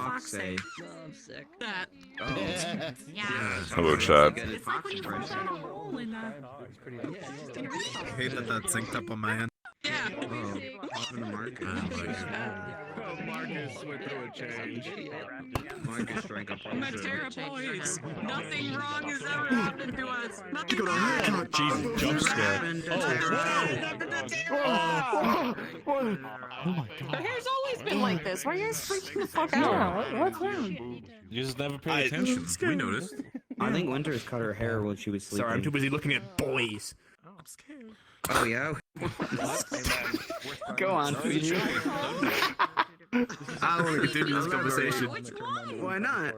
fuck's sake. No, I'm sick. That. Oh. Yeah. Hello, chat. It's like when you put a hole in a... I hate that that synced up on my end. Yeah. Marcus. Marcus went through a change. Marcus drank up all Matera boys, nothing wrong has ever happened to us. Nothing Jesus, jump scare. Oh my god. The hair's always been like this. Why are you guys freaking the fuck out? What's wrong? You just never paid attention. We noticed. I think Winters cut her hair while she was sleeping. Sorry, I'm too busy looking at boys. I'm scared. Oh yeah. Go on, Fuji. I don't want to continue this conversation. Which one? Why not?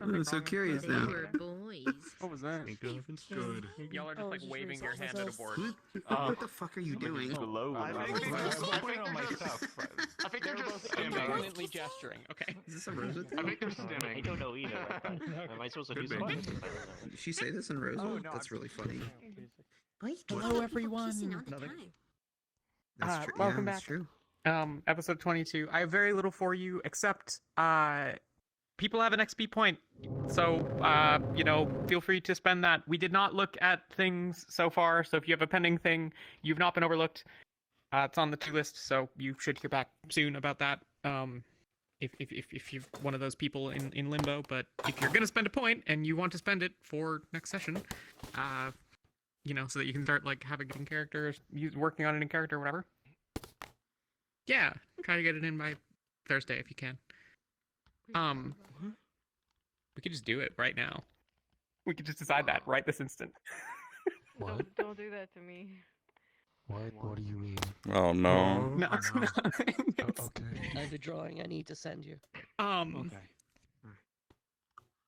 I'm so curious now. Boys. What was that? Good. Y'all are just like waving your hand at a board. What the fuck are you doing? I think they're just independently gesturing. Okay. Is this a Rosewood I thing? think they're stimming. I don't know either. Am I supposed to do Could be. something? Did she say this in Rosewood? no, That's really funny. Hello, everyone. That's true. Welcome That's back. true. Episode 22. I have very little for you except people have an XP point. So, you know, feel free to spend that. We did not look at things so far, so if you have a pending thing, you've not been overlooked. It's on the to list, so you should hear back soon about that. If you're one of those people in limbo, but if you're gonna spend a point and you want to spend it for next session, you know, so that you can start like having it in character, working on it in character, or whatever. Yeah, try to get it in by Thursday if you can. We could just do it right now. We could just decide that right this instant. Don't do that to me. What do you mean? Oh no. No, it's not. Okay. I have a drawing I need to send you. Okay.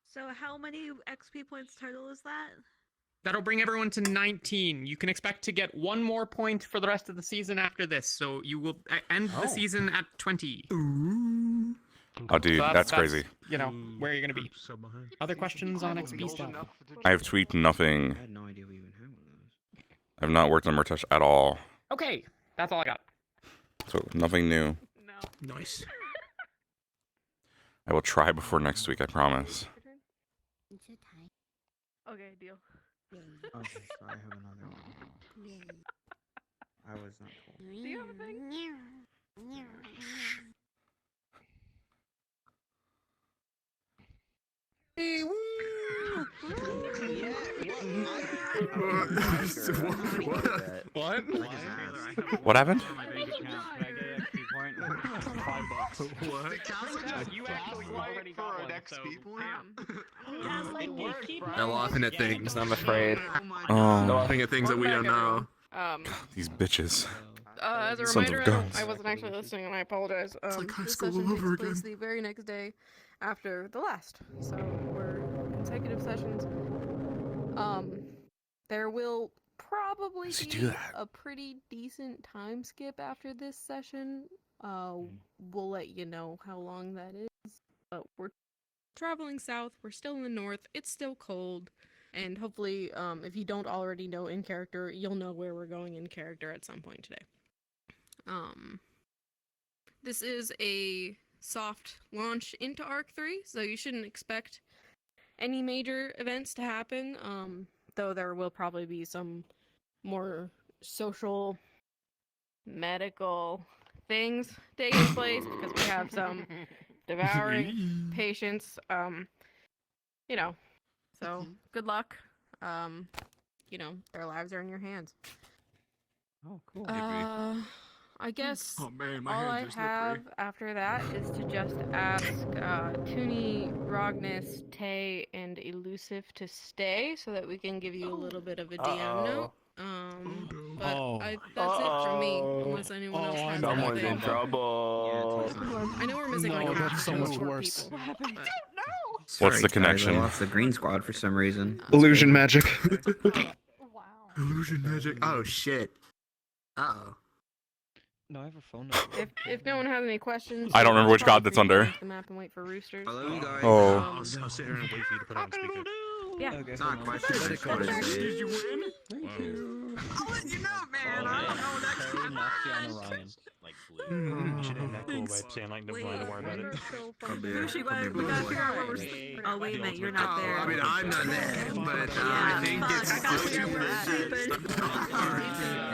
So how many XP points total is that? That'll bring everyone to 19. You can expect to get one more point for the rest of the season after this, so you will end the season at 20. Oh, dude, So that's crazy. You know, where you're going to be. Other questions on XP stuff? I have tweaked nothing. I had no idea we even had one of those. I've not worked on Murtesh at all. Okay, that's all I got. So, nothing new. No. Nice. I will try before next week, I promise. Okay, deal. Okay, so I have another one. I was not told. Do you have a thing? What? What happened? You actually already got one, so... They're laughing at things, I'm afraid. They're Oh, laughing at things that we don't know. these bitches. As a Sons of reminder, guns. I wasn't actually listening, and I apologize. like high this school session all over takes place again. the very next day after the last, so we're consecutive sessions. There will probably Does he be do that? a pretty decent time skip after this session. We'll let you know how long that is. But we're traveling south. We're still in the north. It's still cold. And hopefully, if you don't already know in character, you'll know where we're going in character at some point today. This is a soft launch into Arc 3, so you shouldn't expect any major events to happen. Though there will probably be some more social, medical things taking place because we have some devouring patients. You know, so good luck. You know, their lives are in your hands. Oh, cool. I guess Oh man, my all I hands are have slippery. after that is to just ask Toonie, Rognus, Tay, and Elusive to stay so that we can give you a little bit of a DM note. But that's it from me, unless anyone else has Someone's anything. in trouble. I know we're missing like No, half that's so the much support worse. people, What happened? but- What's the Guys, connection? I lost the green squad for some reason. Illusion magic. Wow. Illusion magic. Oh shit. Uh-oh. No, I have a phone number. If no one has any questions, I don't remember which god probably that's free to under. check the map and wait for roosters. Hello, you guys. Oh. I'll sit here and wait for you to put on speaker. Yeah. Okay, It's not a hold on. question. It's what it Did is. you win? Thank you. I'll let you know, man. I don't know next Harry, Noxie, and Orion. Like You should end that call by saying like, never mind, don't worry about it. Sushi, we gotta figure out what we're. Oh wait a minute, you're not there. I mean, I'm not there, but I think it's stupid.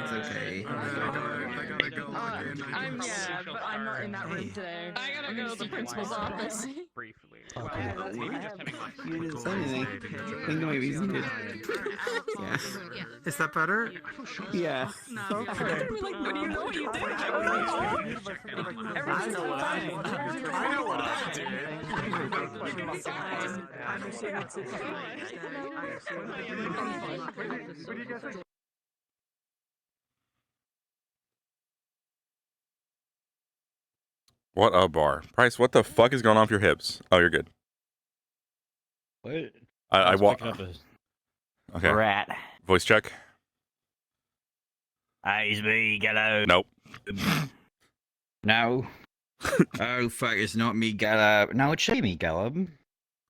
It's okay. I gotta go log in. I'm but I'm not in that room today. I gotta go to the principal's office. Briefly. You didn't say anything. I think maybe he's needed. Yeah. Is that better? Yeah. Like, what do you know what you did? I know what I did. I know what I did. What a bar. Price, what the fuck is going on with your hips? Oh, you're good. What? I walk. Okay. Rat. Voice check. Hey, it's me, hello. Nope. No. Oh, fuck, it's not me, Gallop. No, it's me, Gallop.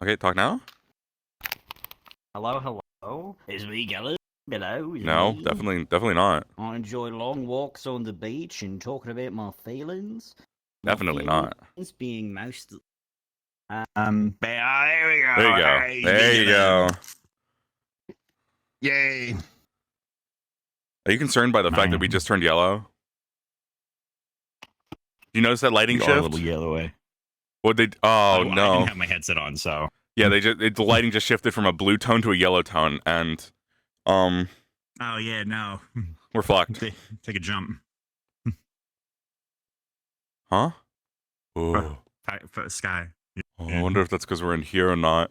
Okay, talk now. Hello. It's me, hello. Hello. It's No, me. definitely not. I enjoy long walks on the beach and talking about my feelings. Definitely not. Feelings being most. There we go. There you go. Hey, There you go. Yay. Are you concerned by the fact that we just turned yellow? Do you notice that lighting Go shift? a little yellow way. What they? Oh I no! didn't have my headset on, so Yeah, the lighting just shifted from a blue tone to a yellow tone, and Oh yeah, no. we're fucked. Take a jump. Huh? Oh, Sky. I wonder if that's because we're in here or not.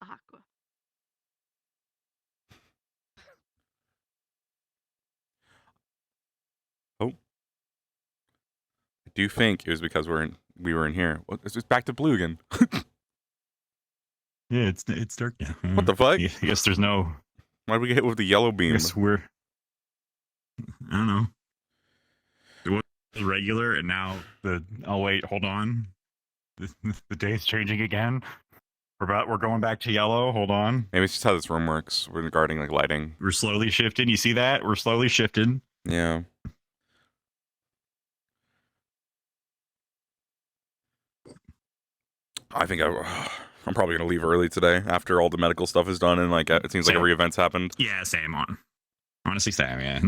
Aqua. I do think it was because we were in here. What, it's just back to blue again. Yeah, it's dark now. What the fuck? I guess there's no. Why did we get hit with the yellow I beam? guess we're. I don't know. It was regular, and now the. Oh wait, hold on. The day's changing again. We're going back to yellow. Hold on. Maybe it's just how this room works regarding like lighting. We're slowly shifting. You see that? We're slowly shifting. Yeah. I think I'm probably gonna leave early today after all the medical stuff is done and like it seems like every event's happened. Yeah, same on. Honestly, same. Yeah.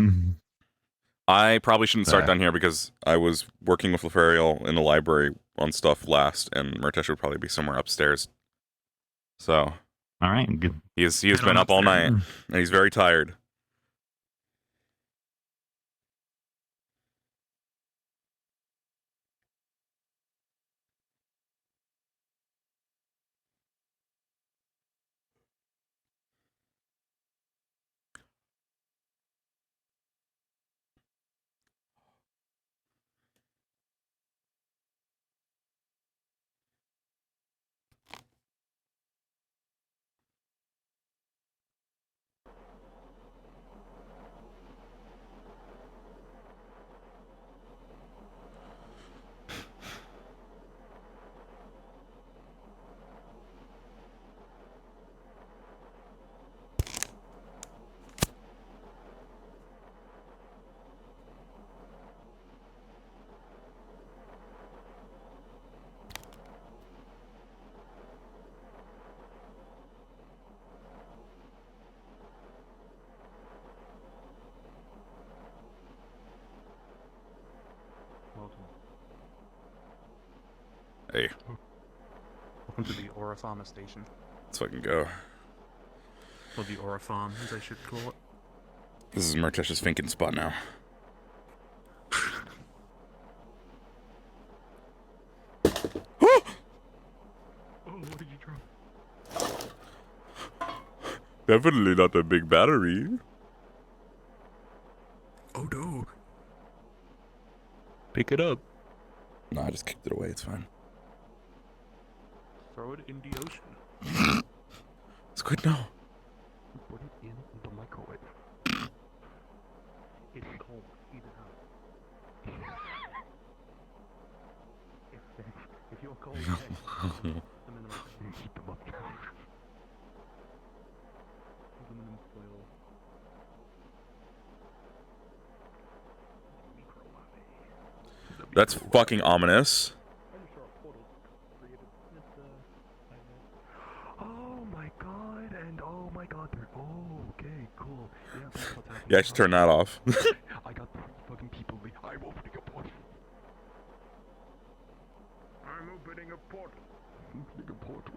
I probably shouldn't start down here because I was working with Lefariel in the library on stuff last, and Murtesh would probably be somewhere upstairs. So, all right, good. He has been up all night, and he's very tired. Hey. Welcome to the Orifama station. Let's fucking go. Or the Orifam, as I should call it. This is Murtesh's thinking spot now. Oh, what did you drop? Definitely not a big battery. Oh no. Pick it up. No, I just kicked it away. It's fine. Throw it in the ocean. It's good now. Put it in the microwave. It's cold. Heat it up. If you're cold, put them in the microwave. Heat them up. Aluminum foil. That's fucking ominous. Oh my god, and oh my god, they're okay, cool. Yeah, that's what's happening. Yeah, I should turn that off. I got 3 fucking people. I'm opening a portal. I'm opening a portal. Opening a portal.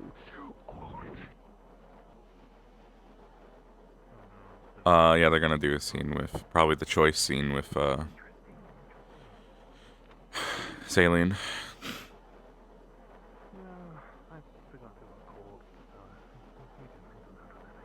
Oh. Yeah, they're gonna do a scene with probably the choice scene with Saline. I forgot to look cold, so we can handle that, I guess.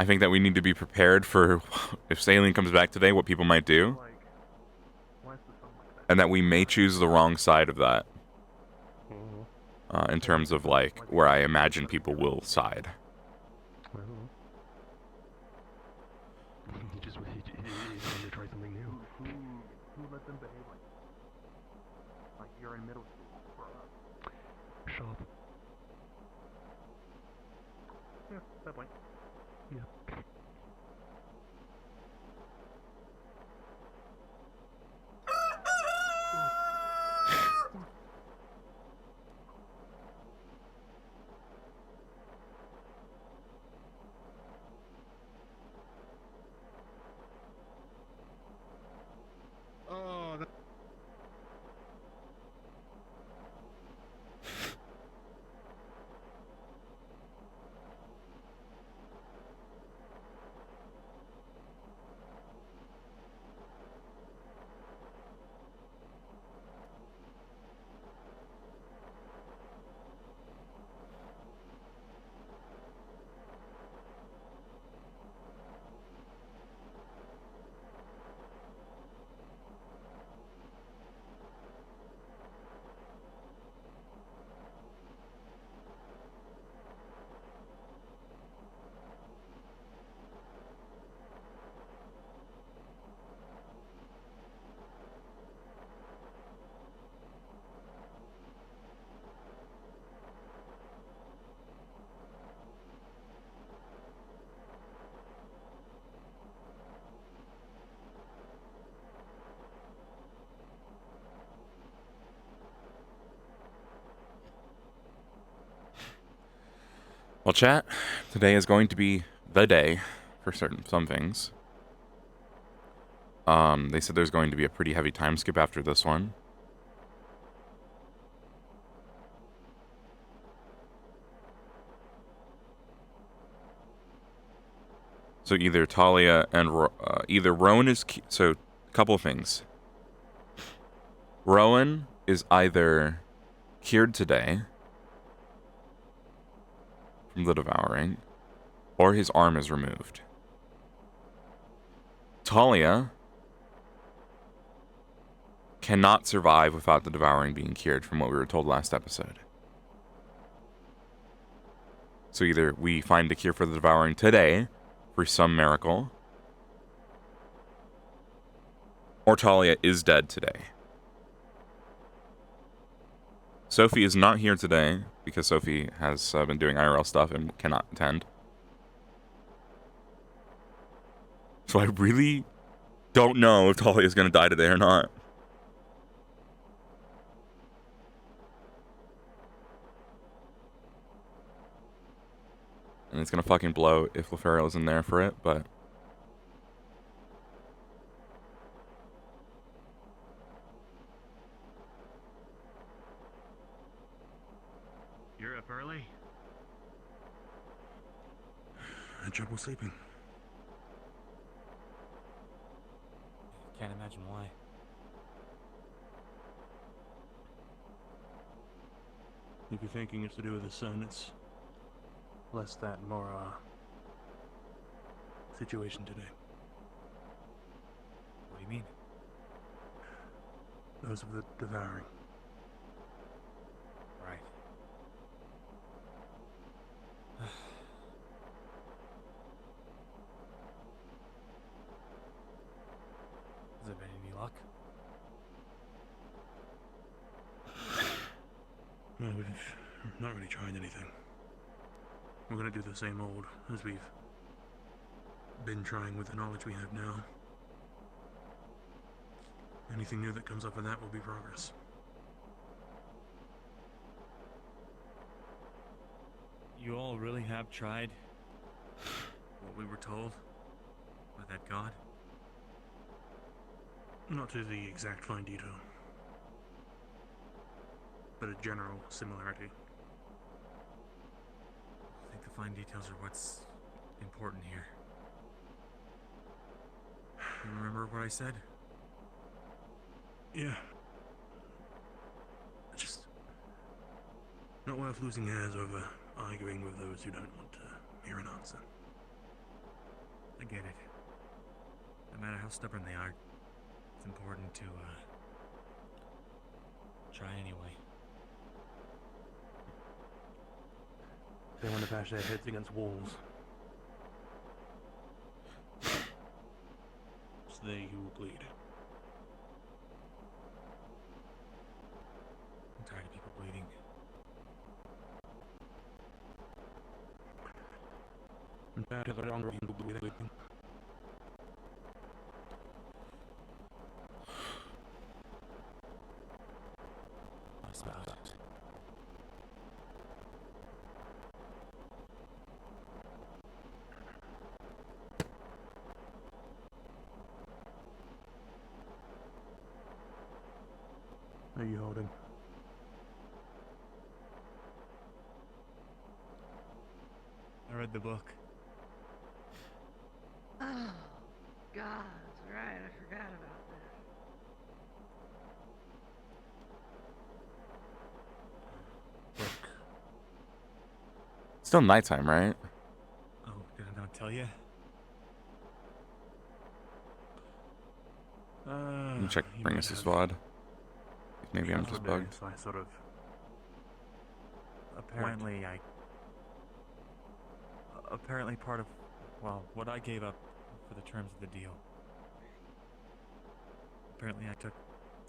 I think that we need to be prepared for if Saline comes back today, what people might do. And that we may choose the wrong side of that. In terms of, like, where I imagine people will side. You just need to try something new. Who let them behave like you're in middle school? Shut up. Yeah, that point. Yeah. Oh, that... Well, chat, today is going to be the day for some things. They said there's going to be a pretty heavy time skip after this one. So either Talia and either Rowan is so a couple of things. Rowan is either cured today from the devouring, or his arm is removed. Talia cannot survive without the devouring being cured, from what we were told last episode. So either we find the cure for the devouring today, for some miracle, or Talia is dead today. Sophie is not here today, because Sophie has been doing IRL stuff and cannot attend. So I really don't know if Talia is going to die today or not. And it's going to fucking blow if Lothario isn't there for it, but... You're up early? I had trouble sleeping. Can't imagine why. If you're thinking it's to do with the sun, it's less that, more, situation today. What do you mean? Those of the devouring. Right. Has there been any luck? No, we've not really tried anything. we're gonna do the same old as we've been trying with the knowledge we have now. Anything new that comes up in that will be progress. You all really have tried what we were told by that god? Not to the exact fine detail, but a general similarity. I think the fine details are what's important here. You remember what I said? Yeah. Just not worth losing hairs over arguing with those who don't want to hear an answer. I get it. No matter how stubborn they are, it's important to, try anyway. They want to bash their heads against walls. It's they who will bleed. I'm tired of people bleeding. I'm tired of the longer people bleeding. I suppose. Are you holding? I read the book. Oh, God, right, I forgot about that. Still nighttime, right? Oh, did I not tell you? Let me check You bring might us his have. VOD. Maybe I'm That's just what it bugged. is, I sort of. Apparently, apparently part of, well, what I gave up for the terms of the deal. Apparently I took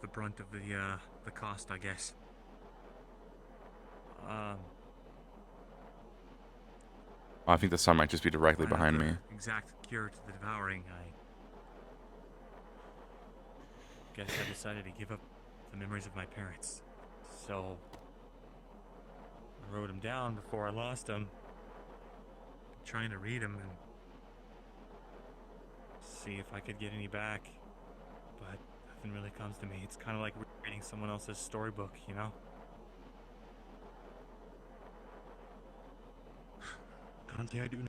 the brunt of the cost, I guess. I think the sun might just be directly Find out behind the me. exact cure to the devouring, I guess I decided to give up the memories of my parents. So I wrote them down before I lost them. Trying to read them and see if I could get any back, but nothing really comes to me. It's kind of like reading someone else's storybook, you know? Can't say I do know.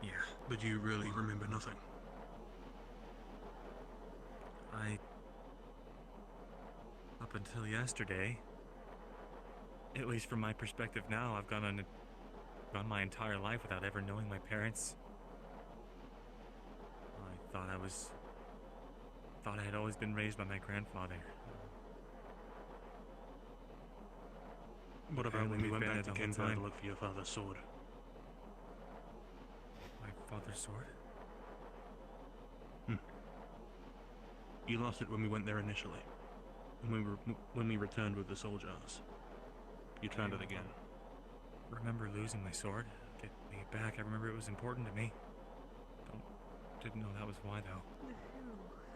Yeah. But you really remember nothing. Up until yesterday, at least from my perspective now, I've gone my entire life without ever knowing my parents. I thought I had always been raised by my grandfather. What about when Apparently you went we've been back to there the whole Kenfell to time. look for your father's sword? My father's sword? You lost it when we went there initially. When we returned with the soul jars. You found it again. I remember losing my sword, getting it back. I remember it was important to me. Didn't know that was why, though.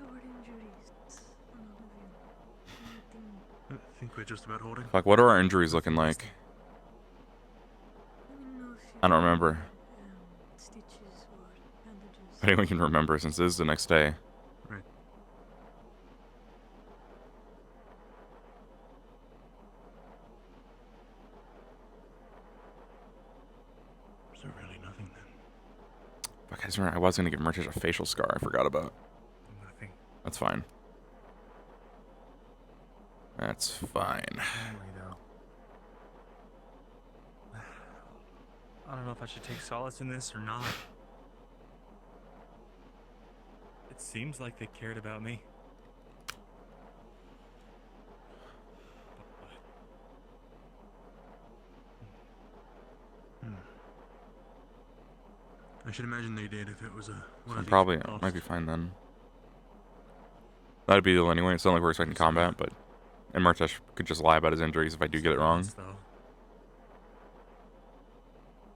Covered in injuries, none of you. Nothing. I think we're just about holding. Fuck, what are our injuries looking like? I don't remember. Stitches or bandages. If anyone can remember, since this is the next day. Right. So really nothing then. Fuck, I just remember I was gonna give Murtesh a facial scar. I forgot about. Nothing. That's fine. That's fine. Anyway, though. I don't know if I should take solace in this or not. It seems like they cared about me. I should imagine they did if it was a So probably it might be fine then. That'd be the anyway. It's not like we're expecting combat, but And Murtesh could just lie about his injuries if I do get it wrong. Though.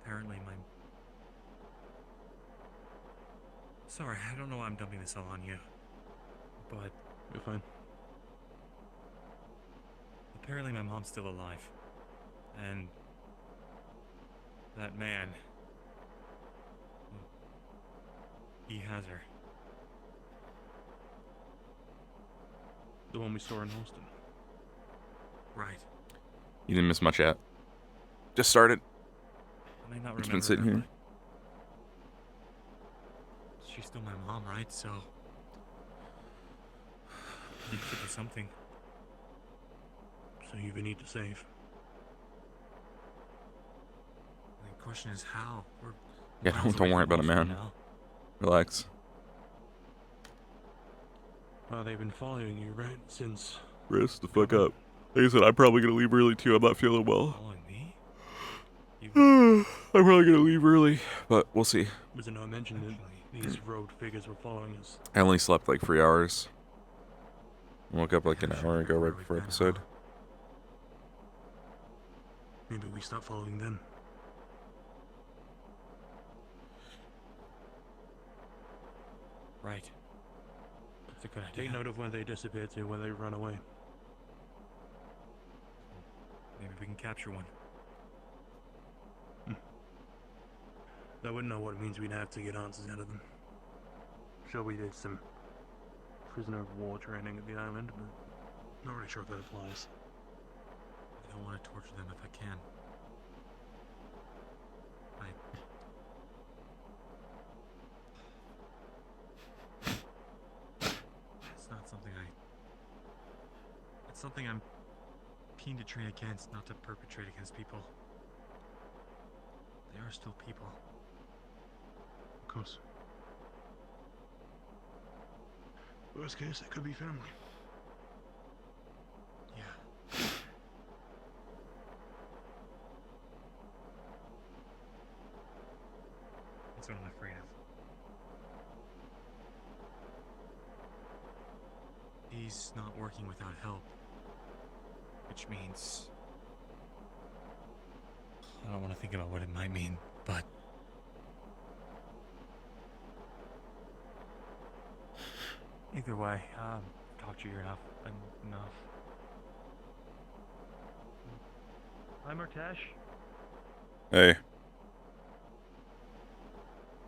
Apparently my... Sorry, I don't know why I'm dumping this all on you. But... You're fine. Apparently my mom's still alive. And... that man... he has her. The one we saw in Austin. Right. You didn't miss much yet. Just started. I may not It's remember been sitting her, here. but she's still my mom, right? So... you could do something. So you need to save. The question is how? We're Yeah, miles don't away worry from about it, Austin man. now. Relax. Well, they've been following you, right? Since... Rest the fuck up. Like I said, I'm probably gonna leave early too. I'm not feeling well. Following me? I'm probably gonna leave early, but we'll see. Was it not mentioned that these rogue figures were following us? I only slept like 3 hours. Woke up like an hour ago right before episode. Maybe we stop following them. Right. That's a good idea. Take note of where they disappeared to, where they run away. Maybe we can capture one. I wouldn't know what it means. We'd have to get answers out of them. Sure, we did some prisoner of war training at the island, but not really sure if that applies. I don't want to torture them if I can. It's not something it's something I'm keen to train against, not to perpetrate against people. They are still people. Of course. Worst case, it could be family. Yeah. That's what I'm afraid of. He's not working without help. Which means... I don't want to think about what it might mean, but... either way, talked to you enough. Hi, Murtesh. Hey.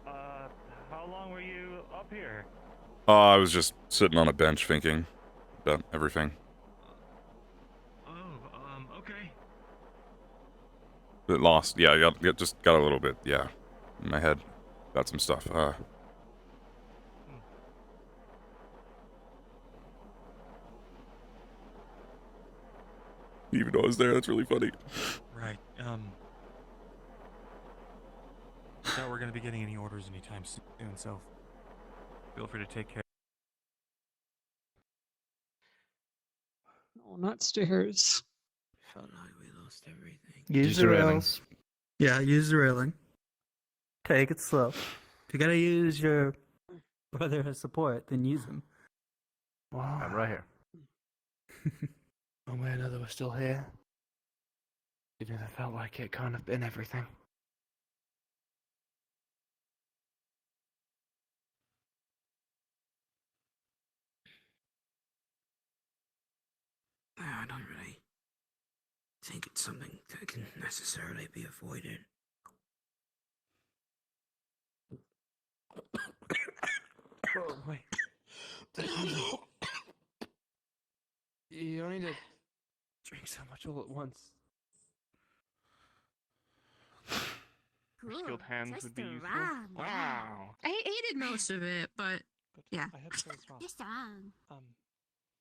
How long were you up here? I was just sitting on a bench thinking about everything. Okay. Bit lost. Yeah, just got a little bit, yeah, in my head about some stuff. Even though I was there, that's really funny. Right, I doubt we're gonna be getting any orders anytime soon, so feel free to take care. Oh, not stairs. Felt like we lost everything. Use the rails. Yeah, use the railing. Take it slow. If you gotta use your brother as support, then use him. Wow. I'm right here. One way or another, we're still here. It never felt like it can't have been everything. I don't really think it's something that can necessarily be avoided. Oh, wait. You don't need to drink so much all at once. Skilled hands would be useful. Wow. I hated most of it, but yeah.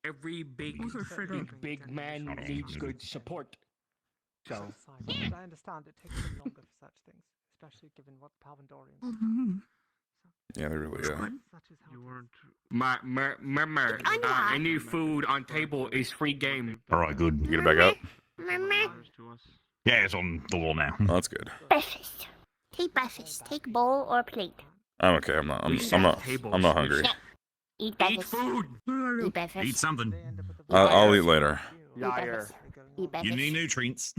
Every big man needs good support. So. I understand it takes a bit longer for such things, especially given what Palvandorians. Yeah, they really, Any food on table is free game. Alright, good. You get it back up? Yeah, it's on the wall now. Oh, that's good. Breakfast. Take breakfast. Take bowl or plate. I'm okay. I'm not hungry. Eat breakfast. Eat food. Eat breakfast. Eat something. I'll eat later. Liar. You need nutrients.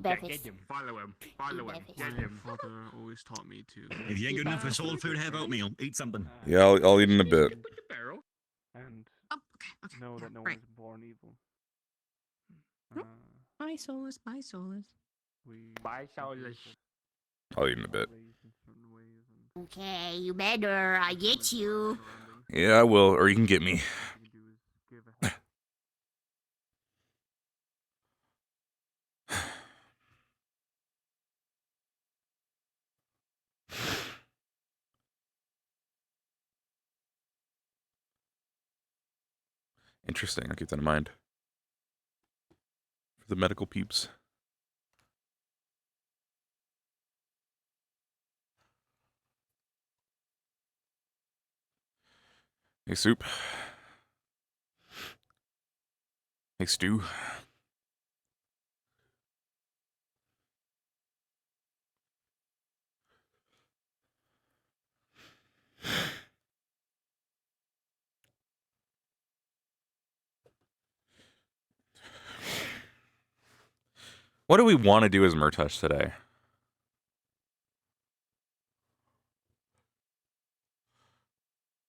Bevis. Follow him. Follow him. Get him. Father always taught me to. If you ain't good enough for solid food, have oatmeal. Eat something. Yeah, I'll eat in a bit. And Okay. know that no one is born evil. My Solus, my Solus. Bye, Solus. I'll eat in a bit. Okay, you better. I get you. Yeah, I will, or you can get me. Interesting. I'll keep that in mind. For the medical peeps. Hey, Soup. Hey, Stu. What do we want to do as Murtesh today?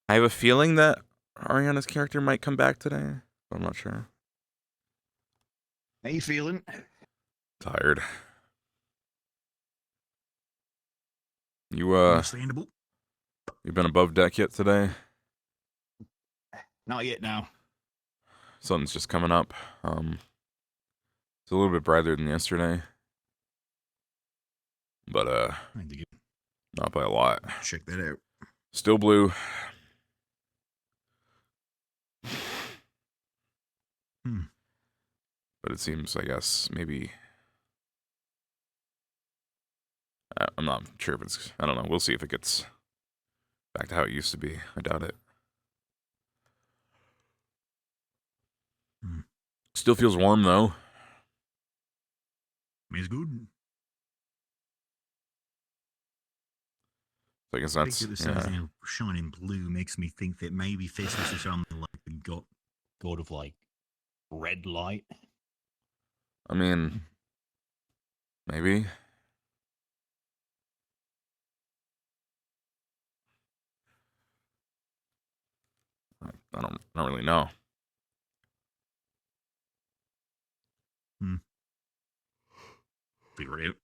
I have a feeling that Ariana's character might come back today. I'm not sure. How you feeling? Tired. You Understandable. You been above deck yet today? Not yet now. Something's just coming up. It's a little bit brighter than yesterday. But not by a lot. Check that out. Still blue. But it seems, I guess, maybe... I'm not sure if it's... I don't know. We'll see if it gets back to how it used to be. I doubt it. Still feels warm, though. It's good. So I guess The that's... fact that the sun's now shining blue makes me think that maybe Festus is something like the god of, like, red light. I mean... Maybe. I don't really know. Figure it out.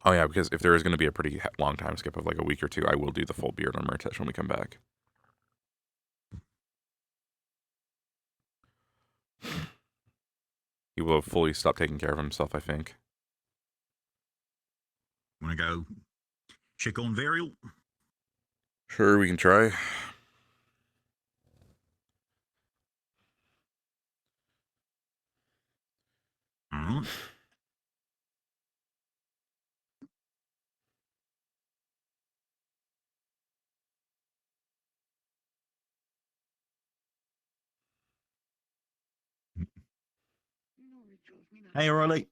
Oh yeah, because if there is going to be a pretty long time skip of like a week or two, I will do the full beard on Murtesh when we come back. He will have fully stopped taking care of himself, I think. Want to go check on Varial? Sure, we can try. All right. Hey, Riley.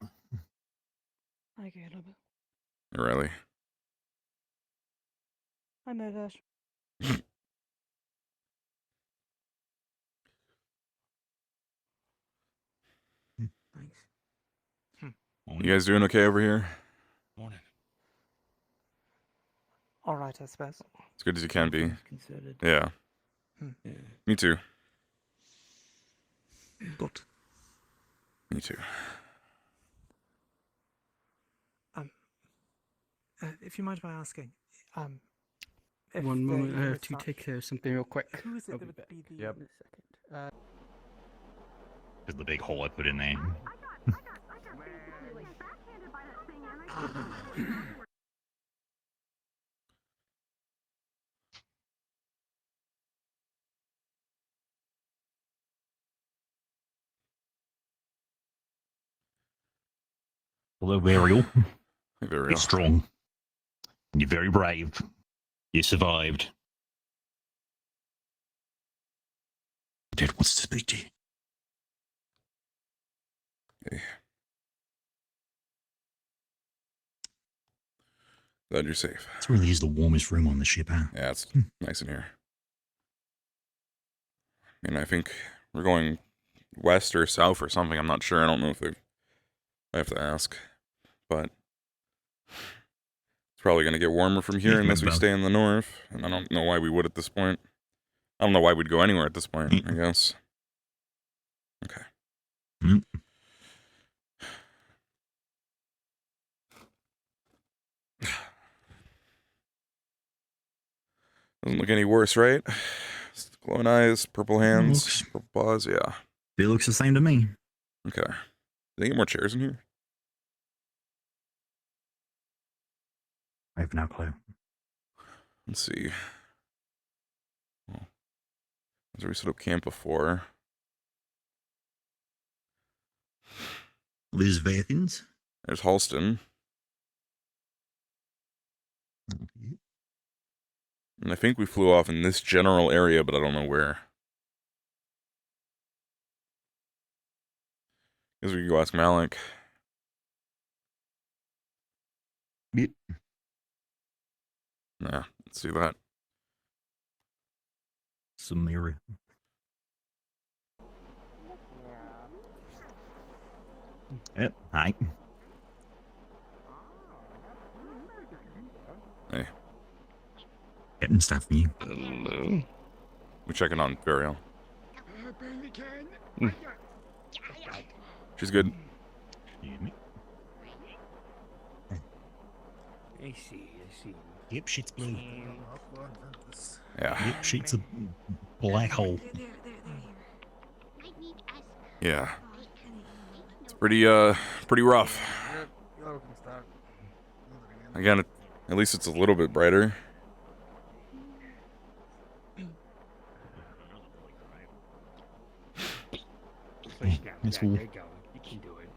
Hi, Caleb. Really? Hi, Murtesh. You guys doing okay over here? Morning. All right, I suppose. As good as you can be. Considered. Yeah. Yeah. Me too. But Me too. If you mind my asking, if one moment, I there have is to that- take care of something real quick. Who is it I'll that be would back. be the? Yep. In a second. There's the big hole I put in there. Hello, Varial. Hey, Varial. You're strong. You're very brave. You survived. Dad wants to speak to you. Hey. Glad you're safe. This really is the warmest room on the ship, huh? Yeah, it's nice in here. And I think we're going west or south or something. I'm not sure. I don't know if they've. I have to ask, but it's probably going to get warmer from here unless we stay in the north. And I don't know why we would at this point. I don't know why we'd go anywhere at this point. I guess. Okay. Doesn't look any worse, right? Glowing eyes, purple hands, purple paws, yeah. It looks the same to me. Okay. Do they get more chairs in here? I have no clue. Let's see. Well, that's where we set up camp before. Liz Vathins. There's Halston. And I think we flew off in this general area, but I don't know where. Guess we could go ask Malik. Yep. Nah, let's do that. Samira. Yep. Hi. Hey. Getting stuff for you. Hello. We're checking on Burial. She's good. I see. Yep, shit's blue. Yeah. Yep, shit's a black hole. Yeah. It's pretty rough. Again, at least it's a little bit brighter. That's cool. You can do it.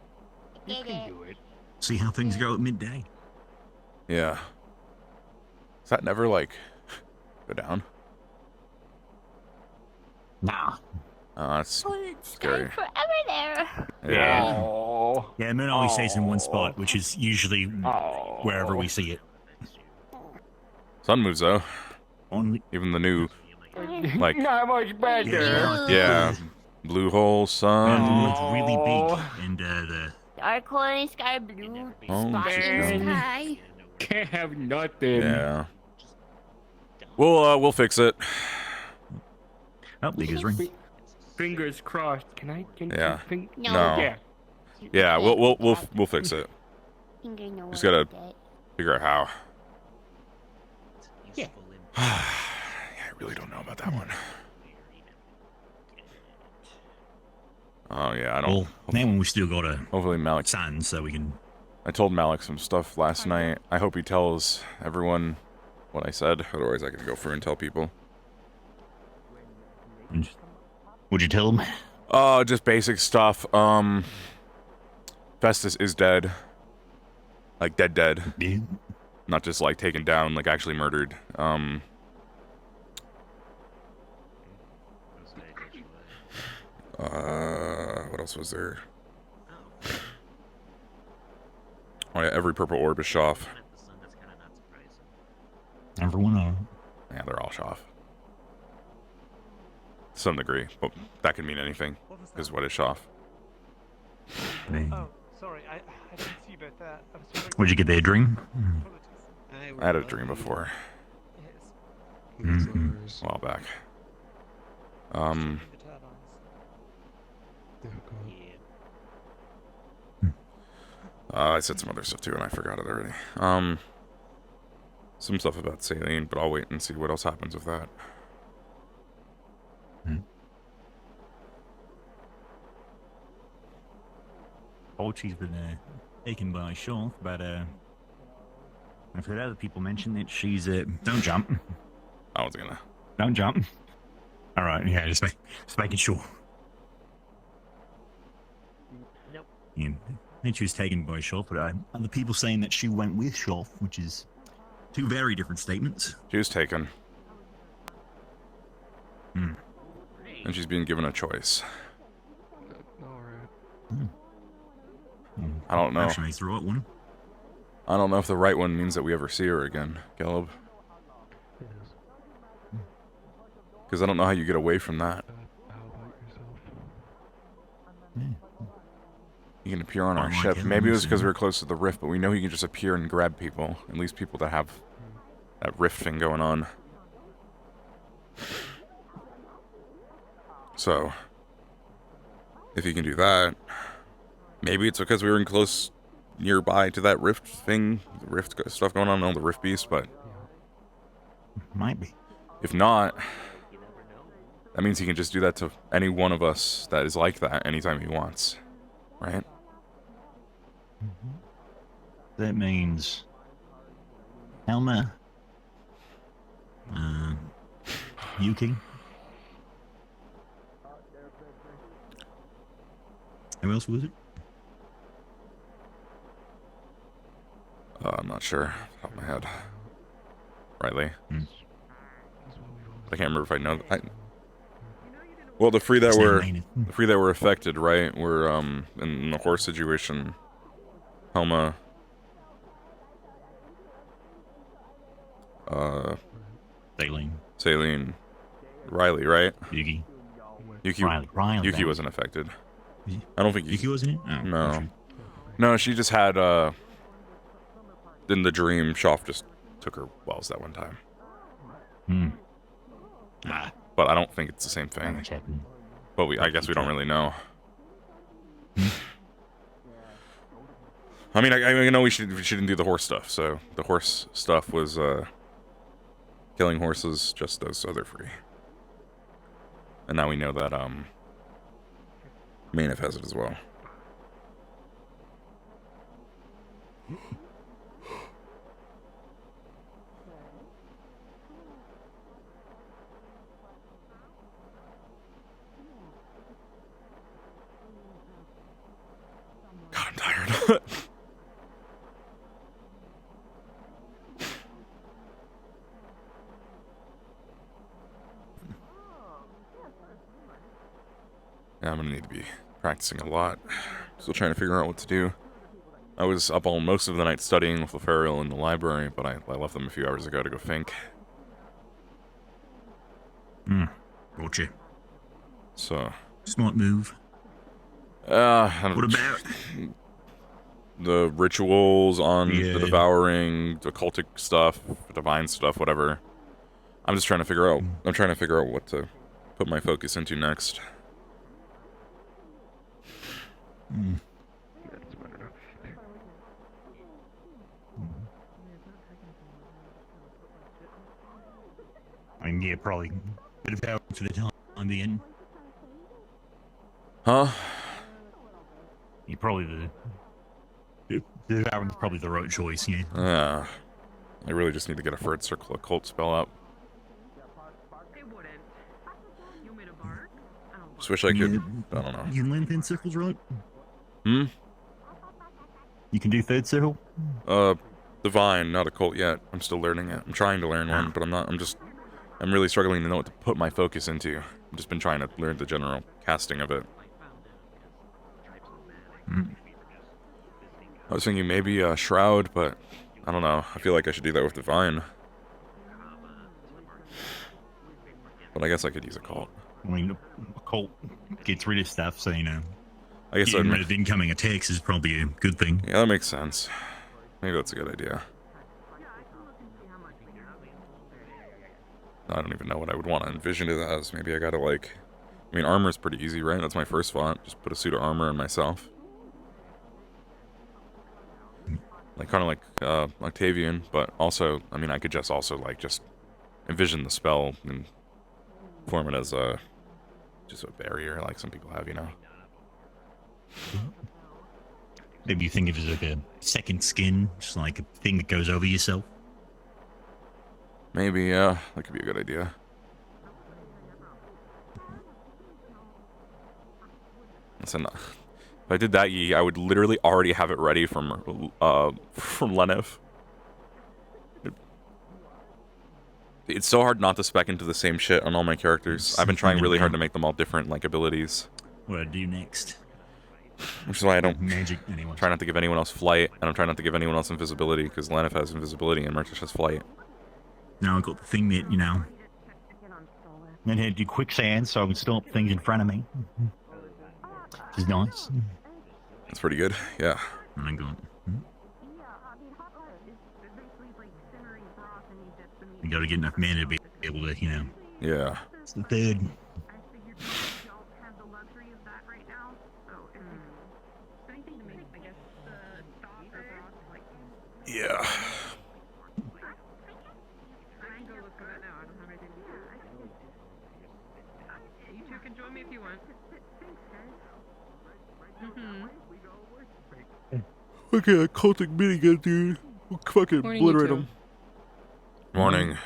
You can do it. See how things go at midday. Yeah. Does that never, like, go down? Nah. Oh, that's scary. Forever there. Yeah. Yeah, moon only stays in one spot, which is usually wherever we see it. Sun moves, though. Only. Even the new, like... Not much better. Yeah. Blue hole, sun. It's really big, and the... Dark hole in the sky, blue Oh, spot in the shit. sky. Can't have nothing. Yeah. We'll fix it. Oh, biggest ring. Fingers crossed. Can I? Yeah. No. No. Yeah. Yeah, we'll fix it. Finger no Just gotta one figure out how. Yeah. I really don't know about that one. Oh yeah, I don't. Well, that one we still got a Hopefully Malik. sign, so we can. I told Malik some stuff last night. I hope he tells everyone what I said. Otherwise, I could go through and tell people. Would you tell them? Just basic stuff. Festus is dead. Like dead. Yeah. Not just like taken down, like actually murdered. What else was there? Oh yeah, every purple orb is Shoff. Everyone are. Yeah, they're all Shoff. To some degree, but that can mean anything. Because what is Shoff? Oh, sorry, I didn't see you both there. I was wondering- Would you get their dream? I had a dream before. Mm-hmm. A while back. I said some other stuff too, and I forgot it already. Some stuff about saline, but I'll wait and see what else happens with that. She's been taken by a shark, but I've heard other people mention that she's don't jump. I was gonna. Don't jump. All right, yeah, just making sure. Nope. Yeah, then she was taken by Shelf, but other people saying that she went with Shelf, which is two very different statements. She was taken. Hmm. And she's being given a choice. I don't know. Actually, it's the right one. I don't know if the right one means that we ever see her again, Caleb. Because I don't know how you get away from that. He can appear on I our like ship. him, Maybe it was because so- we were close to the rift, but we know he can just appear and grab people. At least people that have that rift thing going on. So, if he can do that, maybe it's because we were in close nearby to that rift thing, the rift stuff going on, the rift beast, but might be. If not, that means he can just do that to any one of us that is like that anytime he wants, right? That means Helma, Yuki. Who else was it? I'm not sure. Off the top of my head. Riley. I can't remember if I know. Well, the three that were affected, right? Were in the horse situation. Helma. Saline. Riley, right? Yuki. Yuki then. wasn't affected. I don't think Yuki wasn't it? Oh, no. gotcha. No, she just had in the dream, Shoff just took her wells that one time. But I don't think it's the same thing. But I guess we don't really know. I mean, I know we shouldn't do the horse stuff. So the horse stuff was killing horses, just those other three. And now we know that Maynif has it as well. God, I'm tired. Yeah, I'm gonna need to be practicing a lot. Still trying to figure out what to do. I was up all most of the night studying with Lefariel in the library, but I left them a few hours ago to go think. Gotcha. So. Smart move. What about the rituals on the devouring, the cultic stuff, divine stuff, whatever? I'm just trying to figure out. I'm trying to figure out what to put my focus into next. I mean, yeah, probably bit of power for the time being. Huh? You probably the Devouring's probably the right choice, yeah. Yeah. I really just need to get a third circle occult spell up. Just wish I could. I don't know. You can learn 10 circles, right? Hmm? You can do third circle? Divine, not occult yet. I'm still learning it. I'm trying to learn one, but I'm really struggling to know what to put my focus into. I've just been trying to learn the general casting of it. I was thinking maybe a Shroud, but I don't know. I feel like I should do that with Divine. But I guess I could use occult. I mean, occult gets rid of stuff, so, you know. I guess getting rid of incoming attacks is probably a good thing. Yeah, that makes sense. Maybe that's a good idea. I don't even know what I would want to envision it as. Maybe I gotta, like... I mean, armor's pretty easy, right? That's my first thought. Just put a suit of armor on myself. Like, kind of like Octavian, but also, I mean, I could just also, like, just envision the spell and form it as a... just a barrier, like some people have, you know? Maybe you think of it as like a second skin, just like a thing that goes over yourself. Maybe, yeah. That could be a good idea. Listen, if I did that, I would literally already have it ready from Lenev. It's so hard not to spec into the same shit on all my characters. I've been trying really hard to make them all different, like, abilities. What do I do next? Which is why I don't magic anyone. Try not to give anyone else flight, and I'm trying not to give anyone else invisibility, because Lenev has invisibility and Murtesh has flight. Now I've got the thing that, you know... Then I do quicksand so I can stop things in front of me. He's nice. That's pretty good. Yeah. And I got. You gotta get enough mana to be able to, you know. Yeah. It's the third. Yeah. You two can join me if you want. Okay, a cultic minigun, dude. We'll fucking Morning, you obliterate two. him. Morning.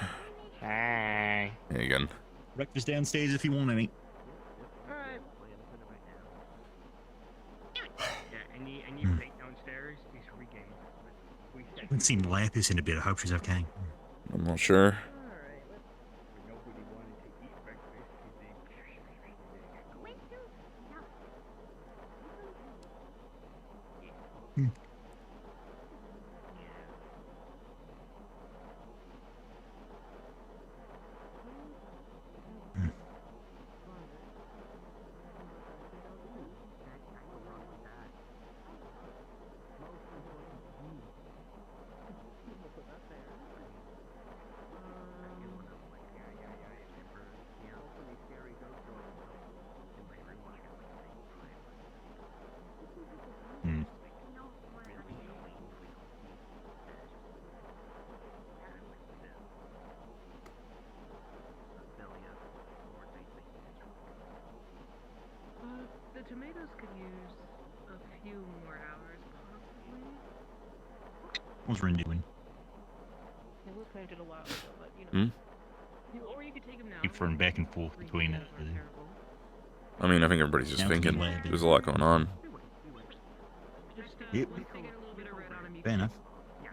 Hey. Hey again. Breakfast downstairs if you want any. Alright. Any plate downstairs is regained. I haven't seen Lapis in a bit. I hope she's okay. I'm not sure. The tomatoes could use a few more hours, possibly. What's Ren doing? It was planted a while ago, but you know. Or you could take them now. Keep throwing back and forth between it. I mean, I think everybody's just thinking. There's a lot going on. Yep. Fair enough.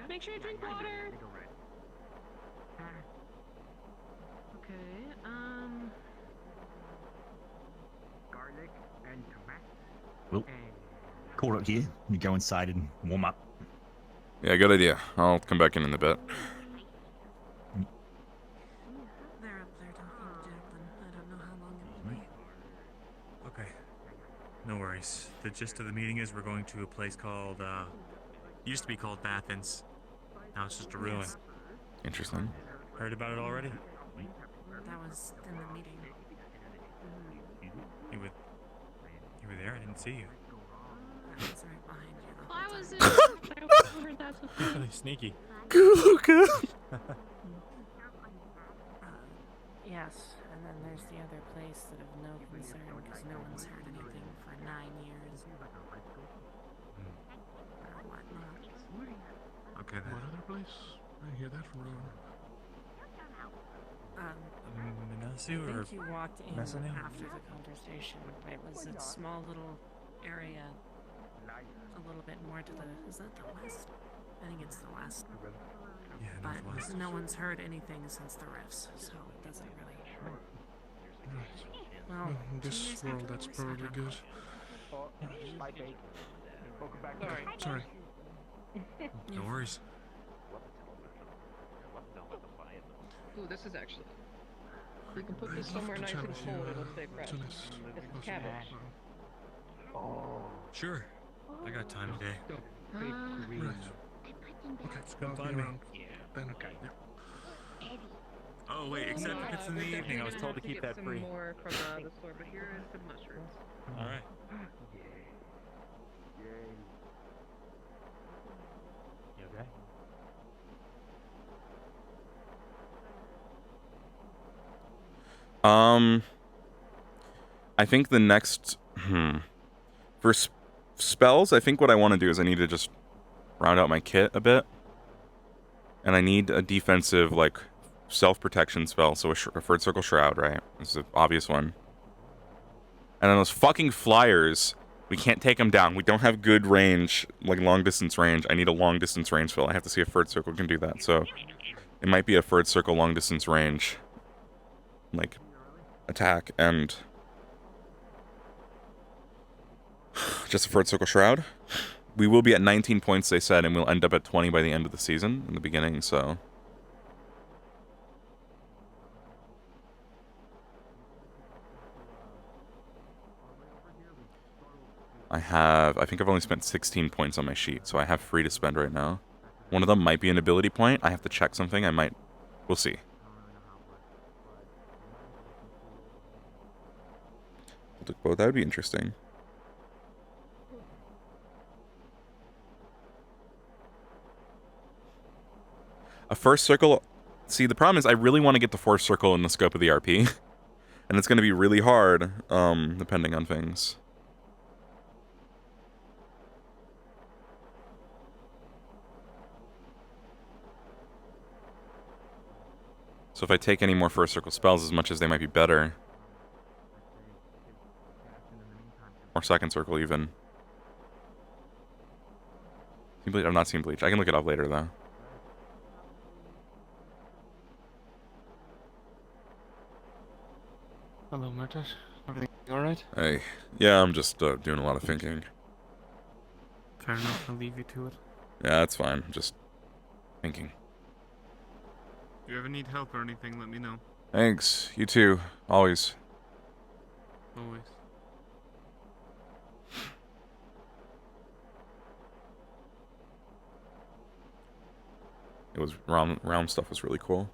Make sure you drink water. Okay, Garlic and tomatoes. Well, caught up here. You go inside and warm up. Yeah, good idea. I'll come back in a bit. They're up there talking to Jacqueline. I don't know how long it will be. Okay. No worries. The gist of the meeting is we're going to a place called, used to be called Bathins. Now it's just a ruin. Interesting. Heard about it already? That was in the meeting. You were there? I didn't see you. I was right behind you the I whole was time. I overheard that. Really sneaky. Luca. Yes, and then there's the other place that of no concern because no one's heard anything for 9 years. Or whatnot. Okay then. What other place? I hear that from Rowan. Minasu I or think you walked in Messina? after the conversation. It was a small little area, a little bit more to the. Is that the west? I think it's the west. Yeah, But northwest. no one's heard anything since the rifts, so it doesn't really. Well, In this world, that's probably good. Sorry. No worries. Ooh, this is actually. You can put this somewhere nice and cool and it'll stay fresh. This is cabbage. Sure. I got time today. Okay, Just come find me. Then okay. Oh wait, except if it's in the evening. I was told to keep that free. Some more from the store, but here is some mushrooms. All right. You okay? I think the next, for spells, I think what I want to do is I need to just round out my kit a bit. And I need a defensive, like, self-protection spell, so a Third Circle Shroud, right? This is an obvious one. And then those fucking flyers, we can't take them down. We don't have good range, like long-distance range. I need a long-distance range spell. I have to see if Third Circle can do that, so it might be a Third Circle long-distance range, like, attack, and just a Third Circle Shroud. We will be at 19 points, they said, and we'll end up at 20 by the end of the season, in the beginning, so... I think I've only spent 16 points on my sheet, so I have free to spend right now. One of them might be an ability point. I have to check something. We'll see. Well, that would be interesting. A first circle... See, the problem is I really want to get the fourth circle in the scope of the RP. And it's going to be really hard, depending on things. So if I take any more first circle spells, as much as they might be better... Or second circle, even. I've not seen Bleach. I can look it up later, though. Hello, Murtesh. Everything alright? Hey. Yeah, I'm just doing a lot of thinking. Fair enough, I'll leave you to it. Yeah, that's fine. I'm just thinking. If you ever need help or anything, let me know. Thanks. You too. Always. Always. It was realm stuff was really cool.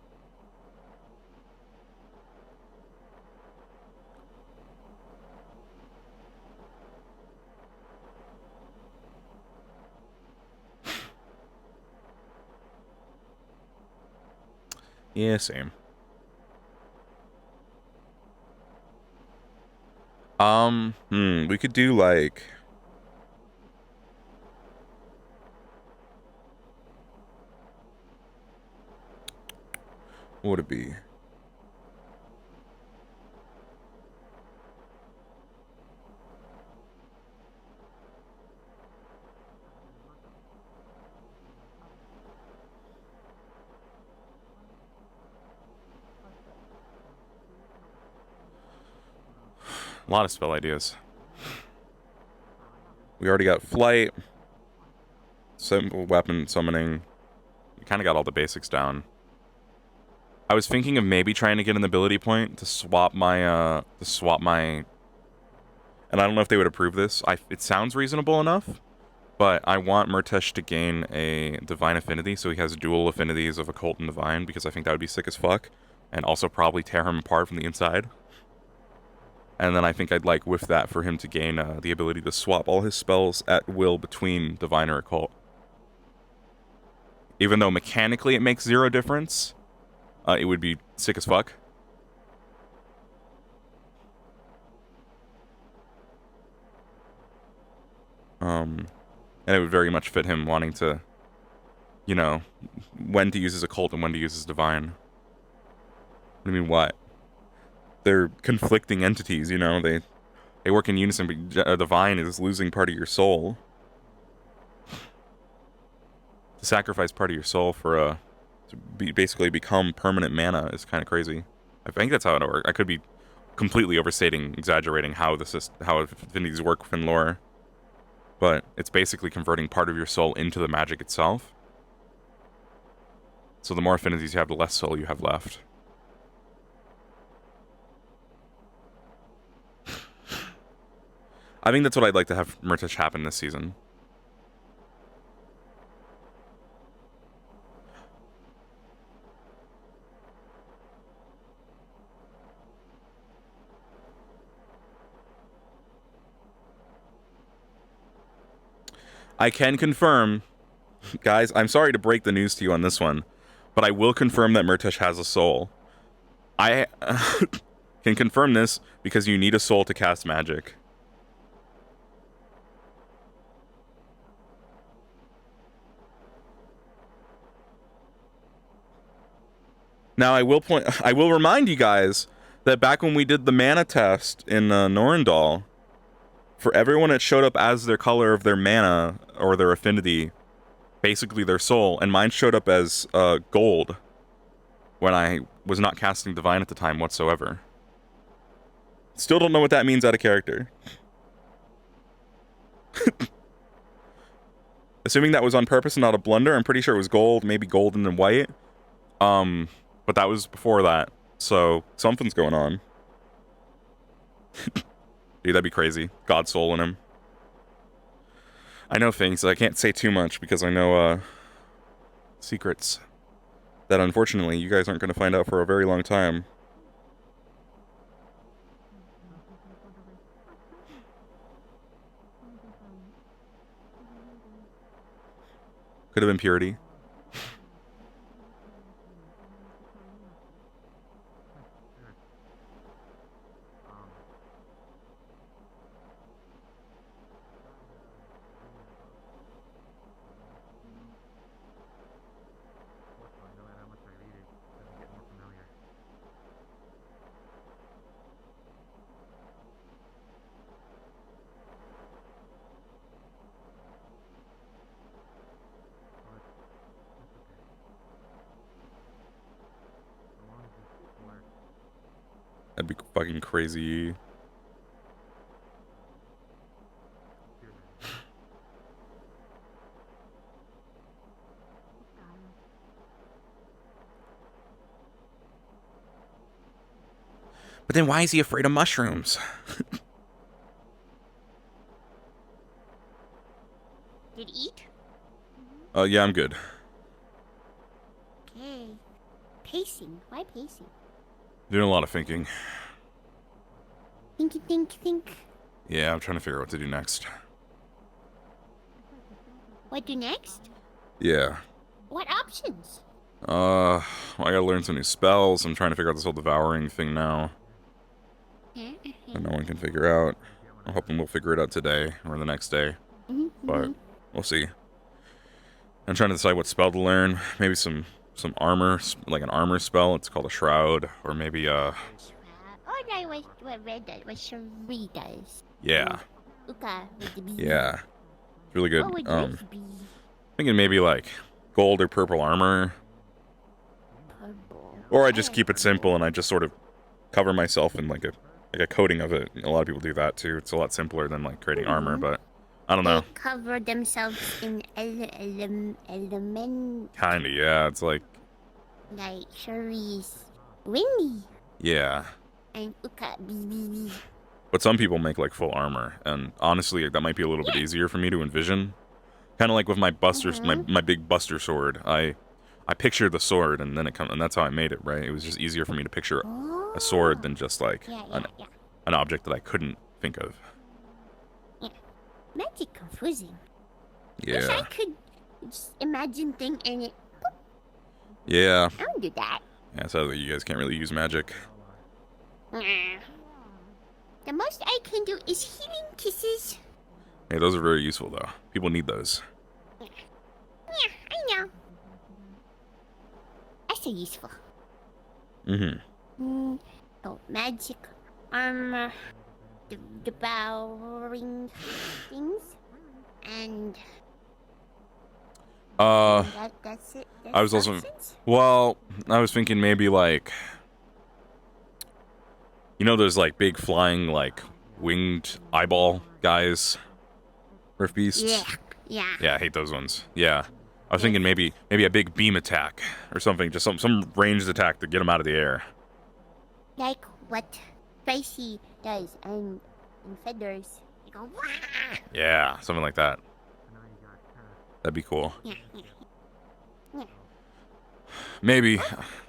Yeah, same. We could do like... What would it be? A lot of spell ideas. We already got flight, simple weapon summoning. We kind of got all the basics down. I was thinking of maybe trying to get an ability point to swap my, and I don't know if they would approve this. It sounds reasonable enough, but I want Murtesh to gain a divine affinity, so he has dual affinities of occult and divine, because I think that would be sick as fuck, and also probably tear him apart from the inside. And then I think I'd like with that for him to gain the ability to swap all his spells at will between divine or occult. Even though mechanically it makes zero difference, it would be sick as fuck. And it would very much fit him wanting to, you know, when to use his occult and when to use his divine. I mean, what? They're conflicting entities, you know, they work in unison, but divine is losing part of your soul. To sacrifice part of your soul for basically become permanent mana is kind of crazy. I think that's how it works. I could be completely overstating, exaggerating how affinities work within lore. But it's basically converting part of your soul into the magic itself. So the more affinities you have, the less soul you have left. I think that's what I'd like to have Murtesh happen this season. I can confirm, guys, I'm sorry to break the news to you on this one, but I will confirm that Murtesh has a soul. I can confirm this because you need a soul to cast magic. Now, I will remind you guys that back when we did the mana test in Norendal, for everyone it showed up as their color of their mana or their affinity, basically their soul, and mine showed up as gold when I was not casting divine at the time whatsoever. Still don't know what that means out of character. Assuming that was on purpose and not a blunder, I'm pretty sure it was gold, maybe golden and white. But that was before that, so something's going on. Dude, that'd be crazy. God soul in him. I know things. I can't say too much because I know secrets that unfortunately you guys aren't going to find out for a very long time. Could have been purity. That'd be fucking crazy. But then why is he afraid of mushrooms? Did you eat? Yeah, I'm good. Okay. Pacing. Why pacing? Doing a lot of thinking. Think. Yeah, I'm trying to figure out what to do next. What do next? Yeah. What options? I gotta learn some new spells. I'm trying to figure out this whole devouring thing now. That no one can figure out. I'm hoping we'll figure it out today or the next day. But we'll see. I'm trying to decide what spell to learn. Maybe some armor, like an armor spell. It's called a shroud, or maybe Oh, no, what Red does, what Cherie does. yeah, Uka with the bee. yeah, it's really good. Oh, with Red's bee. Thinking maybe like gold or purple armor, or I just keep it simple and I just sort of cover myself in like a coating of it. A lot of people do that too. It's a lot simpler than like creating armor, but I don't know. They cover themselves in element. Kinda, yeah. It's like Cherie's windy. yeah. And Uka bee. But some people make like full armor, and honestly, that might be a little bit easier for me to envision. Kind of like with my buster, my big buster sword. I pictured the sword, and then and that's how I made it. Right? It was just easier for me to picture a sword than just like an object that I couldn't think of. Yeah, magic confusing. Yeah. Wish I could just imagine thing and it. Yeah. I don't do that. Yeah, sadly, you guys can't really use magic. The most I can do is healing kisses. Hey, those are very useful, though. People need those. Yeah, I know. That's so useful. So, magic, armor, devouring things, and... that's it? That's I was also... options? Well, I was thinking maybe, like... You know those, like, big flying, like, winged eyeball guys? Earth beasts? Yeah. Yeah, I hate those ones. Yeah. I was thinking maybe a big beam attack or something. Just some ranged attack to get them out of the air. Like what Tracy does in Feathers. You go, wah! Yeah, something like that. That'd be cool. Yeah. Maybe.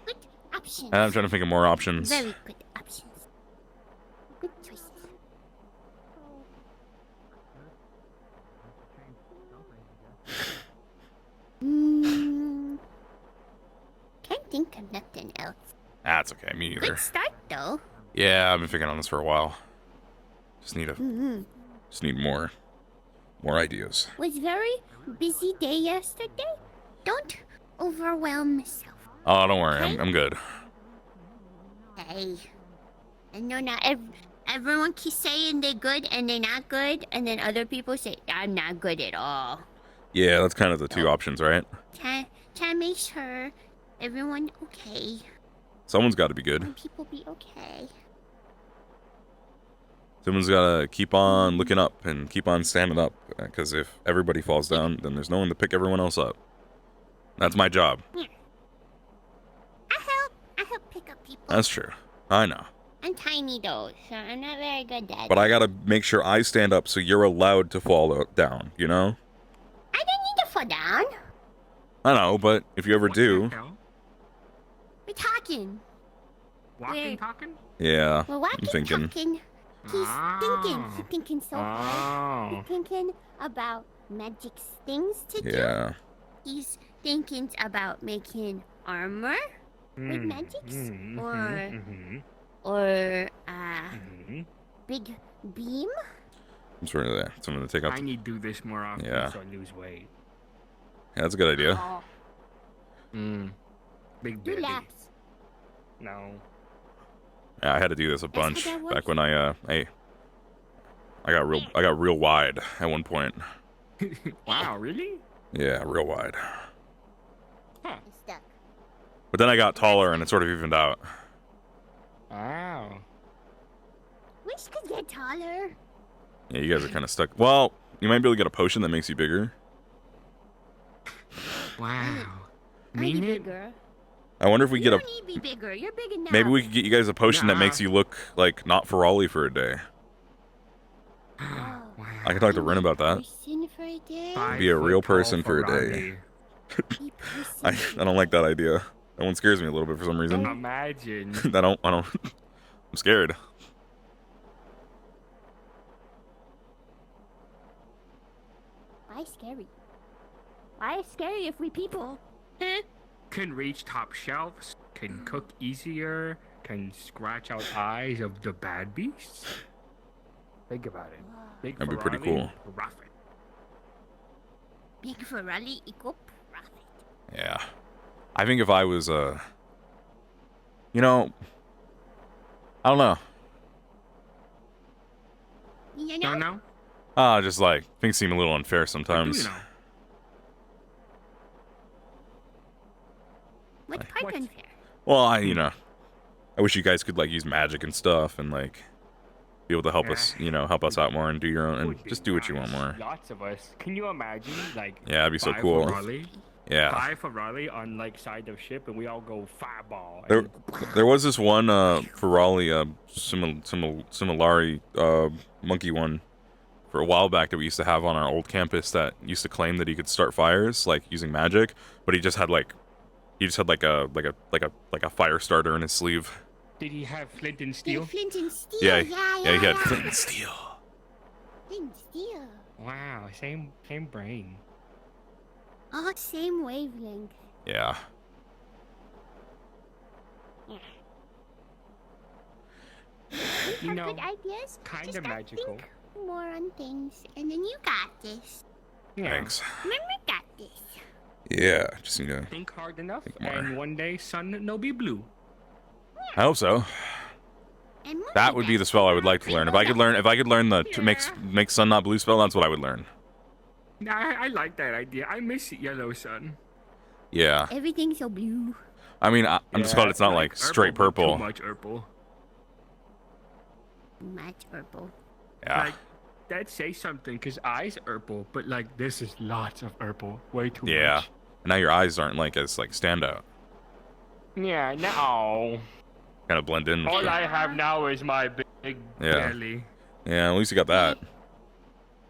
Good options. I'm trying to think of more options. Very good options. Good choices. Can't think of nothing else. That's okay, me either. Good start though. Yeah, I've been figuring on this for a while. Just need more ideas. Was very busy day yesterday. Don't overwhelm yourself. Oh, don't worry, Okay? I'm good. Hey, I know not everyone keeps saying they're good and they're not good, and then other people say I'm not good at all. Yeah, that's kind of the two options, right? Try to make sure everyone okay. Someone's got to be good. People be okay. Someone's got to keep on looking up and keep on standing up, because if everybody falls down, then there's no one to pick everyone else up. That's my job. Yeah. I help pick up people. That's true. I know. I'm tiny though, so I'm not very good at But I got to make sure I stand up so you're allowed to fall down, you know? slow down. I know, but if you ever do, We're talking. Walking, talking? yeah, We're I'm walking, thinking. talking. He's thinking. He's thinking so hard. He's thinking about magic things to do. Yeah. He's thinking about making armor with magics, or big beam. I'm sort of there. So I'm gonna take out. I need to do this more often Yeah. so I lose weight. Yeah, that's a good idea. Big Do belly. laps. No. Yeah, I had to do this a bunch that back when I got real wide at one point. Wow, really? Yeah, real wide. It's stuck. But then I got taller and it sort of evened out. Wow. Wish could get taller. Yeah, you guys are kind of stuck. Well, you might be able to get a potion that makes you bigger. Wow. Be bigger. I wonder if we You get a. don't need to be bigger. You're big enough. Maybe we could get you guys a potion that makes you look like not Ferrari for a day. I can talk to Rin about that. Person for a day. Be a real person for a day. I don't like that idea. That one scares me a little bit for some reason. Imagine. I don't. I'm scared. Why scary? Why is scary if we people? Huh? Can reach top shelves, can cook easier, can scratch out eyes of the bad beasts. Think about it. Big That'd be pretty Ferrari, cool. Profit. Big Ferrari equal profit. Yeah. I think if I was you know, I don't know. You Don't know? Just like things seem a little unfair sometimes. What part unfair? Well, I wish you guys could like use magic and stuff and like be able to help us, help us out more and do your own and just do what you want more. Lots of us. Can you imagine, like, Yeah, that'd be so buy cool. Ferrari, Yeah. buy Ferrari on like side of ship, and we all go fireball. There was this one Ferrari Similari monkey one for a while back that we used to have on our old campus that used to claim that he could start fires like using magic, but he just had like a fire starter in his sleeve. Did he have flint and steel? Flint and steel. Yeah, Yeah, he had flint and steel. Flint and steel. Wow, same brain. All same wavelength. Yeah. We You have know, good ideas. kind Just of gotta magical. Think more on things, and then you got this. Thanks. Remember, got this. Yeah, just need to. Think hard enough, Think more. and one day sun no be blue. I hope so. That would be the spell I would like to learn. If I could learn the to make sun not blue spell, that's what I would learn. I like that idea. I miss yellow sun. Yeah. Everything's so blue. I mean, I'm just glad it's not like straight purple. Too much purple. Much purple. Yeah. Like, that says something, because eyes purple, but like this is lots of purple. Way too Yeah. much. And now your eyes aren't like as like standout. Yeah, no. Kind of blend in. with All the- I have now is my big Yeah. belly. Yeah, at least you got that.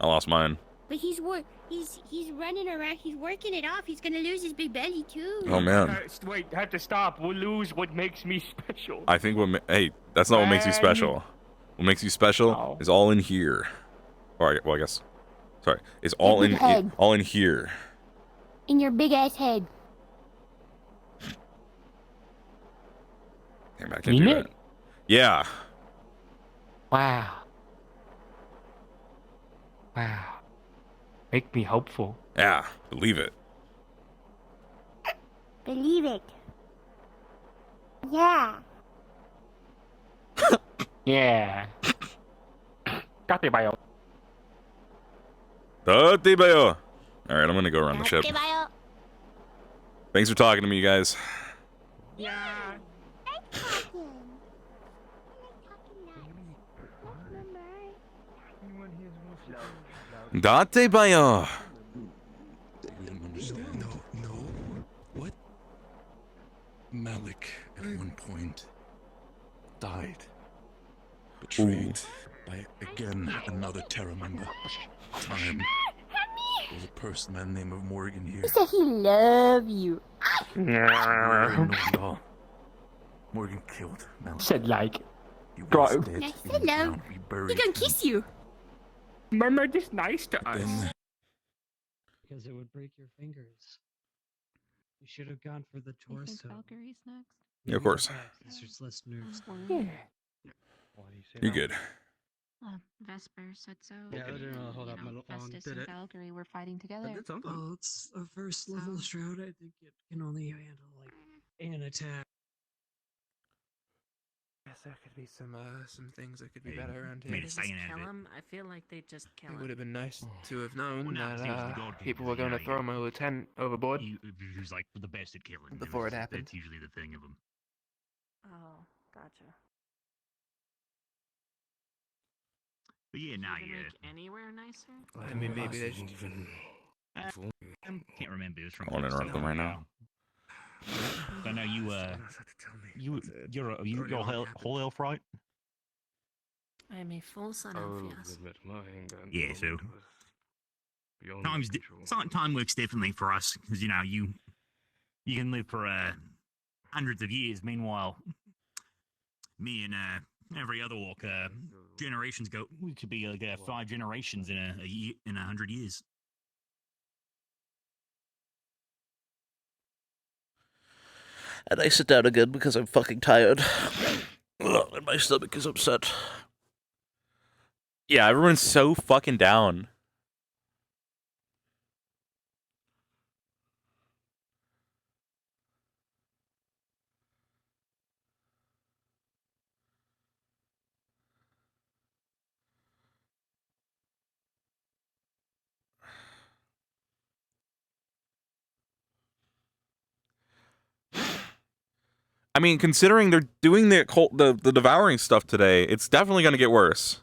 I lost mine. But he's running around. He's working it off. He's gonna lose his big belly too. Oh man. Wait, I have to stop. We'll lose what makes me special. I think hey, that's not what makes you Man. special. What makes you special is all in here. All right, well I guess. Sorry, it's all big head. all in here. In your big ass head. Damn, I can't do that. Yeah. Wow. Wow. Make me hopeful. Yeah. Believe it. Believe it. Yeah. Yeah. Got it, bio. Dati bayo. All right, I'm gonna go around the ship. Thanks for talking to me, you guys. Yeah. Dati bayo. No. What? Malik at one point died. Betrayed by, again, another Terra member. Time There's a person by the name of Morgan here. He said he love you. Morgan killed Mel. Said like, He bro. was dead. I said love. He gonna kiss you. Remember this nice to us. Because it would break your fingers. You should have gone for the torso. Valkyrie's next? Yeah, of course. Sisters listeners. Yeah. You're good. Vesper said so. Yeah, I didn't really hold You up know, my long. Festus Did and it? Valkyrie were fighting together. Well, it's a first level shroud. I think it can only handle like an attack. Guess there could be some things that could be Hey, better around made here. a saying out of it. him? I feel like they just kill It him. would have been nice to have known Well, no, that he was the god people king, were you going to know, throw my lieutenant overboard. He was like the best at killing. Before it happened. That's usually the thing of him. Oh, gotcha. But yeah, now Could you yeah. make anywhere nicer? I mean, maybe they should even. I can't remember. It was from. I won't interrupt them right now. I know you. You're whole elf, right? I am a full son of yes. Yeah. So time works differently for us because you know you can live for hundreds of years. Meanwhile, me and every other walk generations go. We could be like 5 generations in a year, in 100 years. And I sit down again because I'm fucking tired. And my stomach is upset. Yeah, everyone's so fucking down. I mean, considering they're doing the devouring stuff today, it's definitely going to get worse.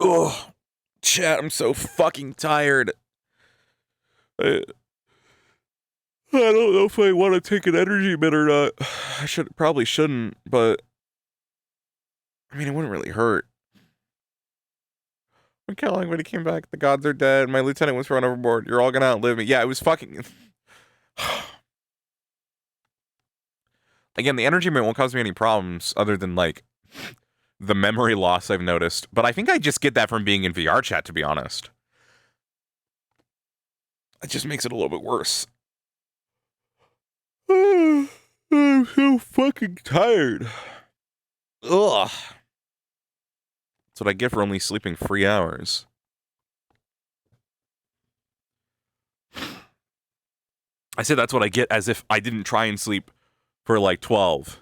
Oh, chat, I'm so fucking tired. I don't know if I want to take an energy bit or not. I probably shouldn't, but I mean, it wouldn't really hurt. I'm killing when he came back. The gods are dead. My lieutenant was thrown overboard. You're all gonna outlive me. Yeah, it was fucking. Again, the energy bit won't cause me any problems other than like the memory loss I've noticed. But I think I just get that from being in VR chat, to be honest. It just makes it a little bit worse. I'm so fucking tired. Ugh. That's what I get for only sleeping 3 hours. I say that's what I get as if I didn't try and sleep for like 12.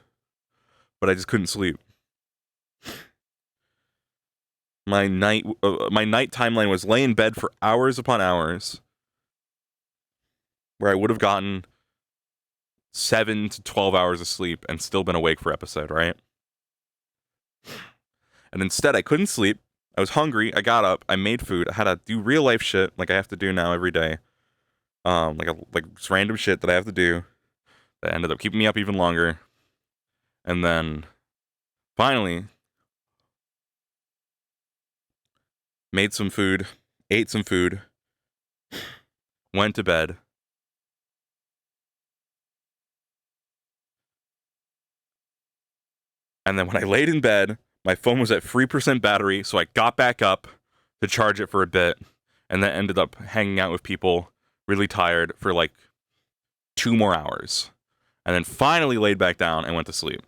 But I just couldn't sleep. My night timeline was lay in bed for hours upon hours, where I would have gotten 7 to 12 hours of sleep and still been awake for episode, right? And instead, I couldn't sleep. I was hungry. I got up. I made food. I had to do real life shit like I have to do now every day. Like just random shit that I have to do that ended up keeping me up even longer. And then finally made some food, ate some food, went to bed. And then when I laid in bed, my phone was at 3% battery, so I got back up to charge it for a bit, and then ended up hanging out with people, really tired, for like 2 more hours. And then finally laid back down and went to sleep.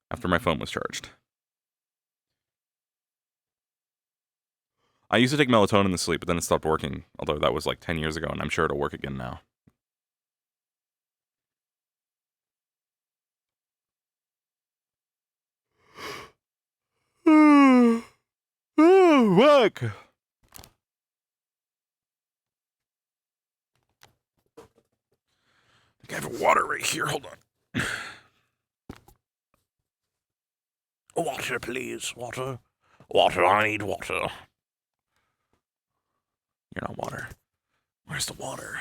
After my phone was charged. I used to take melatonin to sleep, but then it stopped working. Although that was like 10 years ago, and I'm sure it'll work again now. Look. I have water right here. Hold on. Water, please. Water. Water. I need water. You're not water. Where's the water?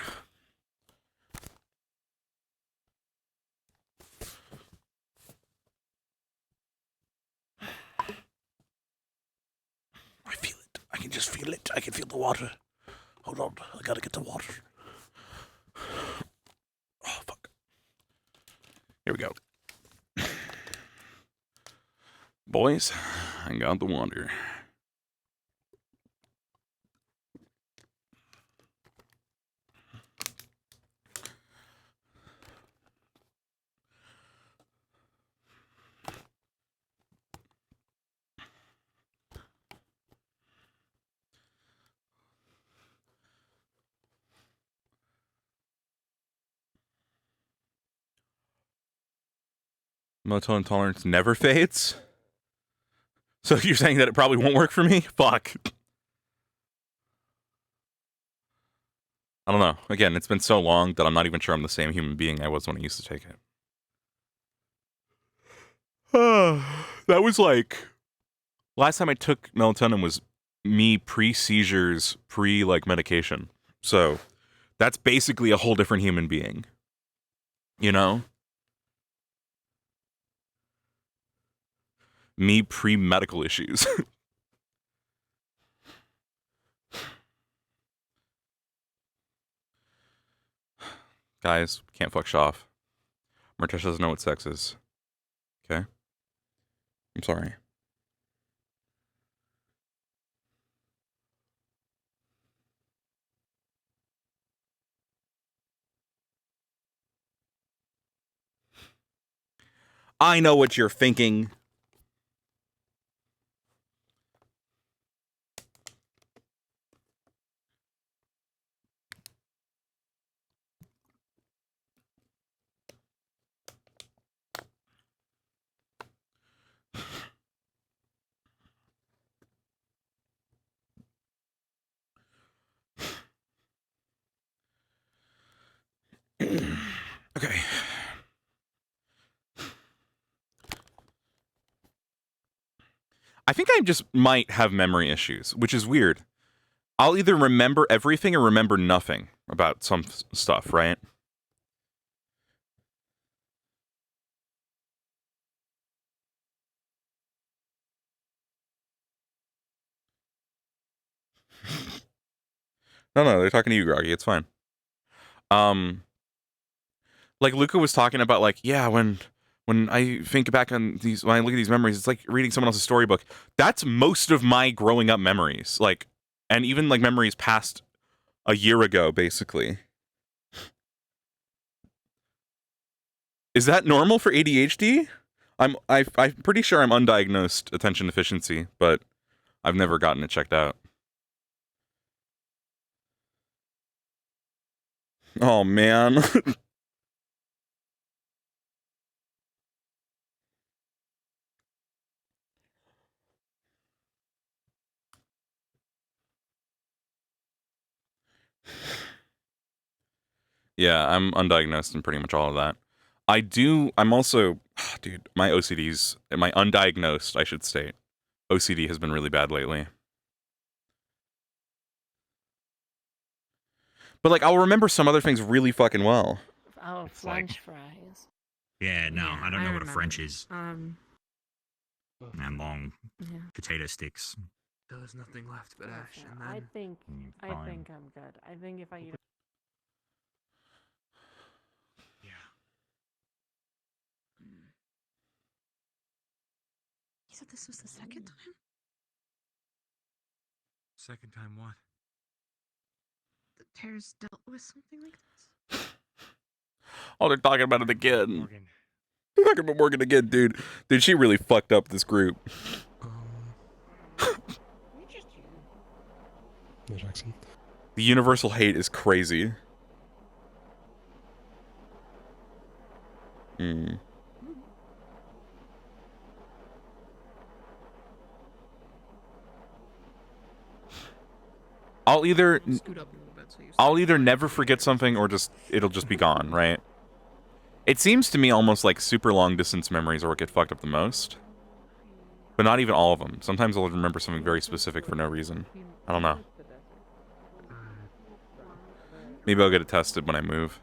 I feel it. I can just feel it. I can feel the water. Hold on. I gotta get the water. Oh, fuck. Here we go. Boys, I got the water. Melatonin tolerance never fades? So you're saying that it probably won't work for me? Fuck. I don't know. Again, it's been so long that I'm not even sure I'm the same human being I was when I used to take it. That was like... Last time I took melatonin was me pre-seizures, medication. So, that's basically a whole different human being. You know? Me pre-medical issues. Guys, can't fuck Shoff. Murtesh doesn't know what sex is. Okay? I'm sorry. I know what you're thinking. Okay. I think I just might have memory issues, which is weird. I'll either remember everything or remember nothing about some stuff, right? No, they're talking to you, Groggy. It's fine. Like Luca was talking about, like, yeah, when I think back on these, when I look at these memories, it's like reading someone else's storybook. That's most of my growing up memories, like, and even like memories past a year ago, basically. Is that normal for ADHD? I'm pretty sure I'm undiagnosed attention deficiency, but I've never gotten it checked out. Oh man. Yeah, I'm undiagnosed in pretty much all of that. I'm also, dude, my OCD's, my undiagnosed, I should state, OCD has been really bad lately. But, like, I'll remember some other things really fucking well. Oh, French fries. Yeah, no, Yeah, I don't know what a remember. French is. And long Yeah. potato sticks. There's nothing left but ash, and I then... think fine. I'm good. I think if I eat You said this was the second time? Second time what? The Tears dealt with something like this? Oh, they're talking about it again. They're talking about Morgan again, dude. Dude, she really fucked up this group. No, Jackson. The universal hate is crazy. I'll either Scoot up a little bit so you I'll either never forget something or it'll just be gone, right? It seems to me almost like super long distance memories are what get fucked up the most. But not even all of them. Sometimes I'll remember something very specific for no reason. I don't know. Maybe I'll get it tested when I move.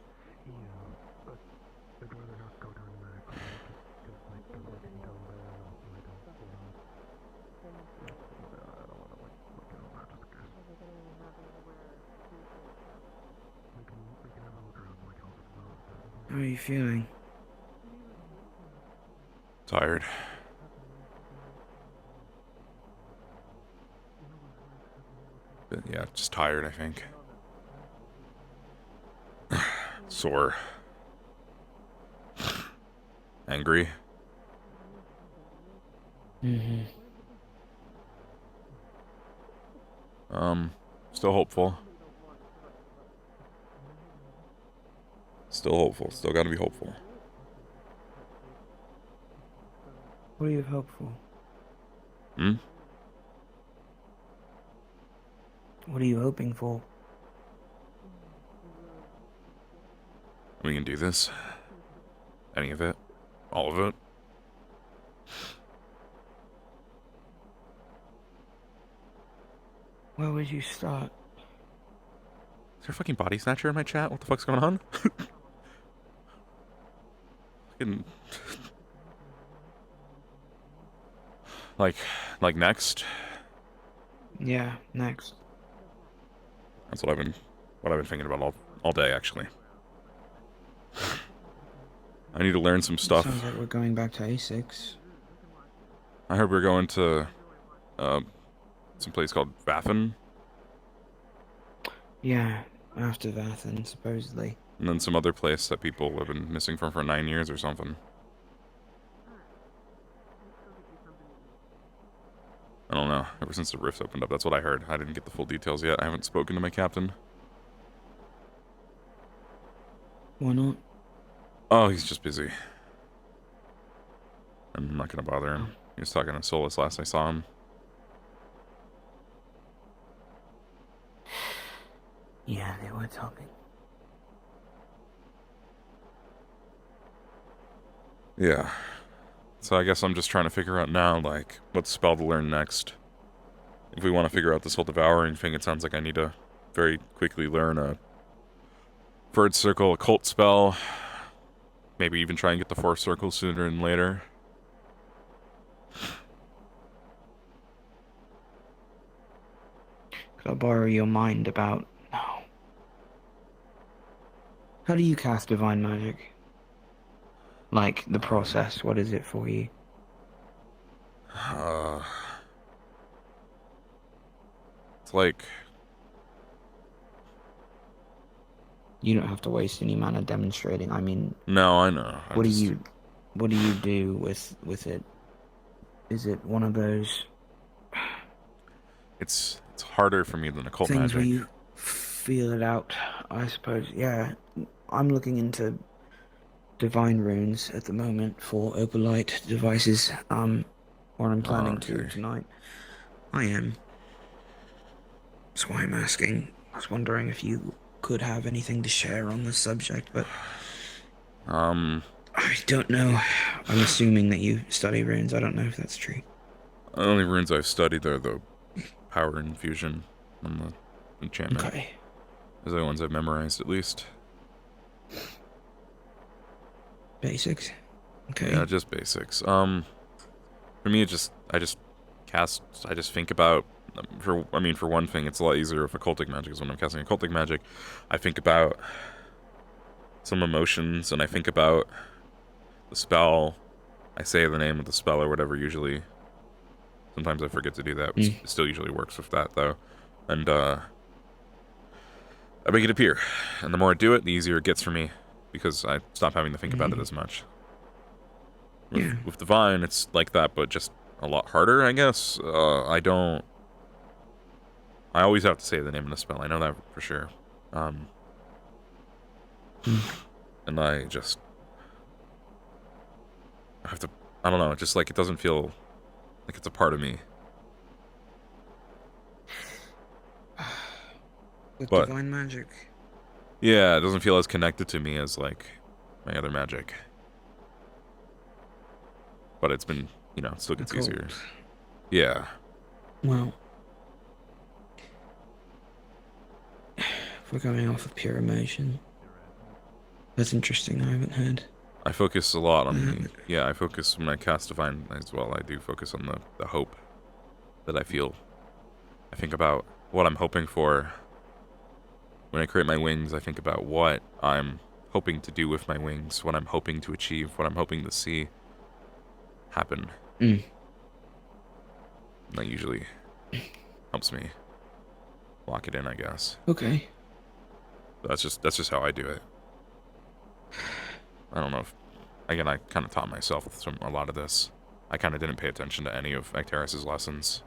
How are you feeling? Tired. But yeah, just tired, I think. Sore. Angry. Still hopeful. Still hopeful. Still gotta be hopeful. What are you hopeful? Hmm? What are you hoping for? We can do this. Any of it. All of it. Where would you start? Is there a fucking body snatcher in my chat? What the fuck's going on? Fucking... Like next? Yeah, next. That's what I've been thinking about all day, actually. I need to learn some stuff. Sounds like we're going back to A6. I heard we're going to some place called Vathen. Yeah, after Vathen, supposedly. And then some other place that people have been missing from for 9 years or something. I don't know. Ever since the rifts opened up, that's what I heard. I didn't get the full details yet. I haven't spoken to my captain. Why not? Oh, he's just busy. I'm not gonna bother him. He was talking to Solus last I saw him. Yeah, they were talking. Yeah. So I guess I'm just trying to figure out now, like, what spell to learn next. If we want to figure out this whole devouring thing, it sounds like I need to very quickly learn a Third Circle occult spell. Maybe even try and get the Fourth Circle sooner than later. Could I borrow your mind about... No. How do you cast Divine Magic? Like, the process, what is it for you? It's like... You don't have to waste any mana demonstrating, I mean... No, I know. What do you do with it? Is it one of those... It's harder for me than occult things magic. where you feel it out, I suppose. Yeah, I'm looking into divine runes at the moment for Opalite devices, or I'm planning to tonight. I am. That's why I'm asking. I was wondering if you could have anything to share on this subject, but... I don't know. I'm assuming that you study runes. I don't know if that's true. The only runes I've studied are the power infusion and the enchantment. Okay. Those are the ones I've memorized, at least. Basics? Okay. Yeah, just basics. For me, I just think about, for one thing, it's a lot easier with occultic magic, because when I'm casting occultic magic, I think about some emotions, and I think about the spell. I say the name of the spell or whatever, usually. Sometimes I forget to do that, which still usually works with that, though. And, I make it appear. And the more I do it, the easier it gets for me, because I stop having to think about it as much. With Divine, it's like that, but just a lot harder, I guess. I always have to say the name of the spell. I know that for sure. And I have to, I don't know, just like it doesn't feel like it's a part of me. With but divine magic. yeah, it doesn't feel as connected to me as like my other magic. But it's been, you know, it still gets easier. Yeah. Well, if we're going off of pure emotion, that's interesting. I haven't heard. I focus a lot on the, yeah, I focus when I cast divine as well. I do focus on the hope that I feel. I think about what I'm hoping for. When I create my wings, I think about what I'm hoping to do with my wings, what I'm hoping to achieve, what I'm hoping to see happen. Mm. That usually helps me lock it in, I guess. Okay. That's just how I do it. I don't know if, again, I kind of taught myself with a lot of this. I kind of didn't pay attention to any of Actaris's lessons.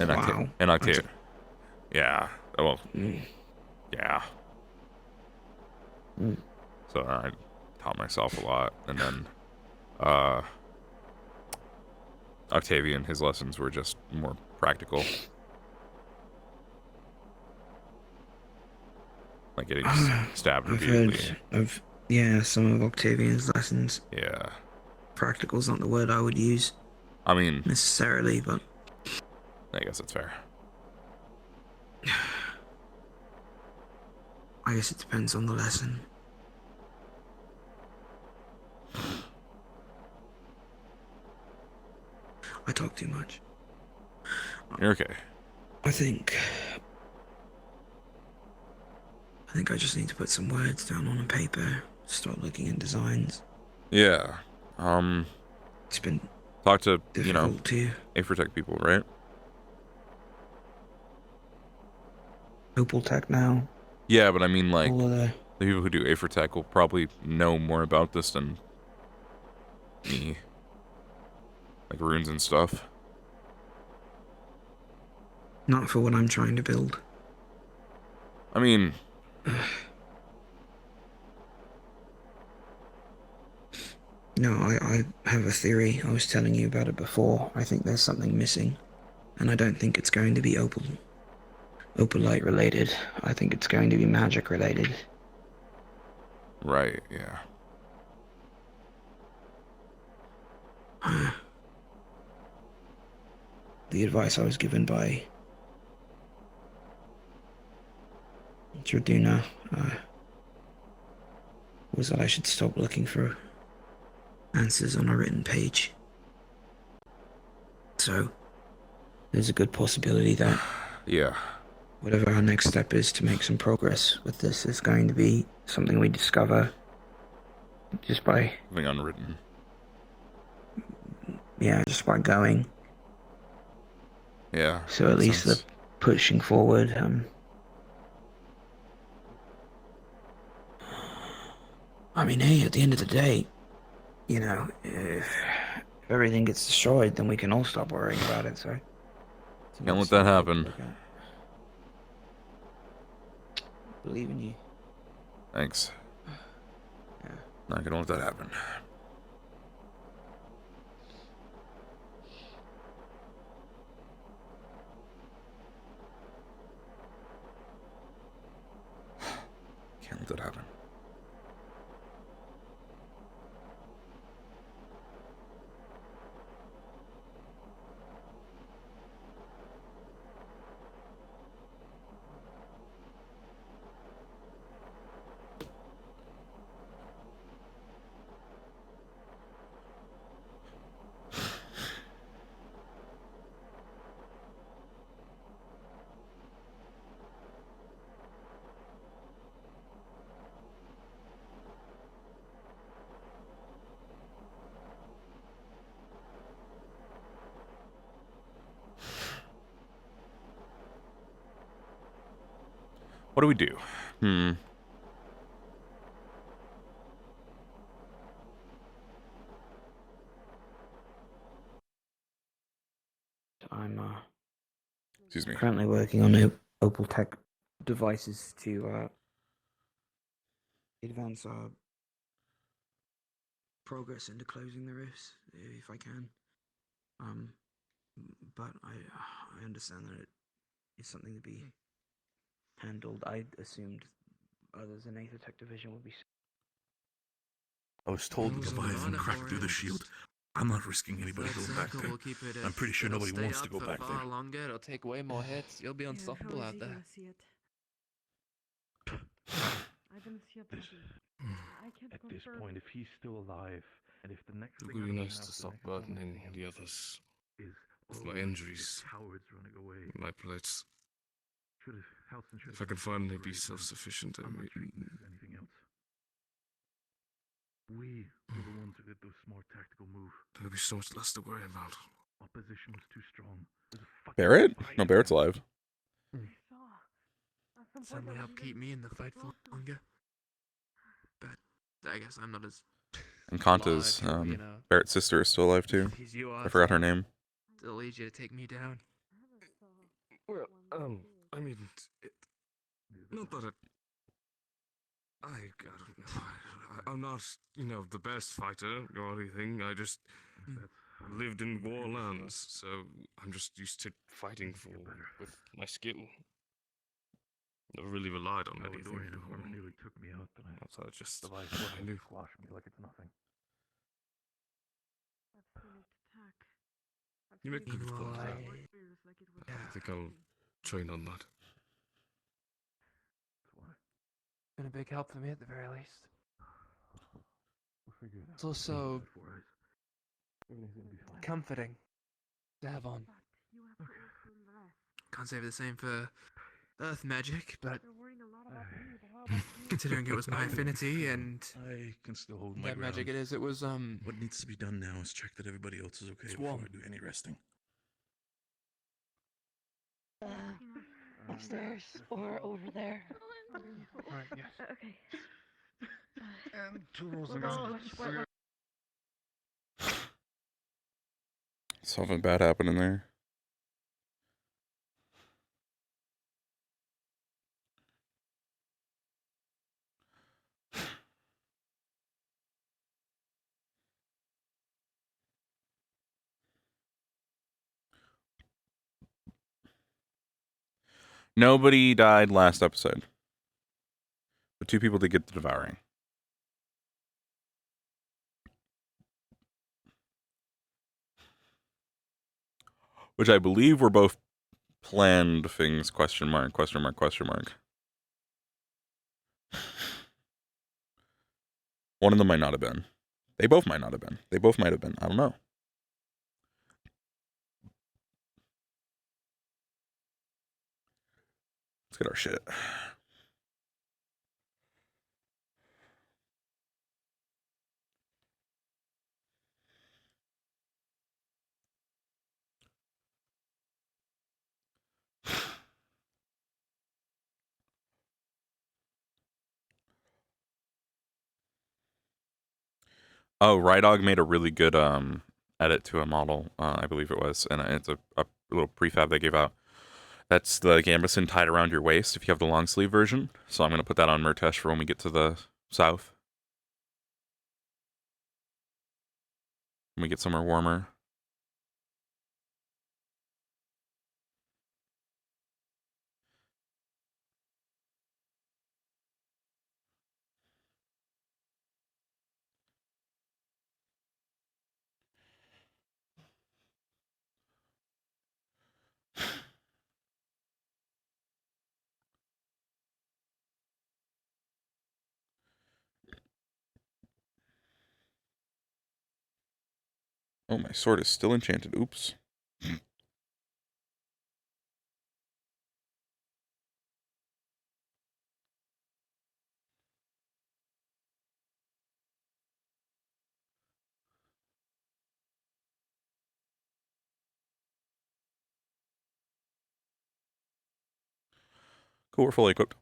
And Wow. Octave. Yeah. Well. Yeah. So I taught myself a lot, and then Octavian, his lessons were just more practical. Like getting stabbed I've repeatedly. heard of, yeah, some of Octavian's lessons. Yeah. Practical's not the word I would use. I mean, necessarily, but I guess that's fair. I guess it depends on the lesson. I talk too much. You're okay. I think I just need to put some words down on a paper, start looking at designs. Yeah. It's been talk to, you know, difficult to Afrotech people, right? Opal Tech now. Yeah, but I mean, like, All of the people who do Afrotech will probably know more about this than me. Like runes and stuff. Not for what I'm trying to build. I mean... No, I have a theory. I was telling you about it before. I think there's something missing. And I don't think it's going to be opalite related. I think it's going to be magic related. Right, yeah. The advice I was given by Jarduna was that I should stop looking for answers on a written page. So, there's a good possibility that yeah, whatever our next step is to make some progress with this is going to be something we discover just by... Something unwritten. Yeah, just by going. Yeah. So at least the pushing forward. I mean, hey, at the end of the day, you know, if everything gets destroyed, then we can all stop worrying about it, so... Can't let that happen. Believe in you. Thanks. Yeah. Not gonna let that happen. Can't let that happen. What do we do? I'm Excuse me. currently working on Opal Tech devices to advance our progress into closing the rifts, if I can. But I understand that is something to be handled. I assumed others in Aether Division would be. I was told Well, the we'll Leviathan run it cracked for through it. the shield. I'm not risking anybody That going back circle there. will keep it. I'm pretty sure it'll nobody stay wants up to go for back far there. longer. It'll take way more hits. You'll be unstoppable out there. I didn't see a body. I can't At this confirm point, it. if he's still alive, and if the next It thing would I be don't nice have to the stop next moment burdening to the him others is with all my the injuries. cowards running away. My plates. Halston should If I have can been finally be brave, man. self-sufficient, I'm not treating this as anything else. We were the ones who did those smart tactical move. there would be so much less to worry about. Opposition was too strong. There's a fucking Barrett? fight. No, Barrett's alive. Some help keep me in the fight for longer. But I guess I'm not as. And Kanta's, large, you know. Barrett's sister is still alive too. As you are, I forgot her so name. It'll lead you to take me down. Well, I mean, not that I don't know. I'm not, the best fighter or anything. I just lived in war lands, so I'm just used to fighting with my skill. Never really relied on anything. Dorian nearly took me out, but Outside just the life what I knew. squash me like it's nothing. You make a good point. Meanwhile, I think I'll train on that. been a big help for me at the very least. We'll figure it out. It's also Everything's gonna be fine. comforting to have on. Can't say the same for earth magic, but considering it was my affinity and I can still hold my that ground. magic it is, it was What needs to be done now is check that everybody else is okay before I do any resting. Upstairs or over there. Alright, yes. Okay. And 2 rolls Well, ago. Something bad happening there. Nobody died last episode. But 2 people did get the devouring. Which I believe were both planned things, question mark, question mark, question mark. One of them might not have been. They both might not have been. They both might have been. I don't know. Let's get our shit. Oh, Rydog made a really good edit to a model, I believe it was, and it's a little prefab they gave out. That's the gambeson tied around your waist if you have the long sleeve version. So I'm going to put that on Murtesh for when we get to the south. When we get somewhere warmer. Oh, my sword is still enchanted. Oops. Cool, we're fully equipped.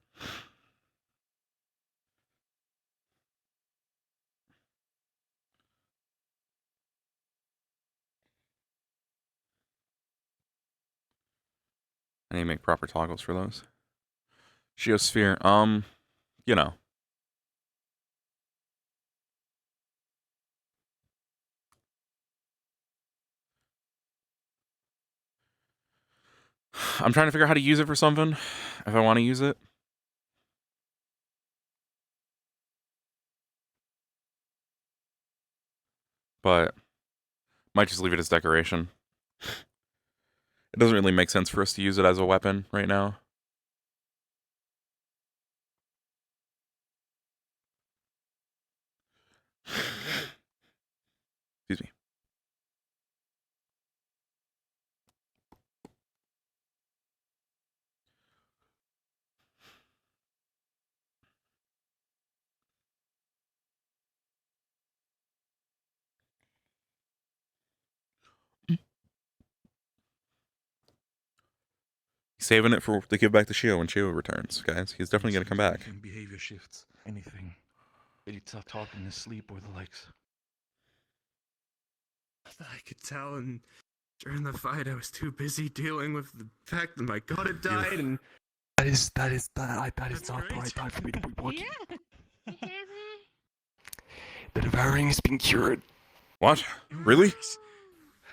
I need to make proper toggles for those. Geosphere, you know. I'm trying to figure out how to use it for something, if I want to use it. But might just leave it as decoration. It doesn't really make sense for us to use it as a weapon right now. Excuse me. Saving it for to give back to Shio when Shio returns, guys. He's definitely gonna come back. Behavior shifts. Anything. Maybe stop talking in his sleep or the likes. I could tell, and during the fight, I was too busy dealing with the fact that my god had died, and That is not the right time for me to be working. The devouring has been cured. What? Really?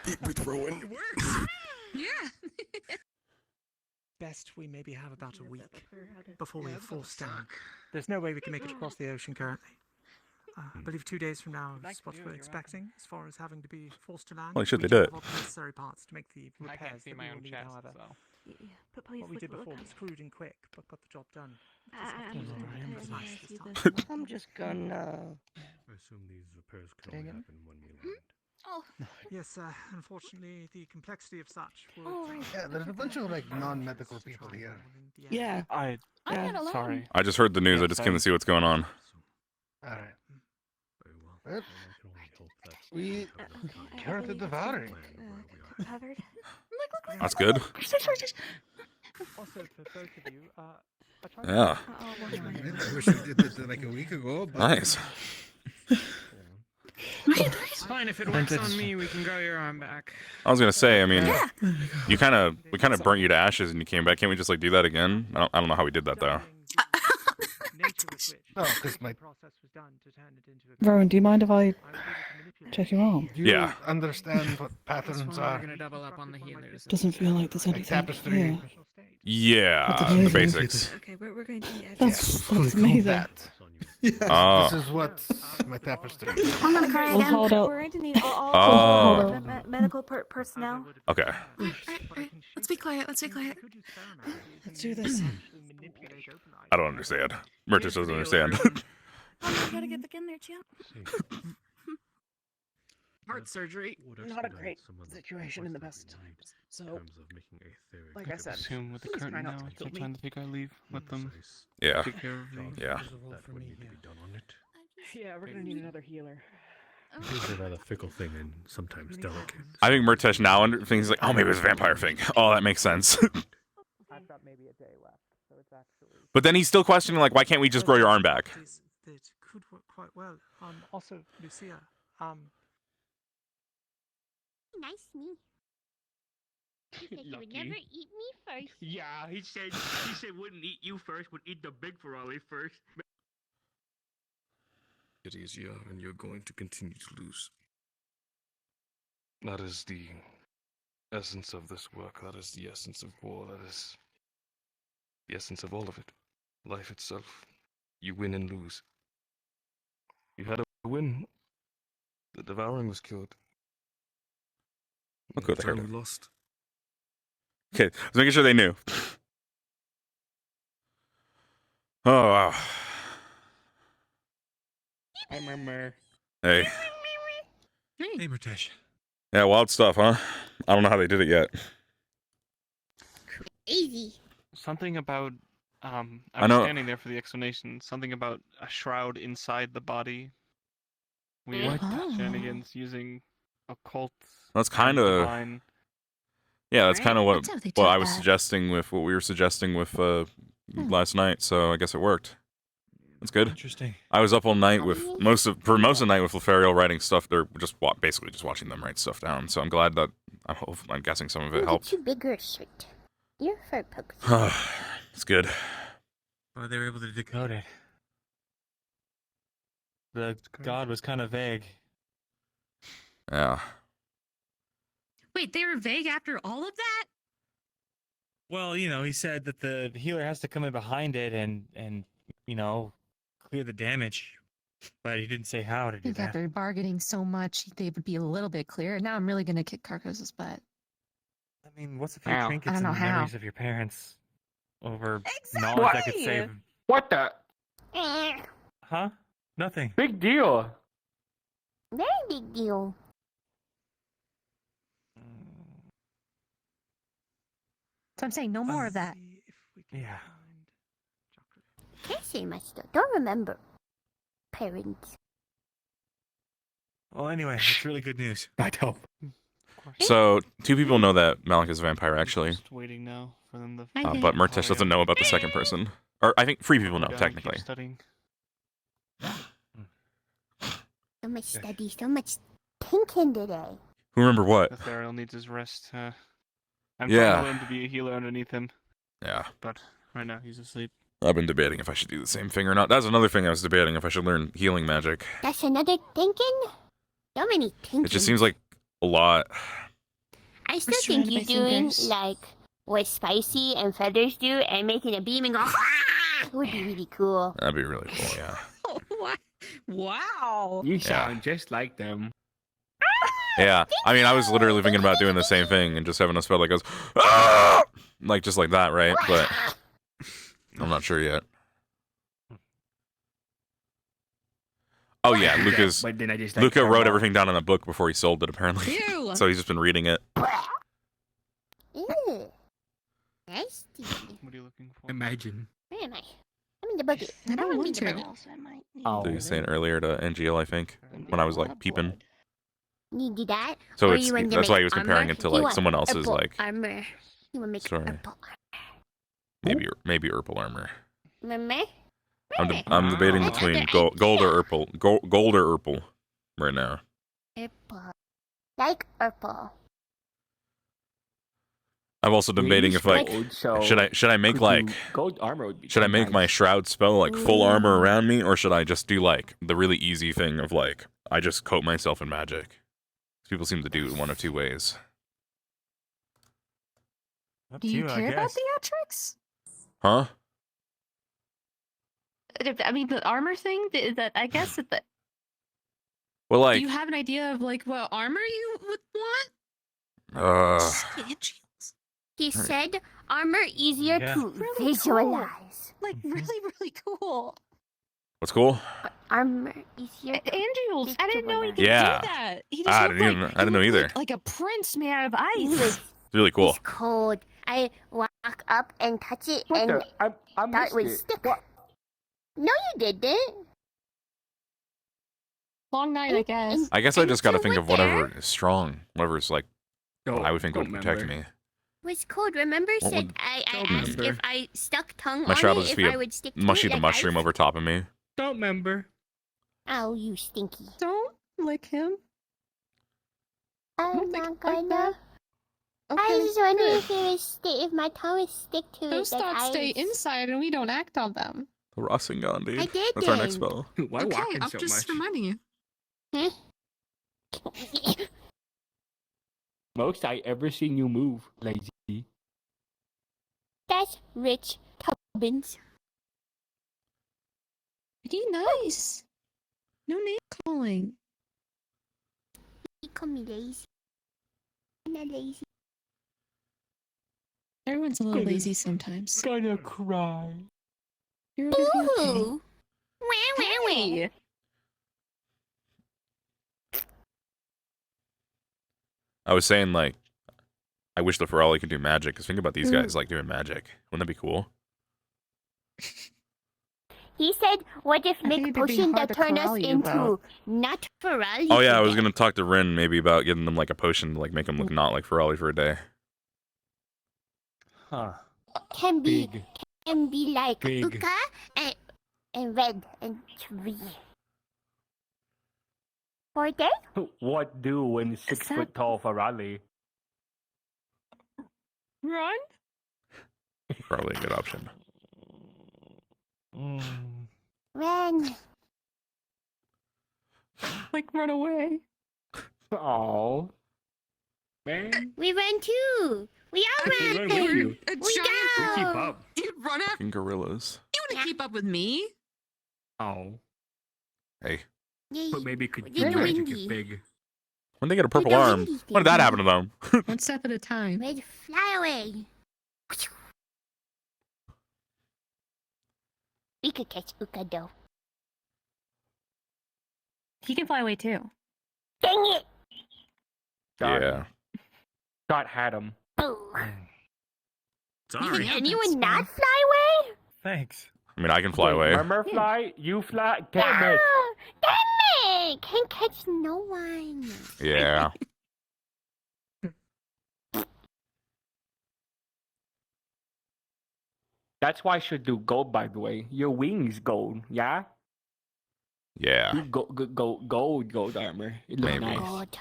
Eat with Rowan. Yeah. Best we maybe have about a week before we are forced down. There's no way we can make it across the ocean currently. I believe 2 days from now is what we're expecting, as far as having to be forced to land. Holy shit, We they do did have it. all the necessary parts to make the I can't repairs see that my we will own need, chest, however. so. But please What we did look before at was crude and quick, but got the job done. I see this one. I'm just gonna. I assume these repairs can Dang only it. happen when we land. Oh. Yes, unfortunately, the complexity of such would... Oh, right. Yeah, there's a bunch of like non-medical people here. Yeah. I'm not alone. sorry. I just heard the news. I just came to see what's going on. All right. Very well. Well, I can only hope that we carrot the devouring. Covered. That's good. Also, for both of you, I tried Yeah. I wish we did this like a week ago. But... Nice. It's fine if it works on me. We can grow your arm back. I was gonna say, I mean, we kind of burnt you to ashes and you came back. Can't we just like do that again? I don't know how we did that though. No, because my Rowan, do you mind if I check your arm? you Yeah. understand what patterns We're are. gonna double up on the healers. Doesn't feel like there's Like anything tapestry. here. Yeah, That's the amazing. basics. Okay, we're going to need That's We call amazing. that. Yes, Oh. this is what my tapestry. I'm gonna cry We'll again. hold out. We're going to need all Oh. medical personnel. Okay. Let's be quiet. Let's be quiet. Let's do this. I don't understand. Murtesh doesn't understand. Oh, gotta get back in there, champ. Heart surgery. Not a great situation in the best of times. So, like I said, Assume with the please try curtain not now. to If kill they're me. trying to think I leave, let them Yeah. take care of me. Yeah. That would need to be done on it. Yeah, we're gonna need another healer. It is a rather fickle thing and sometimes delicate. I think Murtesh now thinks like, oh, maybe it's a vampire thing. Oh, that makes sense. I've got maybe a day left, so it's actually... But then he's still questioning like, why can't we just grow your arm back? That could work quite well. Also, Lucia, Nice me. He said he would Lucky. never eat me first. Yeah, he said wouldn't eat you first, would eat the big Ferrari first. It is, yeah, and you're going to continue to lose. That is the essence of this work. That is the essence of war. That is the essence of all of it. Life itself. You win and lose. You had a win. The devouring was killed. Oh, good, I heard You it. lost. Okay, I was making sure they knew. Oh, wow. I remember. Hey. Hey, Murtesh. Yeah, wild stuff, huh? I don't know how they did it yet. Easy. Something about I I was know- standing there for the explanation. Something about a shroud inside the body. Weird What? shenanigans using occult. That's and kind of... divine. Yeah, that's kind of what, That's how they what did I was that. suggesting with what we were suggesting with last night, so I guess it worked. That's good. Interesting. I was up all night with most of the night with Lothario writing stuff. They're just basically just watching them write stuff down. So I'm glad that I'm guessing some of it helped. Get you bigger shirt. You're for poke. It's good. Well, they were able to decode it. The god was kind of vague. Yeah. Wait, they were vague after all of that? Well, he said that the healer has to come in behind it and clear the damage, but he didn't say how to I do think that. after bargaining so much, they would be a little bit clearer. Now I'm really gonna kick Carcos's butt. I mean, what's a few Wow. I trinkets don't know and how. memories of your parents over knowledge that could save? What the? Huh? Nothing. Big deal. Very big deal. So I'm saying no more of that. Yeah. Can't say much though. Don't remember. Parents. Well, anyway, it's really good news. I don't. So 2 people know that Malik is a vampire, actually. Just waiting now for them to. But Murtesh doesn't know about the second person. Or I think 3 people know, Keep technically. studying. So much study, so much thinking today. Who remember what? Ethereal needs his rest. I'm Yeah. trying to him to be a healer underneath him. Yeah. But right now he's asleep. I've been debating if I should do the same thing or not. That's another thing I was debating, if I should learn healing magic. That's another thinking? So many thinking. It just seems like a lot. I still think you're doing like what Spicy and Feathers do and making a beam and go would be really cool. That'd be really cool, yeah. What? Wow. You sound just like them. Yeah, I mean, I was literally thinking about doing the same thing and just having a spell that goes, "Ah!" Like, just like that, right? But I'm not sure yet. Oh yeah, But then I just, like, Luca turn wrote off. everything down in a book before he sold it, apparently. Ew. So he's just been reading it. Ew. Nasty. What are you looking for? Imagine. Where am I? I'm in the bucket. I don't want in the to. bucket. So he was saying earlier to NGL, I think, when I was like peeping. You do that? So or it's you want to that's why make he was comparing armor? it to You like want someone else's purple like armor. You want to make story. purple Maybe Urple armor. armor. I'm debating between gold or Urple, gold or Urple right now. Purple. Like purple. I'm also debating if like Gold, so should I make could like do- gold armor would be should I make nice. my shroud spell like full armor around me, or should I just do like the really easy thing of like I just coat myself in magic? People seem to do it one of 2 ways. Do you care about theatrics? Huh? I mean, the armor thing. That I guess that. Well, like Do you have an idea of like what armor you would want? He said armor easier Yeah. to Really visualize. Like really cool. What's cool? Armor easier. Angels. I didn't know he could Yeah. do that. He I just didn't looked I didn't know either. like a prince made out of ice. It's really cool. Cold. I walk up and touch it What and the? I that missed would it. stick. No, you didn't. Long night, I guess. I guess I just got to think of whatever is strong, whatever's like what I would think would don't protect remember. me. Was cold. Remember, What said would- I Don't asked remember. if I stuck tongue My on shroud it, will just if be I would stick to mushy it the like mushroom ice. over top of me. Don't remember. Oh, you stinky. Don't lick him. I'm not gonna. Okay, I was wondering good. if it was if my tongue would stick to Those it. thoughts Like stay ice. inside, and we don't act on them. The Rasengan, dude. I did That's our next then. spell. Why Okay, walking I'm so just much? reminding you. Most I ever seen you move, lazy. That's Rich Tubbins. Be nice. No name calling. He call me lazy. I'm not lazy. Everyone's a little lazy sometimes. Gonna cry. You're gonna be okay. Ooh. Hey. I was saying like, I wish the Ferrari could do magic. Cause think about these guys like doing magic. Wouldn't that be cool? He said, "What if I think make it'd be potion hard that to turn us corral you into about. not Ferrari?" Oh yeah, I was gonna talk to Rin maybe about getting them like a potion to like make them look not like Ferrari for a day. Huh. Can be Big. like Big. Uka and red and tree. For day? What do when 6 foot tall Ferrari? Run? Probably a good option. Run. Like run away. Oh, man. We ran too. We all Wait, run. where were you? We We keep go. up. You run after. Fucking gorillas. You want to keep up with me? Oh. Hey. But maybe could You're you magic windy. get big? When they get a purple the arm, windy when did that thing. happen to them? One step at a time. Ready to fly away. We could catch Uka though. He can fly away too. Dang it! Yeah. Scott had him. Oh. Sorry. Can anyone not fly away? Thanks. I mean, I can fly away. Murmur fly, you fly. Damn it! Ah, damn it! Can't catch no one. Yeah. That's why I should do gold, by the way. Your wings gold, yeah? Yeah. Gold armor. It looks Maybe. nice. God.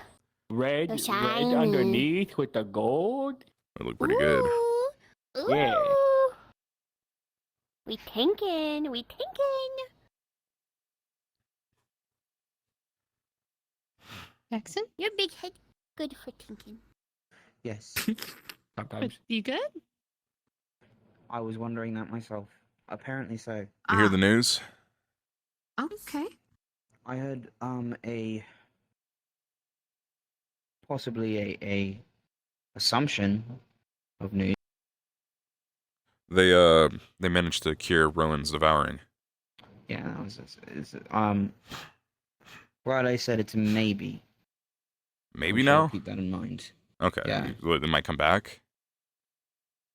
Red, So red shiny. underneath with the gold. It looked pretty good. Ooh. Yeah. We tinkin'. We tinkin'. Jackson? Your big head good for tinkin'. Yes. Sometimes. You good? I was wondering that myself. Apparently so. You hear the news? Okay. I heard a possibly a assumption of news. They managed to cure Rowan's devouring. Yeah, that was Friday said it's a maybe. Maybe I'm sure now? keep that in mind. Okay. Yeah. It might come back.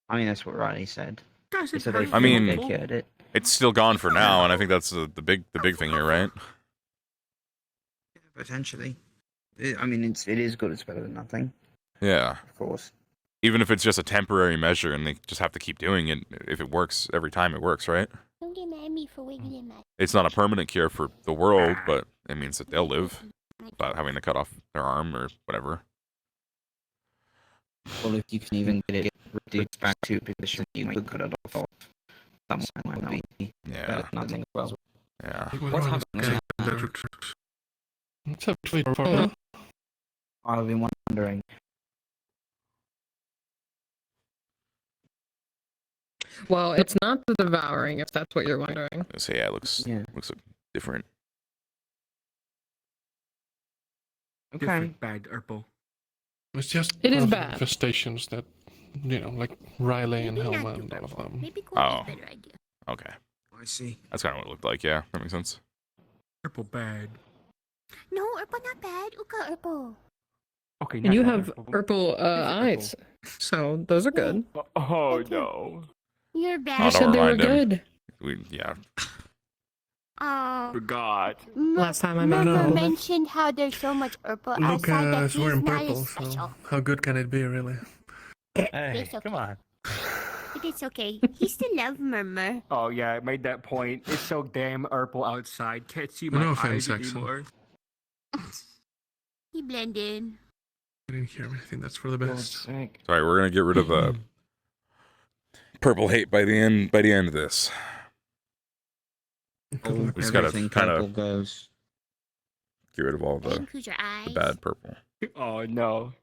I mean, that's what Riley said. Guys, He it's said they I mean, think they cured it. It's still gone for now, and I think that's the big thing here, right? Potentially. I mean, it is good. It's better than nothing. Yeah. Of course. Even if it's just a temporary measure, and they just have to keep doing it. If it works every time, it works, right? Don't get mad at me for wiggling my. It's not a permanent cure for the world, but it means that they'll live without having to cut off their arm or whatever. Well, if you can even get it reduced back to a position you might cut it off. Someone might be. Yeah. Better than nothing. Well. Yeah. What happened? I've been wondering. Well, it's not the devouring, if that's what you're wondering. So yeah, it looks different. Okay. Bad Urple. It's just It is other bad. infestations that, like Riley and Helma and all of them. Oh. Okay. I see. That's kind of what it looked like. Yeah, that makes sense. Purple bad. No, Urple not bad. Uka Urple. Okay. And you have purple eyes, so those are good. Oh no. You're You bad. said they were good. Yeah. Oh. Forgot. Last time I met Mama him. mentioned how there's so much Urple outside that Luca's he's wearing not purple, as special. so how good can it be, really? Hey, It's okay. come on. But it's okay. He still love Murmur. Oh yeah, I made that point. It's so damn Urple outside. Can't see my No eyes offense, Axel. anymore. He blend in. I didn't hear him. I think that's for the best. Sorry, we're gonna get rid of purple hate by the end of this. We just gotta Everything kind purple of goes. get rid of all the Include your eyes. bad purple. Oh no.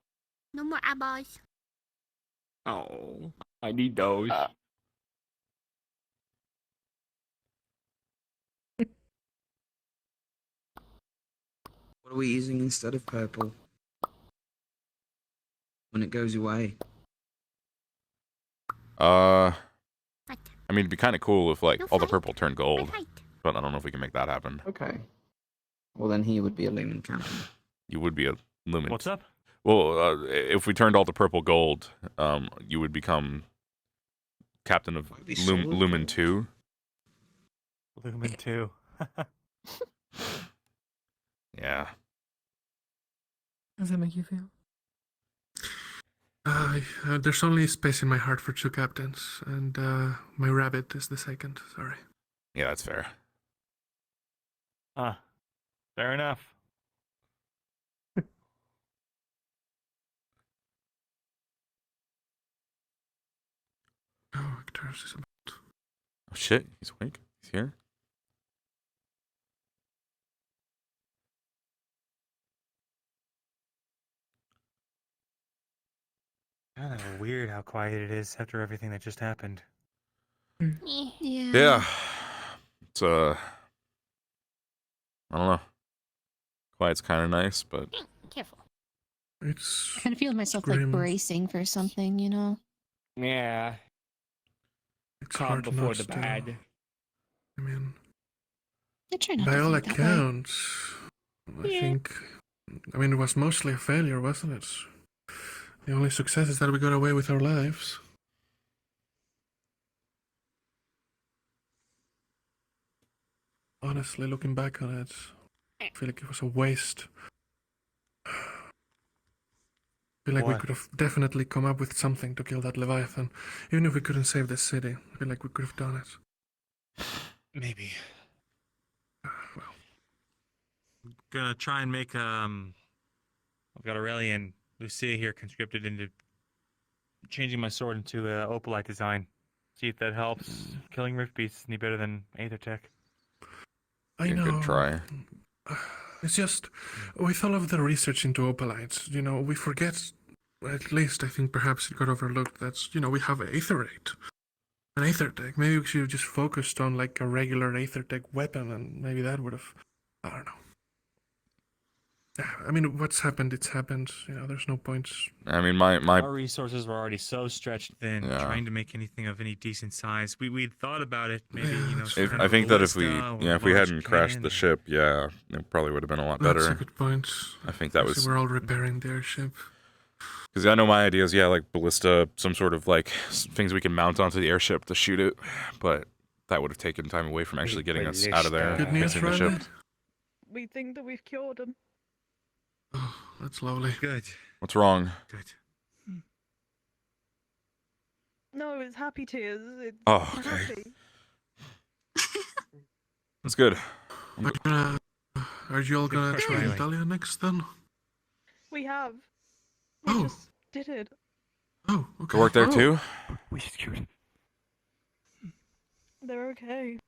No more eyeballs. Oh, I need those. What are we using instead of purple? When it goes away. I mean, it'd be kind of cool if like all the purple turned gold, but I don't know if we can make that happen. Okay. Well, then he would be a Lumen Captain. You would be a Lumen. What's up? Well, if we turned all the purple gold, you would become captain of be solid Lumen gold. 2. Lumen 2. Yeah. How does that make you feel? There's only space in my heart for 2 captains, and my rabbit is the second. Sorry. Yeah, that's fair. Ah, fair enough. Oh, Victor's is about. Oh shit, he's awake. He's here. kind of weird how quiet it is after everything that just happened. Yeah. Yeah. It's I don't know. Quiet's kind of nice, but Careful. It's I kind of feel myself like grim. bracing for something, you know? Yeah. It's Calm hard before not the to. bad. I mean, I try not by to all think that way. accounts, I think. I mean, it was mostly a failure, wasn't it? The only success is that we got away with our lives. Honestly, looking back on it, I feel like it was a waste. I feel like we What? could have definitely come up with something to kill that Leviathan. Even if we couldn't save the city, I feel like we could have done it. Maybe. Well, Gonna try and make I've got Aurelia and Lucia here conscripted into changing my sword into a opalite design. See if that helps. Killing rift beasts any better than Aether Tech. I a know. good try. It's just, with all of the research into opalites, you know, we forget, at least I think perhaps it got overlooked, that, you know, we have Aetherate. An Aether Tech. Maybe we should have just focused on like a regular Aether Tech weapon and maybe that would have, I don't know. I mean, what's happened, it's happened. You know, there's no point. I mean, my Our resources were already so stretched thin. Yeah. Trying to make anything of any decent size. We'd thought about it. Maybe you know. If, kind I of a think that if we, ballista or yeah, if we large hadn't crashed cannon the or- ship, yeah, it probably would have been a lot That's better. a good point. I think that Obviously, was we're all repairing the airship. because I know my idea is like ballista, some sort of like things we can mount onto the airship to shoot it, but that would have taken time away from actually getting us out of there, Good news, fixing the ship. Riley? We think that we've cured him. Oh, that's lovely. Good. What's wrong? Good. No, it's happy tears. It's Oh, okay. happy. That's good. Are you all gonna try Riley. Italia next then? We have. We Oh. just did it. Oh, okay. You work there too? We secured. They're okay.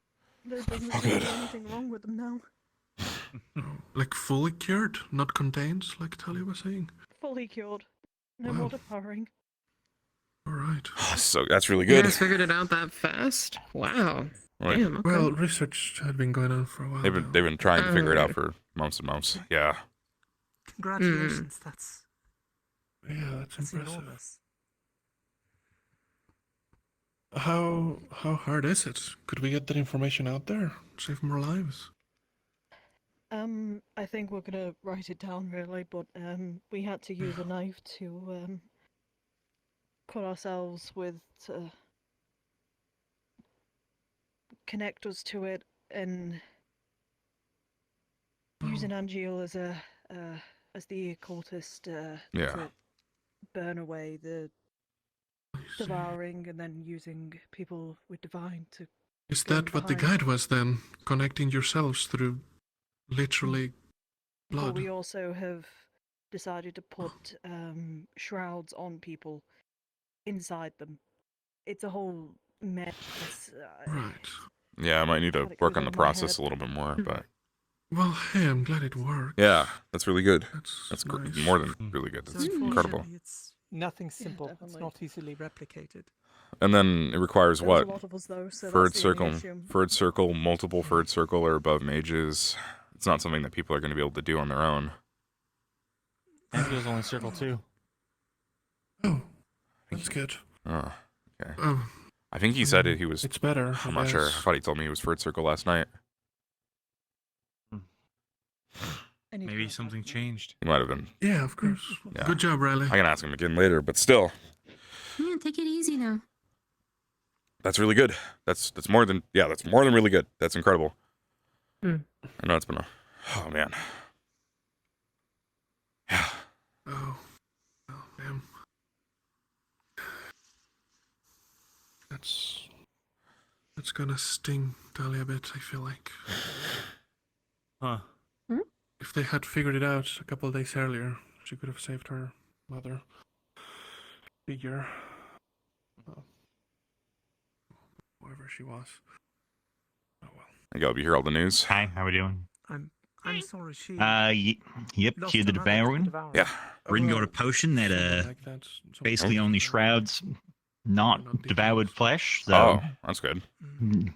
There doesn't seem to be anything wrong with them now. Like fully cured, not contained, like Talia was saying. Fully cured. No Wow. water powering. All right. So that's really You good. guys figured it out that fast? Wow. Right. Damn. Okay. Well, research had been going on for a while. They've been trying to figure it out Oh. for months and months. Yeah. Congratulations, that's that's impressive. enormous. How hard is it? Could we get that information out there? Save more lives. I think we're gonna write it down really, but we had to use a knife to put ourselves with connect us to it, and using Angeal as a as the occultist Yeah. to burn away the devouring, and then using people with divine to. Is go that what the behind. guide was then? Connecting yourselves through literally But blood? we also have decided to put shrouds on people inside them. It's a whole mess. Right. Yeah, I might need to Got it work on going the in my process head. a little bit more, but Well, hey, I'm glad it worked. yeah, that's really good. That's nice. More than really good. So That's incredible. unfortunately, it's nothing simple. It's definitely. not easily replicated. And then it requires There was what? a lot of us, though, so Furred that's the only circle, issue. furred circle, multiple furred circle or above mages. It's not something that people are going to be able to do on their own. Angeal's only circle 2. Oh, that's good. Oh, okay. Oh, I think he said it. He was. It's better. I'm not sure. I thought he told me he was furred circle last night. Maybe something changed. He might have been. Yeah, of course. Yeah. Good job, Riley. I can ask him again later, but still, Yeah, take it easy now. that's really good. That's more than really good. That's incredible. Hmm. I know it's been oh man. Yeah. Oh, damn. That's gonna sting Talia a bit, I feel like. Huh. If they had figured it out a couple of days earlier, she could have saved her mother. Figure. Whoever she was. Oh well. I got you hear all the news. Hi, how we doing? I'm I'm sorry, she. Yep, lost she's the her mother to the devouring. devouring. Yeah. Rin got a potion that basically only shrouds not devoured flesh, so Oh, that's good.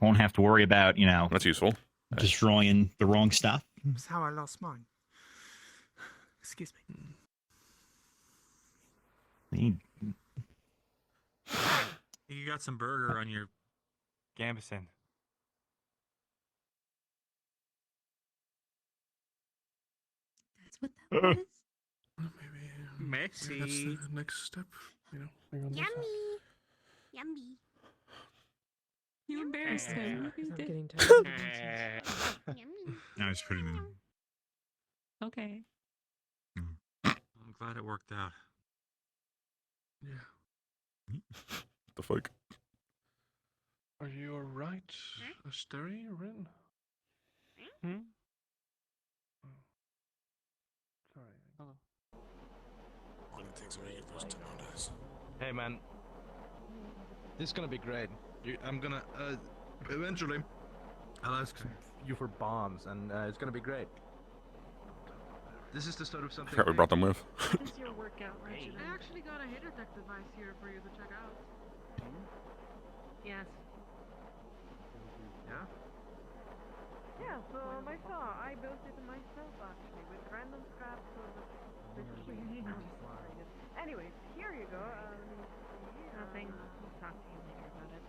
won't have to worry about, that's useful. Destroying the wrong stuff. That's how I lost mine. Excuse me. You got some burger on your Gambison. That's what that was. Maybe that's the next step. Yummy. Yummy. You embarrassed him. I'm getting No, it's pretty mean. Okay. I'm glad it worked out. Yeah. The fuck? Are you alright, Asteri, Rin? Hmm? Sorry. Hello. Hey man, this is gonna be great. I'm gonna eventually I'll ask you for bombs, and it's gonna be great. This is the sort of something. Forgot we brought them with. What is your workout regimen? I actually got a hit detect device here for you to check out. Yes. Yeah? Yeah, so I built it myself actually with random scraps of the Anyways, here you go. Nothing. I'll talk to you later about it.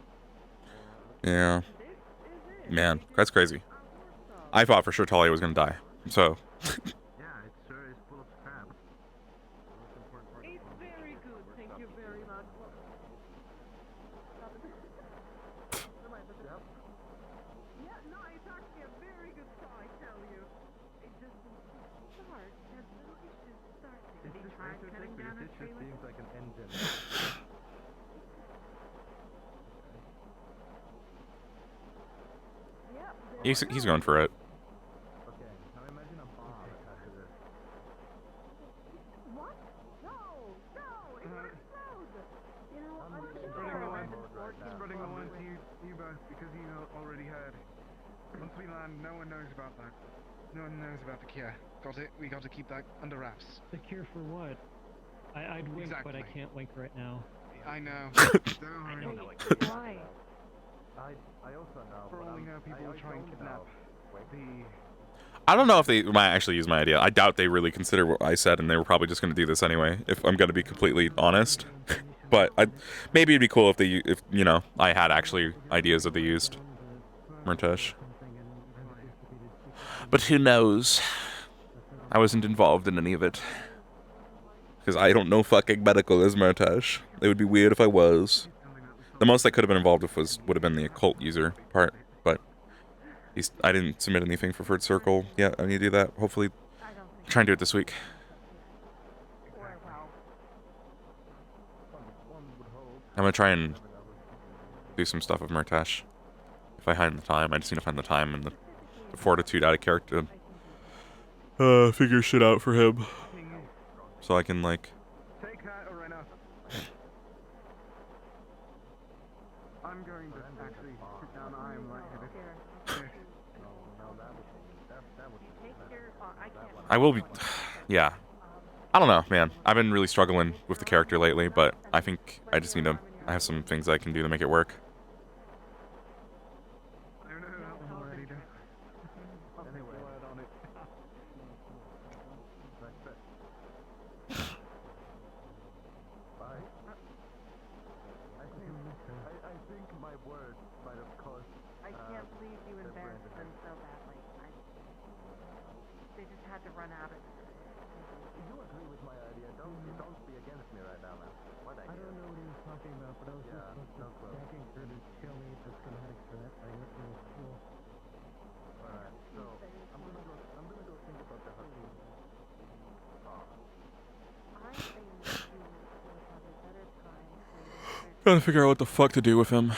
Yeah. Man, that's crazy. I thought for sure Talia was gonna die. So. Yeah, it sure is full of crap. It's very good, thank you very much. Yeah, no, it's actually a very good saw, I tell you. It just starts, has little issues starting. Did he try cutting down a tree with seems like an engine. He's going for it. Okay, now imagine a bomb attached to this. What? No, it would explode. You know, I'm Spreading the one to you both because you already heard. Once we land, no one knows about that. No one knows about the cure. Got it? We got to keep that under wraps. The cure for what? I'd wink, but I can't wink right now. I know. Don't worry. Why? I also know. For all we know, people will try and kidnap the. I don't know if they might actually use my idea. I doubt they really consider what I said, and they were probably just going to do this anyway, if I'm going to be completely honest. But maybe it'd be cool if I had actually ideas that they used. Murtesh. But who knows? I wasn't involved in any of it. Because I don't know fucking medical as Murtesh. It would be weird if I was. The most I could have been involved with would have been the occult user part, but I didn't submit anything for Third Circle yet. I need to do that. Hopefully, try and do it this week. I'm gonna try and do some stuff with Murtesh. If I find the time, I just need to find the time and the fortitude out of character. Figure shit out for him, so I can like. Take that, Arena. I'm going to actually sit down. I am lightheaded. I will be. Yeah. I don't know, man. I've been really struggling with the character lately, but I think I just need to. I have some things I can do to make it work. I think my words might have caused. I can't believe you embarrassed them so badly. They just had to run out of there. You agree with my idea? Don't be against me right now, man. What I don't know what he was talking about, but I was just checking her to show me the schematics for that thing. That was cool. Alright, so I'm gonna go think about the harpoon. I think you would have a better time Trying to figure out what the fuck to do with him.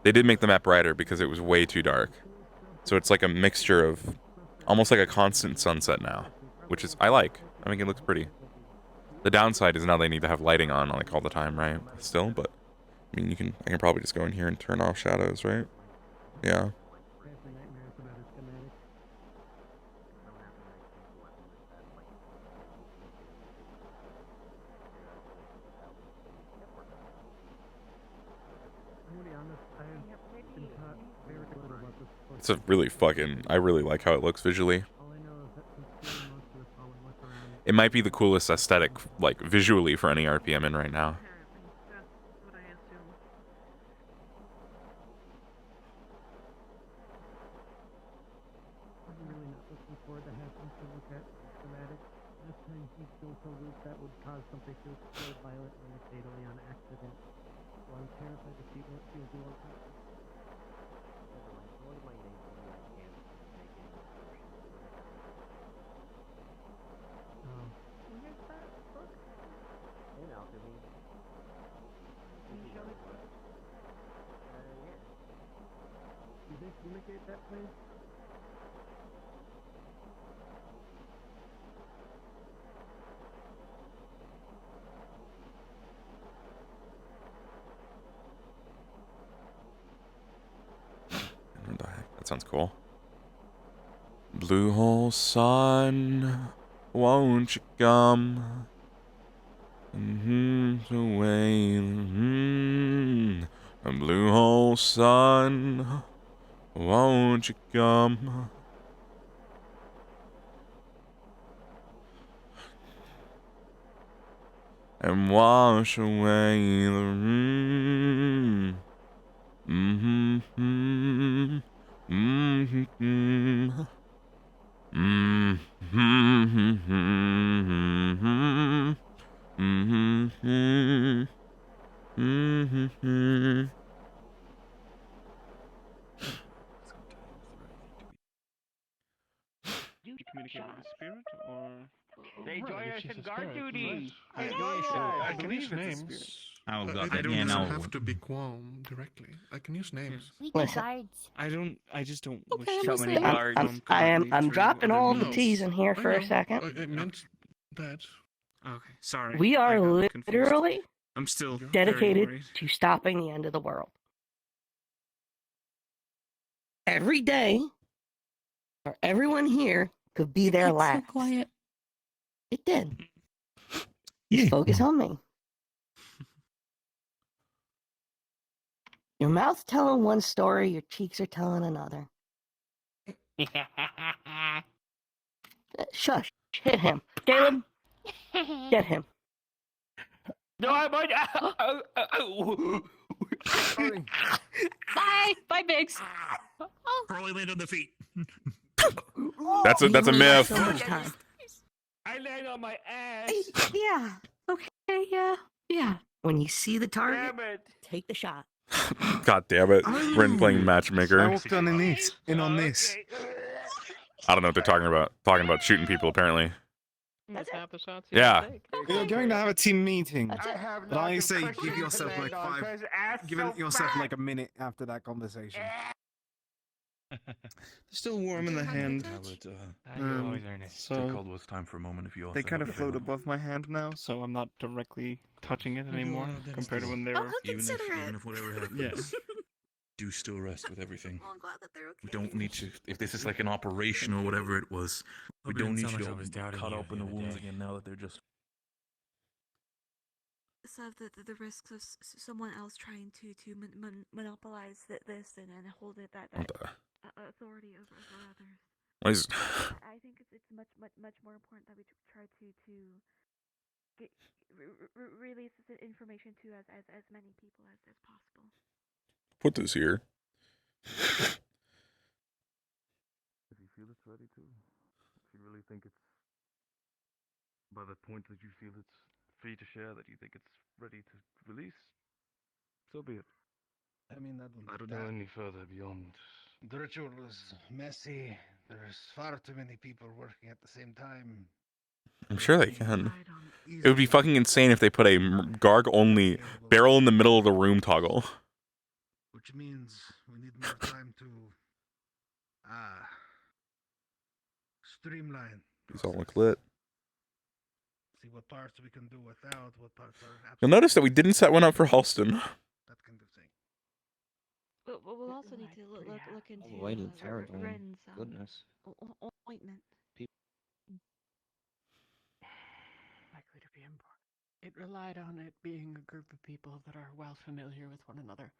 They did make the map brighter because it was way too dark. So it's like a mixture of almost like a constant sunset now, which is I like. I think it looks pretty. The downside is now they need to have lighting on like all the time, right? Still, but I mean I can probably just go in here and turn off shadows, right? Yeah. It's a really fucking... I really like how it looks visually. It might be the coolest aesthetic, like, visually for any RP I'm in right now. I'm really not looking forward to having to look at schematics. Last time he built a loop that would cause something to explode violently and fatally on accident. So I'm terrified to see what he'll do on purpose. Never mind. Someone in my name told me I can't make any more potions. So what if that was Oh. Where's that book? In alchemy. Can you show it to me? Yeah. Do they communicate that place? What the heck? That sounds cool. Blue hole sun, won't you come? Away. A blue hole sun, won't you come? And wash away the rain. You communicate with the spirit, or They join us in guard duty. I can use names. Oh god, I don't yeah, no. have to be Qualm directly. I can use names. We can guards. I just don't wish Okay, so many guards. I'm dropping all the T's in here for a second. I meant that. Okay, sorry. We I are got confused. literally I'm still very dedicated worried. to stopping the end of the world. Every day, for everyone here could be their last. So quiet. It did. Focus on me. Your mouth's telling one story, your cheeks are telling another. Shush. Hit him. Caleb, get him. No, I'm on. Bye. Bye, Biggs. Probably land on the feet. That's a myth. So much time. I land on my ass. Yeah. Okay, yeah. When you see the target, Damn it. take the shot. God damn it. Ren playing matchmaker. I walked on this. In on this. I don't know what they're talking about. Talking about shooting people, apparently. That's half the shots. Yeah. You're going to have a team meeting. But I say give yourself like like a minute after that conversation. They're still warm in the hand. So Take all those time for a moment if you also they kind of have float available. above my hand now, so I'm not directly touching it anymore compared to when they Oh, were. I'll consider Even it. if whatever happens, Yes. do still rest with everything. Well, I'm glad that they're okay. We don't need to. If this is like an operation or whatever it was, we don't need you to cut open the wounds again now that they're just. So the risks of someone else trying to monopolize this and hold it that authority over others. What is... I think it's much more important that we try to get release this information to as many people as possible. Put this here. If you feel it's ready to, if you really think it's by the point that you feel it's free to share, that you think it's ready to release, so be it. I mean, I don't know any further beyond. The ritual was messy. There's far too many people working at the same time. I'm sure they can. It would be fucking insane if they put a Garg only barrel in the middle of the room toggle. Which means we need more time to streamline. These all look lit. See what parts we can do without, what parts are You'll notice that we didn't set one up for Halston. that kind of thing. But we'll also need to look into Why did Paragon? Ren's Goodness. ointment. Likely to be important. It relied on it being a group of people that are well familiar with one another,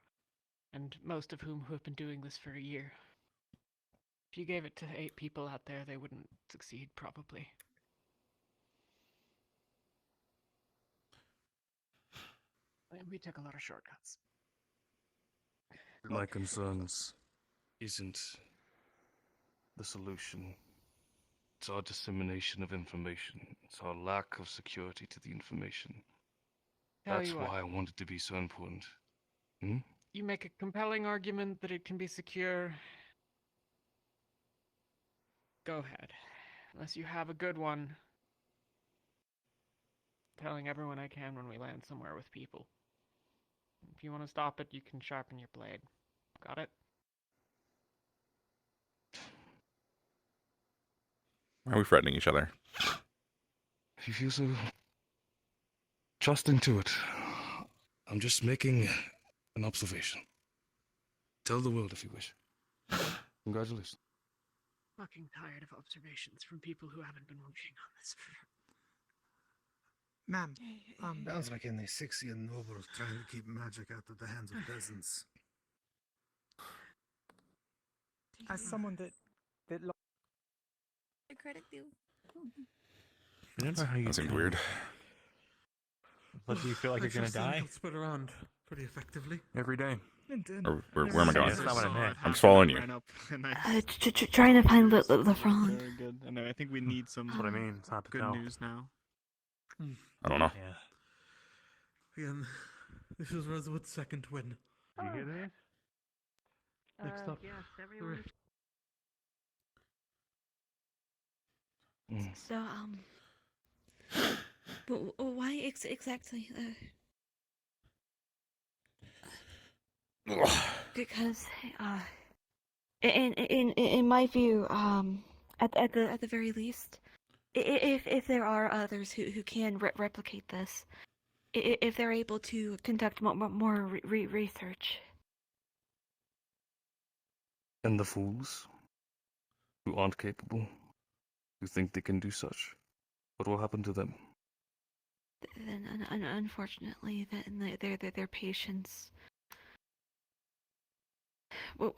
and most of whom have been doing this for a year. If you gave it to 8 people out there, they wouldn't succeed, probably. And we took a lot of shortcuts. My concerns isn't the solution. It's our dissemination of information. It's our lack of security to the information. Tell That's you what. why I want it to be so important. Hmm? You make a compelling argument that it can be secure. Go ahead. Unless you have a good one. Telling everyone I can when we land somewhere with people. If you want to stop it, you can sharpen your blade. Got it? Why are we threatening each other? If you feel so trusting to it, I'm just making an observation. Tell the world if you wish. Congratulations. Fucking tired of observations from people who haven't been working on this for... Ma'am, Sounds like an Asixian noble trying to keep magic out of the hands of peasants. as someone that credit you. That seemed weird. But do you feel like I you're gonna just die? got split around pretty effectively. Every day. Where am I going? That's not what I meant. I'm just following you. Trying to find LeFron. Very good. And I think we need some That's what I mean. It's hard to good tell. news now. I don't know. Yeah. Again, this is Rosewood's second win. You hear that? Next up, Yes, everyone. So, but why exactly? Because, in my view, at the very least, if there are others who can replicate this, if they're able to conduct more research. And the fools who aren't capable, who think they can do such, what will happen to them? Then, unfortunately, then their patience. I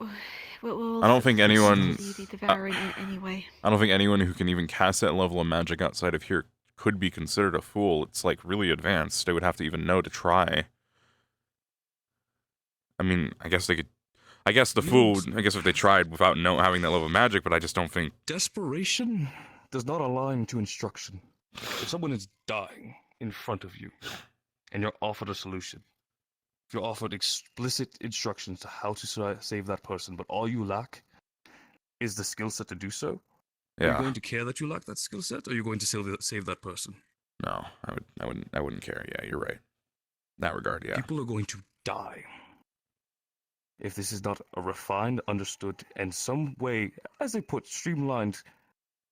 don't think anyone. Devouring anyway. I don't think anyone who can even cast that level of magic outside of here could be considered a fool. It's like really advanced. They would have to even know to try. I mean, I guess they could. I guess the fool. I guess if they tried without having that level of magic, but I just don't think. Desperation does not align to instruction. If someone is dying in front of you, and you're offered a solution, if you're offered explicit instructions to how to save that person, but all you lack is the skill set to do so, are you going to care that you lack that skill set, or are you going to save that person? No, I wouldn't care. Yeah, you're right. In that regard, yeah. People are going to die if this is not a refined, understood, and some way, as they put, streamlined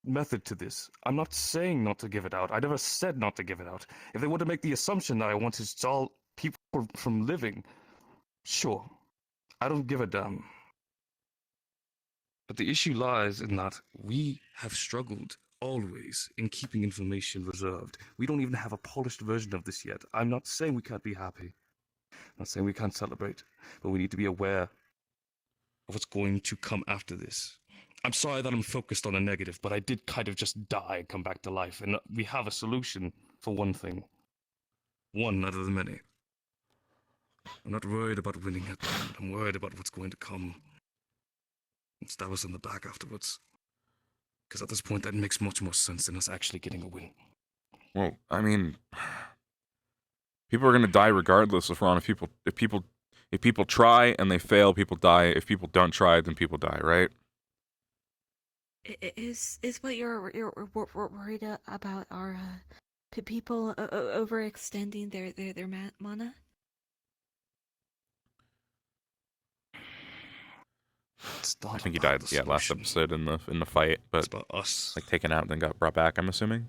method to this. I'm not saying not to give it out. I never said not to give it out. If they want to make the assumption that I want to stall people from living, sure. I don't give a damn. But the issue lies in that we have struggled always in keeping information reserved. We don't even have a polished version of this yet. I'm not saying we can't be happy. I'm not saying we can't celebrate, but we need to be aware of what's going to come after this. I'm sorry that I'm focused on a negative, but I did kind of just die and come back to life, and we have a solution for one thing. One out of the many. I'm not worried about winning at the end. I'm worried about what's going to come and stab us in the back afterwards. Because at this point, that makes much more sense than us actually getting a win. Well, I mean, people are gonna die regardless. If people try and they fail, people die. If people don't try, then people die, right? Is what you're worried about are people overextending their mana? I think he died. Yeah, last episode in the fight, but us. Like taken out, then got brought back. I'm assuming.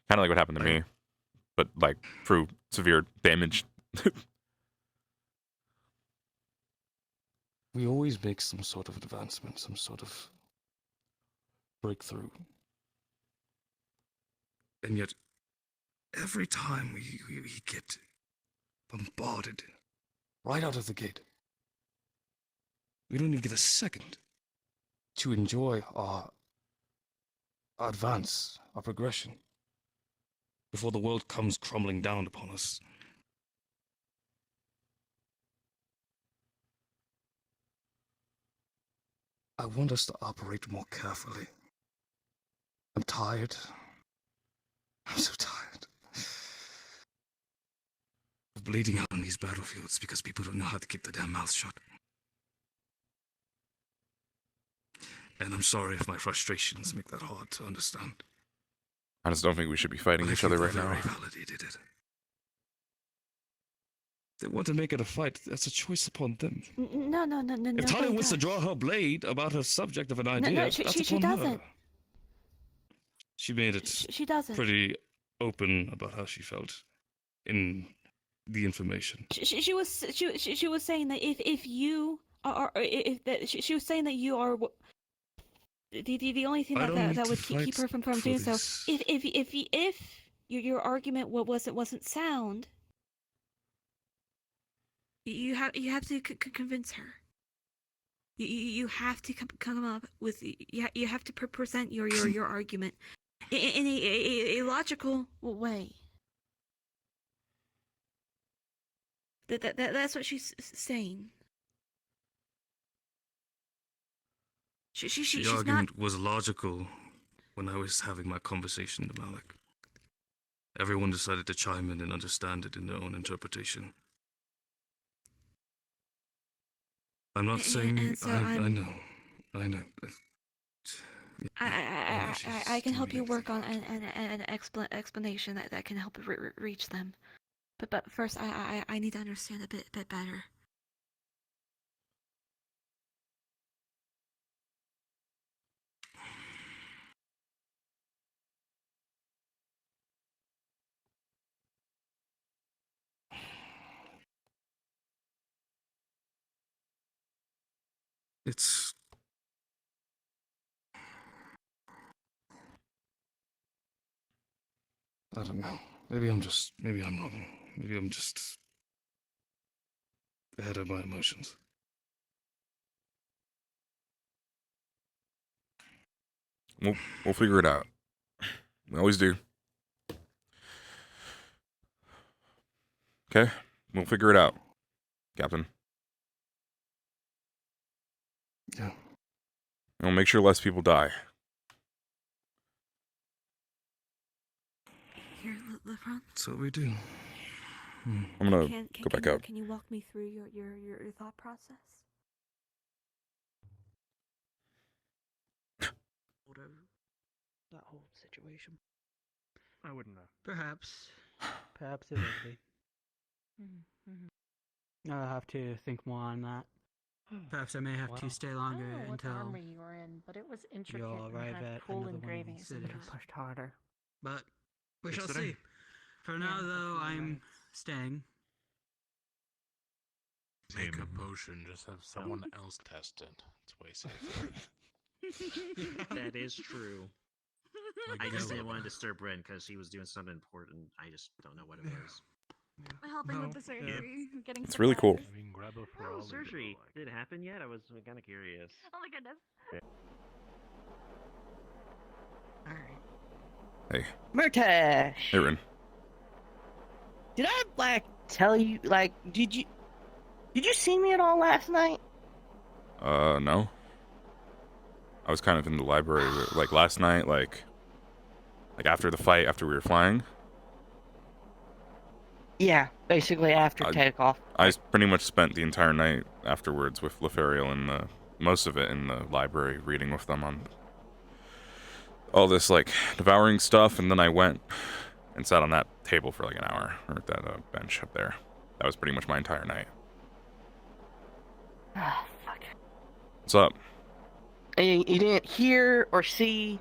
Kind of like what happened to me, but like through severe damage. We always make some sort of advancement, some sort of breakthrough. And yet, every time we get bombarded right out of the gate, we don't even get a second to enjoy our advance, our progression, before the world comes crumbling down upon us. I want us to operate more carefully. I'm tired. I'm so tired of bleeding out on these battlefields because people don't know how to keep their damn mouths shut. And I'm sorry if my frustrations make that hard to understand. I just don't think we should be fighting each other right now. Validated it. They want to make it a fight. That's a choice upon them. No. If Talia wants to draw her blade about her subject of an idea, No, that's she upon doesn't. her. She made it She doesn't. pretty open about how she felt in the information. She was saying that if you are she was saying that you are the only thing that would keep her from doing so. If your argument wasn't sound, you have to convince her. You have to come up with you have to present your argument in a logical way. That's what she's saying. The argument was logical when I was having my conversation with Malik. Everyone decided to chime in and understand it in their own interpretation. I'm not saying so I know. I can help you work on an explanation that can help reach them. But first, I need to understand a bit better. It's... I don't know. Maybe I'm wrong. Maybe I'm just ahead of my emotions. We'll figure it out. We always do. Okay? We'll figure it out, Captain. Yeah. We'll make sure less people die. Here, LeBron. That's what we do. I'm gonna go back up. Can you walk me through your thought process? That whole situation. I wouldn't know. Perhaps it would be. I'll have to think more on that. Perhaps I may have to stay longer I don't know what until armor you were in, but it was intricate you'll and arrive had at cool another one of engravings. these cities. Pushed harder. But we Yes, shall sir. see. For now, though, I'm staying. Make a potion, just have someone else test it. It's way safer. That is true. Like I just Yellow. didn't want to disturb Ren because he was doing something important. I just don't know what it was. Helping with the surgery. Getting It's really cool. I mean, grab a Oh, surgery. Did it happen yet? I was kind of curious. Oh my goodness. Alright. Hey. Murtesh! Hey, Ren. Did I tell you did you see me at all last night? No. I was kind of in the library, like, last night, like after the fight, after we were flying. Yeah, basically after takeoff. I pretty much spent the entire night afterwards with Lefariel and most of it in the library, reading with them on all this, like, devouring stuff, and then I went and sat on that table for like an hour, or at that bench up there. That was pretty much my entire night. Ah, fuck. What's up? You didn't hear or see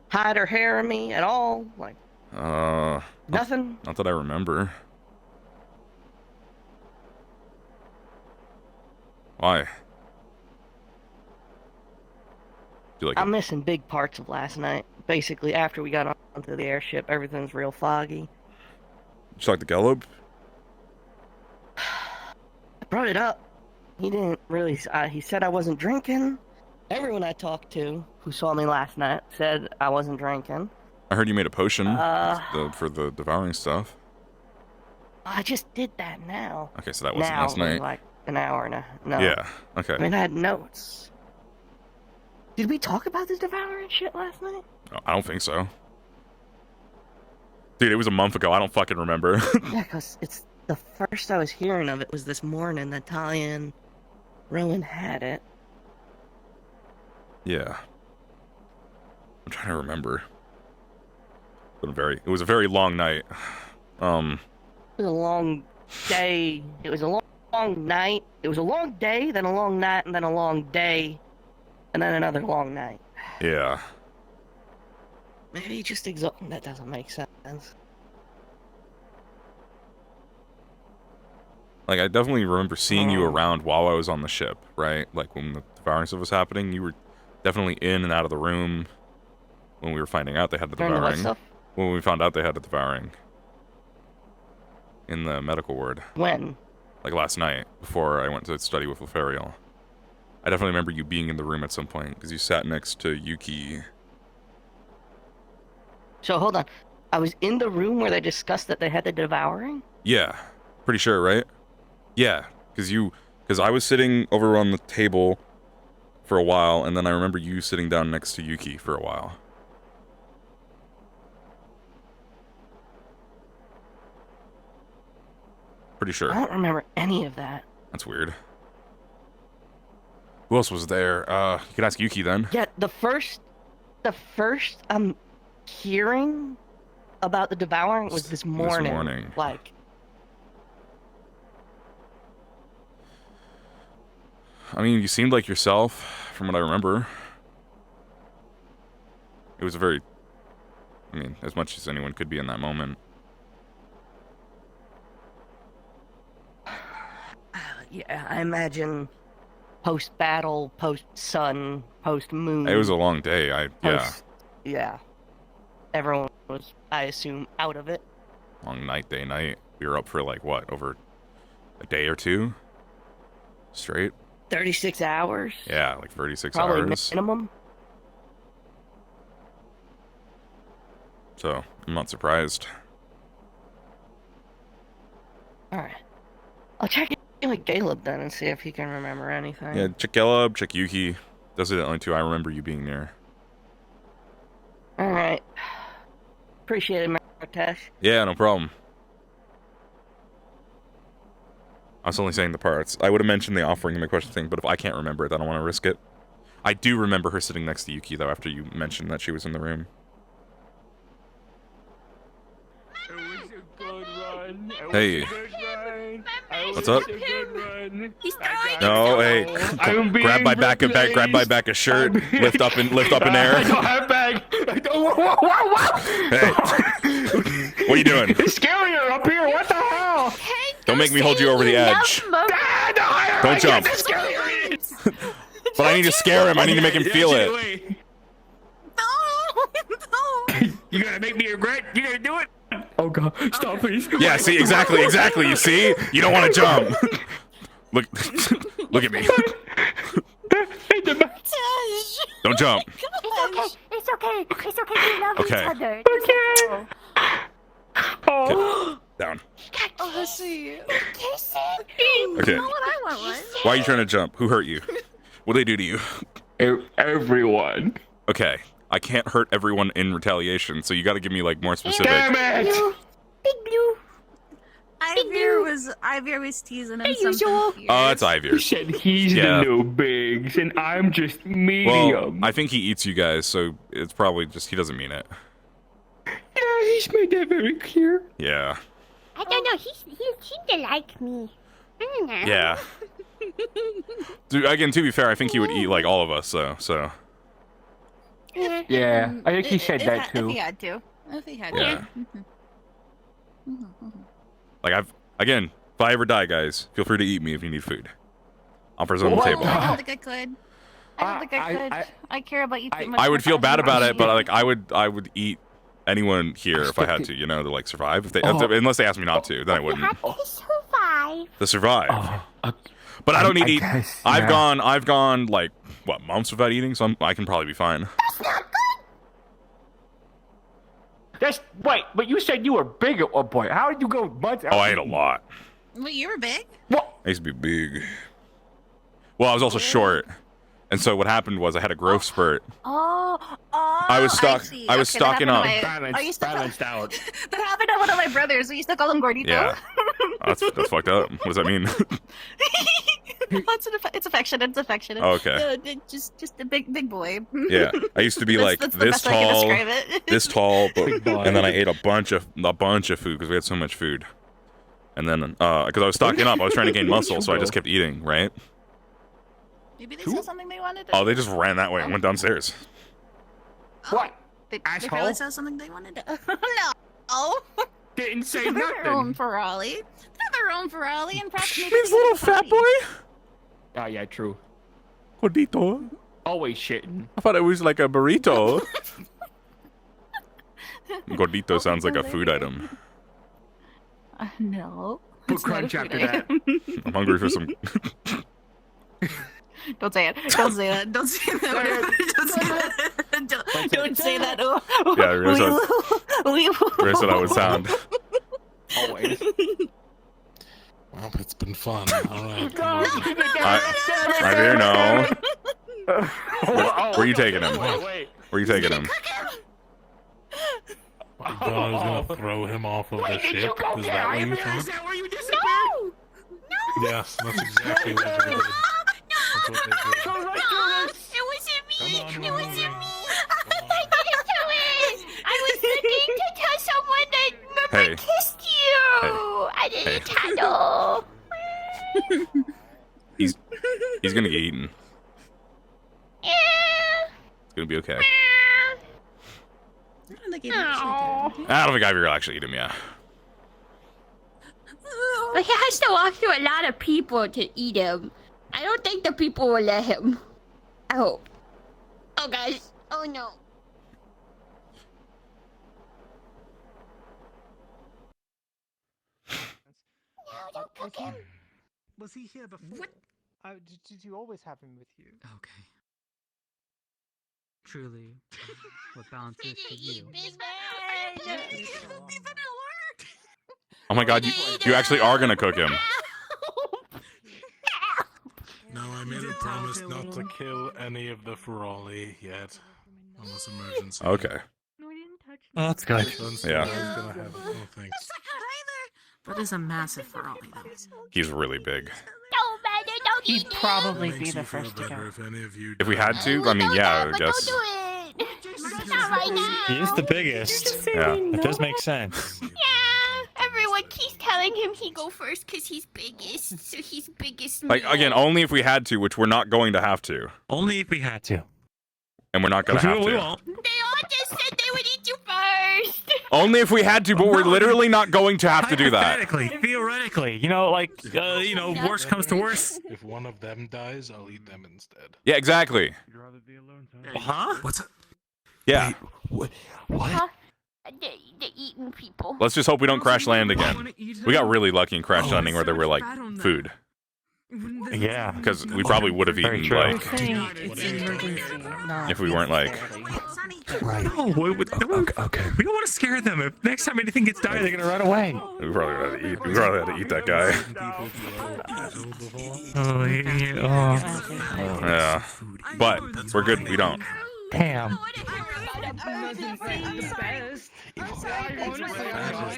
hide or hair of me at all? Like, nothing? Not that I remember. Why? I'm missing big parts of last night. Basically, after we got onto the airship, everything's real foggy. Just like the Gallup? I brought it up. He didn't really. He said I wasn't drinking. Everyone I talked to who saw me last night said I wasn't drinking. I heard you made a potion for the devouring stuff. I just did that now. Okay, so that wasn't now, last night. Like an hour and a no. Yeah. Okay. I mean, I had notes. Did we talk about this devouring shit last night? Oh, I don't think so. Dude, it was a month ago. I don't fucking remember. Yeah, because it's the first I was hearing of it was this morning that Talia and Rowan had it. Yeah. I'm trying to remember. It was a very long night. It was a long day. It was a long night. It was a long day, then a long night, and then a long day, and then another long night. Yeah. Maybe just exhausting. That doesn't make sense. Like, I definitely remember seeing you around while I was on the ship, right? Like, when the devouring stuff was happening, you were definitely in and out of the room when we were finding out they had the During the what devouring. stuff? When we found out they had the devouring. In the medical ward. When? Like last night, before I went to study with Lefariel. I definitely remember you being in the room at some point, because you sat next to Yuki. So, hold on. I was in the room where they discussed that they had the devouring? Yeah. Pretty sure, right? Yeah. Because I was sitting over on the table for a while, and then I remember you sitting down next to Yuki for a while. Pretty sure. I don't remember any of that. That's weird. Who else was there? You could ask Yuki then. Yeah, the first I'm hearing about the devouring was this morning. This morning. Like, I mean, you seemed like yourself, from what I remember. It was as much as anyone could be in that moment. yeah, I imagine post-battle, post-sun, post-moon. It was a long day. Yeah. Everyone was, I assume, out of it. Long night, day, night. We were up for like what, over a day or two? Straight? 36 hours? Yeah, like 36 Probably hours. minimum. So, I'm not surprised. Alright. I'll check in with Caleb then and see if he can remember anything. Yeah, check Caleb, check Yuki. Those are the only two I remember you being near. Alright. Appreciate it, Murtesh. Yeah, no problem. I was only saying the parts. I would have mentioned the offering and my question thing, but if I can't remember it, I don't want to risk it. I do remember her sitting next to Yuki, though, after you mentioned that she was in the room. It was a good run. Hey. What's up? He's No, hey. Grab my back a shirt, lift up in air. I don't have bag. Hey. What are you doing? It's scarier up here. What the hell? Don't make me hold you over the edge. Don't jump. But I need to scare him. I need to make him feel it. You gonna make me regret? You gonna do it? Oh god, stop please. Yeah, see, exactly. You see? You don't want to jump. Look at me. Don't jump. It's okay. It's okay. We love Okay. each other. Okay. Oh. Down. Oh, that's sweet. Kissing. Okay. You know what I want one. Why are you trying to jump? Who hurt you? What'd they do to you? Everyone. Okay. I can't hurt everyone in retaliation, so you gotta give me, like, more specific. Damn it! Big blue. Ivir was teasing him. Usual. Oh, that's Ivir. He said he's the new bigs, and I'm just medium. Well, I think he eats you guys, so it's probably just he doesn't mean it. Yeah, he's made that very clear. Yeah. I don't know. He seemed to like me. I don't know. Yeah. Dude, again, to be fair, I think he would eat like all of us, so. Yeah, I think he said that too. If he had to. Yeah. Mm-hmm. Like if I ever die, guys, feel free to eat me if you need food. Offers on the table. I don't think I could. I don't think I could. I care about you too much. I would feel bad about it, but like I would eat anyone here if I had to, to like survive. If they, unless they asked me not to, then I wouldn't. To survive. To survive. But I don't need to eat. guess, I've yeah. gone like what, months without eating, so I can probably be fine. Wait, but you said you were big at one point. How did you go months? Oh, I ate a lot. Wait, you were big? What? I used to be big. Well, I was also short, and so what happened was I had a growth spurt. I was stocking up. Balanced out. That happened to one of my brothers. We used to call him Gordito. Yeah, that's fucked up. What does that mean? It's affectionate. It's affectionate. Oh, okay. Just a big boy. Yeah, I used to be like That's the this best way I can tall, describe it. this tall, and then I ate a bunch of food because we had so much food. And then because I was stocking up, I was trying to gain muscle, so I just kept eating. Right? Maybe they saw something they wanted to. Oh, they just ran that way and went downstairs. What? They probably saw something they wanted to. No. Didn't say They're nothing. their own Ferrari. They're their own Ferrari, and perhaps maybe This little fat boy. Oh yeah, true. Gordito. Always shitting. I thought it was like a burrito. Gordito sounds like a food item. No. Put it's not a crunch food after item. that. I'm hungry for some. Don't say it. Don't say that. Don't say that. Don't say that. Don't say that. Yeah, Risa said I would sound. Always. Well, it's been fun. All right. I'm here now. Where are you taking him? Wait. Where are you taking him? I thought I was gonna throw him off of the ship. Is that what you thought? Is that where you disappeared? Yes, that's exactly what they did. That's what they did. Go right through this. It wasn't me. Come on, It wasn't Rosie. me. I didn't do it. I was looking to tell someone that Murmur Hey. kissed you. I didn't cuddle. He's gonna get eaten. Yeah. It's gonna be okay. I don't think he actually did. I don't think Ivy will actually eat him. Yeah. But he has to walk through a lot of people to eat him. I don't think the people will let him. I hope. Oh, guys. Oh, no. Was he here before? What? Did you always have him with you? Okay. Truly, what balance is to you? Oh my God, you actually are gonna cook him. No, I made a promise not to kill any of the Ferrari yet. Unless emergency. Okay. Oh, that's good. Yeah. Oh, thanks. That is a massive Ferrari, though. He's really big. Don't matter. Don't He'd eat it. probably Makes be you the feel first to better go. if any of you If we die. had to, I mean, yeah, I guess. Don't do it. Not right now. He is the biggest. Yeah. It does make sense. Yeah. Everyone keeps telling him he go first because he's biggest. So he's biggest. Like man. again, only if we had to, which we're not going to have to, Only if we had to. and we're not gonna have We to. won't. They all just said they would eat you first. Only if we had to, but we're literally not going to have to do that. Hypothetically, theoretically, worst comes to worst. If one of them dies, I'll eat them instead. Yeah, exactly. Huh? What's that? Yeah. What? Huh? The eating people. Let's just hope we don't crash land again. We got really lucky in crash landing where there were like food. Yeah. Because we probably would have Very eaten true. like It's an emergency. if we weren't like. Right. No, Okay. we don't want to scare them. If next time anything gets dire, they're gonna run away. We probably had to eat. We probably had to eat that guy. Oh, yeah. Yeah. But we're good. We don't. Damn.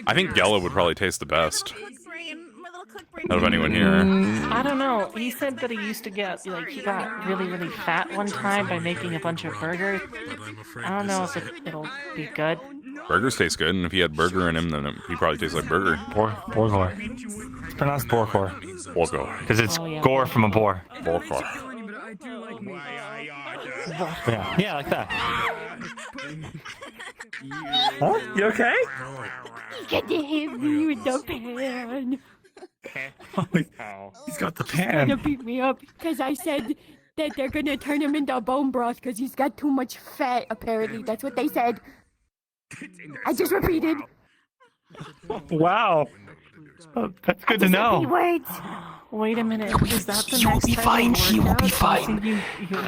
I think Gela would probably taste the best out of anyone here. I don't know. He said that he used to get, he got really, really fat one time by making a bunch of burgers. I don't know if it'll be good. Burgers taste good, and if he had burger in him, then he probably tastes like burger. Borgor. It's pronounced Borgor. Borgor. Because it's Oh, yeah. gore from a boar. Borgor. Yeah, like that. Huh? You okay? You get to hit me with the pan. He's got the He's pan. gonna beat me up because I said that they're gonna turn him into bone broth because he's got too much fat. Apparently, that's what they said. I just repeated. Wow. Oh, that's good to Big know. words. Wait a minute. Is that the He will next be type fine. of He will be workout? fine.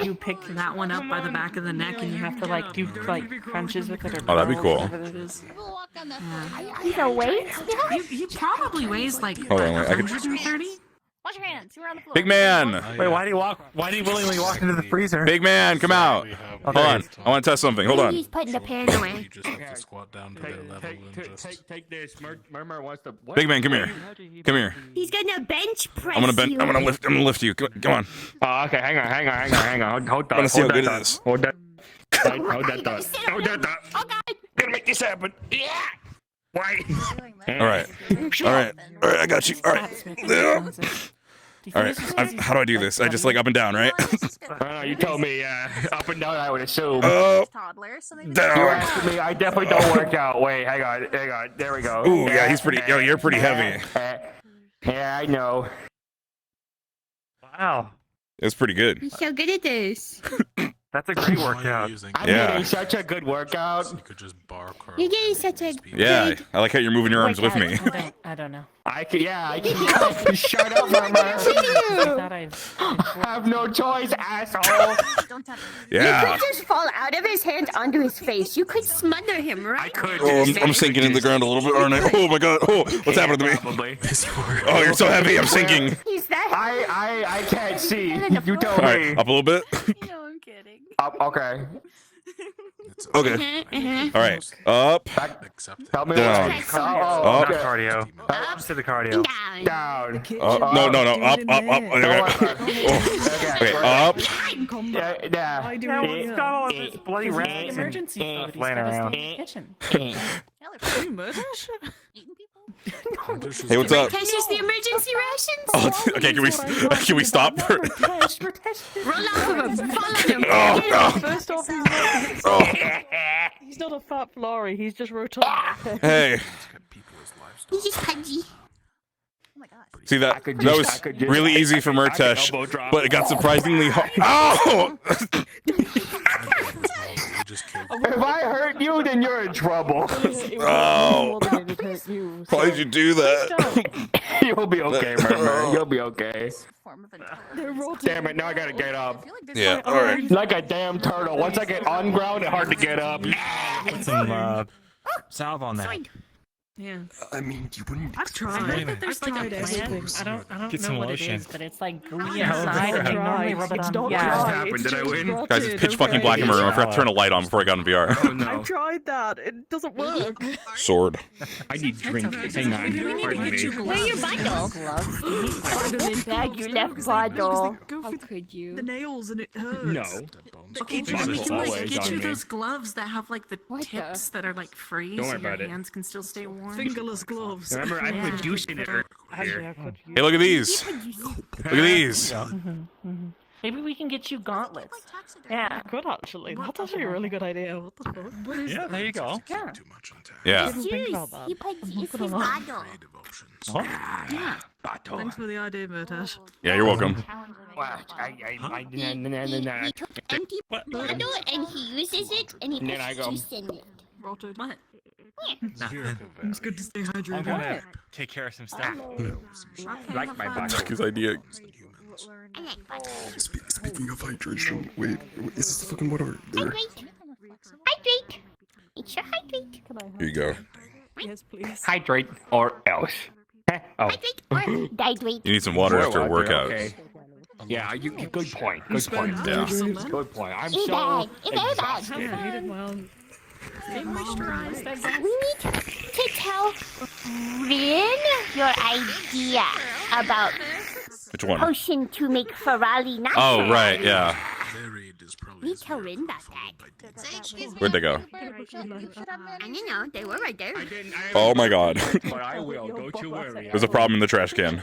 You pick that one up by the back of the neck, and you have to like do like crunches with it or Oh, that'd be curls, cool. whatever it is. He's a weight? He probably weighs like Hold on, wait, I could- 130. Wash your hands. You're on the floor. Big man. Wait, why do you walk? Why do you willingly walk into the freezer? Big man, come out. Hold on. I want to test something. Hold on. He's putting the pan away. You just have to squat down to their level and just. Take this. Murmur wants to. What? Big man, come here. Come here. He's gonna bench press I'm gonna bend. you. I'm gonna lift you. Come on. Oh, okay. Hang on. Hold I wanna see how good it is. Hold that. Hold that thought. Hold that thought. Oh God! Gonna make this happen. Yeah. Why? All right. I got you. All right. All right. How do I do this? I just like up and down, right? You told me up and down. I would assume. Toddler, so maybe You asked me. I definitely don't work out. Wait, hang on. There we go. Ooh, yeah, he's pretty. Yo, you're pretty heavy. Yeah, I know. Wow. It's pretty good. He's so good at this. That's a great workout. I'm Yeah. getting such a good workout. You could just bar curl. You're getting such a Yeah, I like how you're moving your arms with me. I don't know. I can. Shut up, Murmur. I have no choice, asshole. You Yeah. could just fall out of his hands onto his face. You could smother him, right? I could. Oh, I'm sinking in the ground a little bit, aren't I? Oh my God. Oh, what's happening to me? Probably. Oh, you're so heavy. I'm sinking. He's that. I can't see. You told All right, me. up a little bit. No, I'm kidding. Up. Okay. Okay. All right. Up. Tell me Down. what. Up. Okay. Cardio. Just to the cardio. Down. No. Up. Okay. Up. Yeah. He's got all of his bloody rats and emergency food. He's laying gotta around. stay in the kitchen. You Murtesh? Eating people? Hey, what's up? Catches the emergency rations. Oh, okay, can we stop? Roll off of him. Fall on him. Oh, Get him. oh. First off, he's not a fat Florrie. He's just rotund. Hey. He's just pudgy. Oh my gosh. See that? That was really easy for Murtesh, but it got surprisingly hard. Oh! If I hurt you, then you're in trouble. Oh! Why did you do that? You'll be okay, Murmur. You'll be okay. Form of Damn it! Now I gotta get up. Yeah. All right. Like a damn turtle. Once I get on ground, it's hard to get up. Put some salve on that. Yeah. I mean, you wouldn't. I've tried. I think that there's like a plan. I don't Get know some what lotion. it is, but it's like gooey Yeah, inside, and you normally right. rub it It's on. not Yeah. dry. What happened? Did I win? Guys, it's pitch fucking black in my room. I forgot to turn a light on before I got in VR. Oh no. I've tried that. It doesn't work. Sword. I need drink. Hang on. Pardon me. Where's your bottle? Bag you left bottle. How could you? The nails and it hurts. No. Okay, we Bottle's can like always get on you me. those gloves that have like the tips that are like free, Don't so worry your about it. hands can still stay warm. Fingerless gloves. Remember, I Yeah. put juice in it earlier. Hey, look at these. Look at these. Maybe we can get you gauntlets. Yeah. Good actually. That's actually a really good idea. What the fuck? What is Yeah, that? there you go. Yeah. Yeah. Didn't think about that. He put I'm it's not his gonna lie. bottle. Yeah. Thanks for the idea, Murtesh. Yeah, you're welcome. He took empty bottle and he uses it and he And then puts I go, juice in it. Rotted. What? It's good to stay I'm hydrated. gonna take care of some stuff. Like my body. Took his idea. I like bottle. Speaking of hydration, wait, is this the fucking water there? Hydrate. Hydrate. It's your hydrate. Here you go. Yes, please. Hydrate or else. Oh. Hydrate or dihydrate. You need some water after a workout. Okay. Yeah, you good point. Good point. Yeah. Good point. I'm It's so bad. It's very bad. exhausted. Stay moisturized, I guess. We need to tell Rin your idea about Which one? potion to make Ferrari not Oh, right, yeah. We tell Rin about that. Where'd they go? I don't know. They were right there. Oh my God. But I will. Don't you worry. There's a problem in the trash can.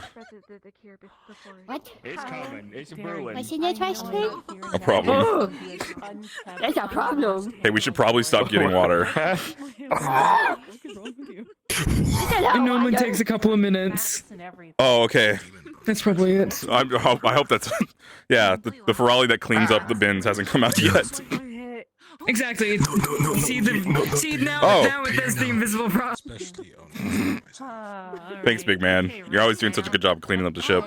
What? It's coming. It's brewing. What's in the trash can? A problem. Oh, that's a problem. Hey, we should probably stop getting water. It normally takes a couple of minutes. Oh, okay. That's probably it. I hope that's... Yeah, the Ferrari that cleans up the bins hasn't come out yet. Exactly. No. See now. Oh. Now it does the invisible prop. Thanks, big man. You're always doing such a good job cleaning up the ship.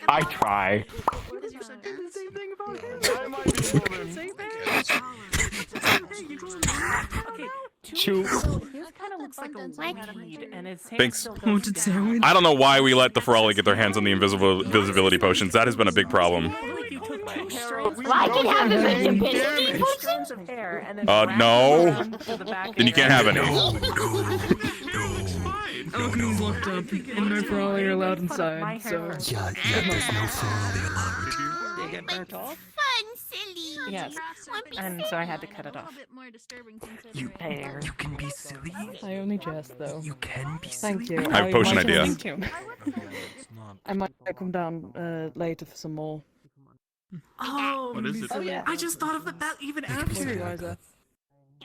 I try. Shoot. Thanks. I don't know why we let the Ferrari get their hands on the invisibility potions. That has been a big problem. I can have the invisibility potion? No. Then you can't have any. Alchemy's locked up, and no Ferrari are allowed inside, so... Yeah, there's no Ferrari allowed. They get burnt off? Fun, silly. Yes, and so I had to cut it off. You can be silly. I only jest, though. You can be silly. Thank you. I have a potion idea. I might come down later for some more. Oh, What is it? oh yeah. I just thought of that even after.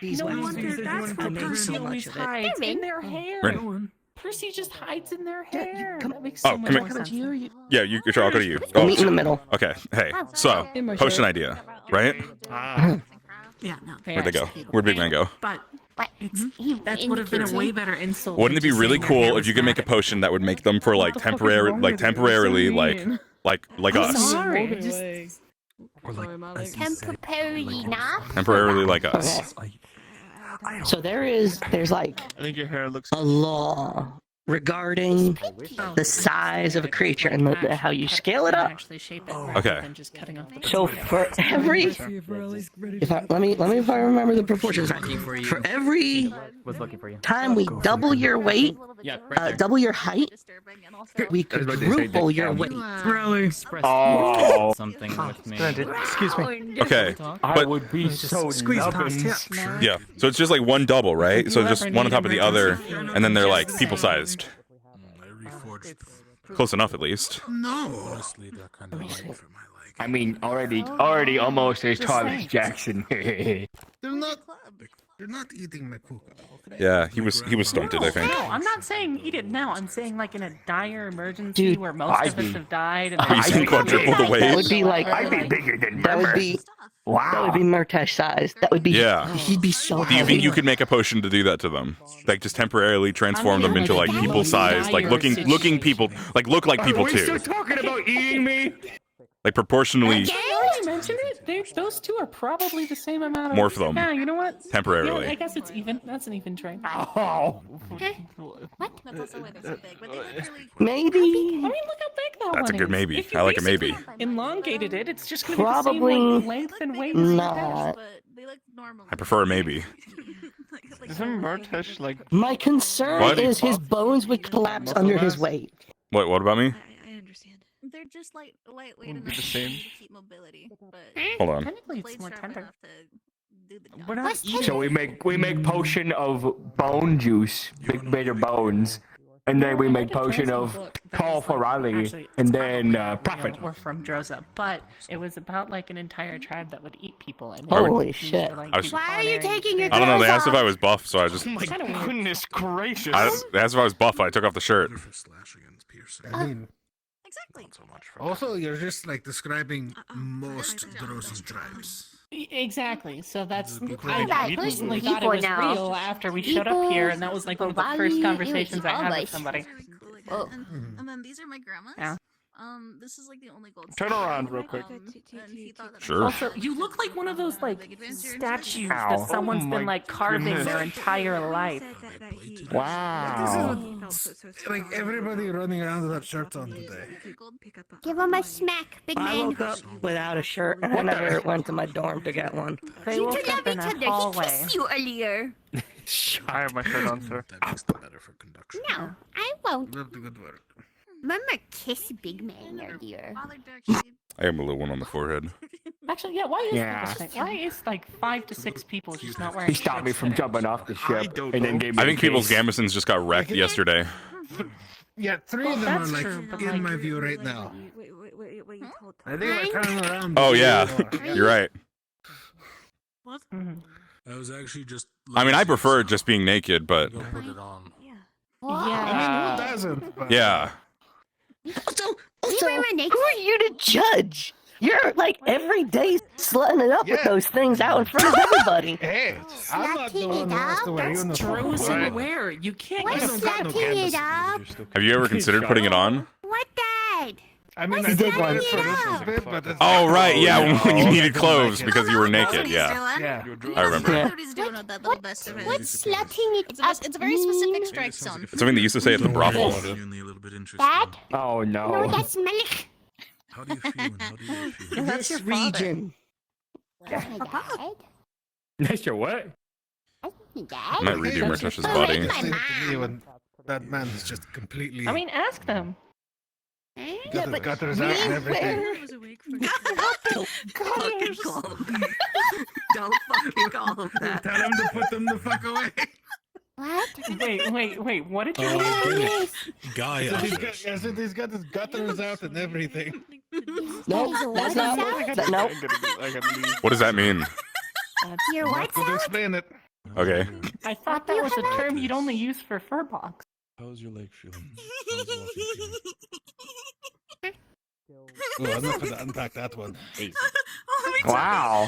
No wonder that's how Percy always hides in their hair. Rin. Percy just hides in their hair. That makes Oh, so much come more here. sense. Yeah, sure, I'll go to you. We'll meet in the middle. Okay, hey, so, In my potion shirt. idea, right? Yeah, no. Where'd they go? Where'd Big Man go? But that would have been a way better insult. Wouldn't it than be just really saying their hair cool if was you could make a potion that would make them for like temporarily like us? Sorry. Or like Temporarily enough. Temporarily like us. So there's like I think your hair looks a law regarding the size of a creature and how you scale it up. Actually shape it Okay. rather than just cutting off the So for every, let me if I remember the proportions right. For every time we double your weight, double your height, we quadruple your weight. Really? Oh, something with me. Excuse me. Okay, I but would be so Squeeze past, nubbins. yeah. yeah, so it's just like one double, right? So just one on top of the other, and then they're like people-sized. Close enough, at least. Honestly, they're kind of big for my liking. I mean, already almost as tall as Jackson. They're not eating my puka. Yeah, he was stunted, I think. No, I'm not saying eat it now. I'm saying like in a dire emergency where most of us have died. And You can quadruple the weight. That would be like I'd be bigger than that would be that would be Murtesh size. That would be Yeah. He'd be so Do you heavy. think you could make a potion to do that to them? Like just temporarily transform them into like people-sized, like looking people, like look like people Are we still too, talking about eating me? like proportionally Now that you mentioned it, those two are probably the same amount of. Morph them. Yeah, you know what? temporarily. Yeah, I guess it's even. That's an even trade. Oh. What? That's also why they're so big. But they look really Maybe. I mean, look how big that That's a one good is. maybe. If you I like a maybe. basically elongated it, it's just going to be the Probably same like, length and weight as not. but they look normal. I prefer a maybe. Isn't Murtesh like? My concern What? is his bones would collapse under his weight. What about me? I understand. They're just lightweight Wouldn't enough be the to same. keep mobility, but Hold on. Technically, it's blades more sharp tender. enough to do the job. We're not eating. So we make potion of bone juice, bigger bones, and then we make potion of tall Ferrari, Actually, and then profit. We're from Droza, but it was about like an entire tribe that would eat people. And Holy these shit. were, like, I was- these Why are you culinary- taking your I don't know. They clothes asked if off? I was buff, so I just. Oh my goodness gracious! They asked if I was buff. I took off the shirt. For slashing and piercing. I mean, Exactly. not so much. Also, you're just like describing most Drozen tribes. Exactly. So that's I like personally people thought it was now. real after we showed up here, and that was like one of the first People conversations I had with always- somebody. Very cool, like Oh. that. And then these are my grandma's. Yeah. This is like the only gold. Turn star. around real quick. And he thought that Sure. Also, you look like one of those like Big adventure. statues Ow. that someone's Oh been my like carving goodness. their entire life. Wow. Like everybody running around with that shirt on today. Give him a smack, big I man. woke up without a shirt and I never went to my dorm to get one. They You woke two up love in each a other. He hallway. kissed you earlier. I have my shirt on, sir. That makes the better for conduction. No, I won't. Love the good work. Remember kiss big man earlier. I have a little one on the forehead. Actually, yeah. Why is Yeah. this thing? Why is like 5 to 6 people just not wearing? He stopped me from shirts jumping off the ship, don't and then know. gave me. I think a people's case. gamisons just got wrecked yesterday. Yeah, three Well, of them are that's like true, but, in like- my view right now. Wait, you told I think we're turning around. Oh yeah, before. you're right. What? I was actually just. I mean, I prefer just being naked, but Go put it on. I mean, who doesn't? But- yeah. Also, We were naked. who are you to judge? You're like every day slutting it up with those things out in front of everybody. Hey, I'm not the one who has to wear That's uniform. Trozen right? wear. You can't I get don't got no canvas. Have you ever considered putting it on? What, Dad? I mean, He I did did one. it for this a bit, but it's Oh, right, yeah, when you needed I don't clothes like it. because you were naked, That's yeah. what he's Yeah. doing. I remember. That's what he's doing with that little best of it. What's slutting it It's a very specific strike zone. It's something they used to say at the brothel. Genuinely a little bit interesting. Dad? Oh No, no. that's milk. How do you feel? And how do you feel? Yeah, that's your father. Region. That's my dad. That's your what? Oh That's my I dad. might redo That's Murtesh's your body. My Say it to me mom. when that man is just completely. I mean, ask them. got the gutters out and everything. I was awake for Don't fucking call him. Don't fucking call him that. Tell him to put them the fuck away. What? Wait. What did you Yes. Guy, I said he's got his gutters out and everything. No, that's not. No. What does that mean? Your I'm what's not gonna out? explain it. Okay. I thought that was a term you'd only use for fur box. how's your leg feeling? How's walking feeling? Oh, I'm not gonna unpack that one. Wow.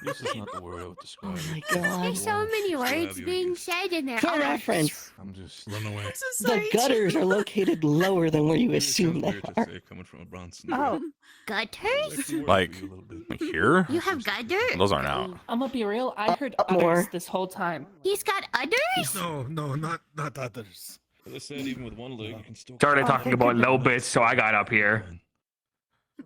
This is not the word I would describe. Oh my god. There's so many words being said in there. For reference, I'm just run away. the gutters are located lower than where you assume they are. Coming from a Bronson. Oh, gutters? Like here? You have gutters? Those aren't out. I'm gonna be real. I heard Up udders more. this whole time. He's got udders? No, not others. As I said, even with one leg, you can still. Started talking about low bits, so I got up here.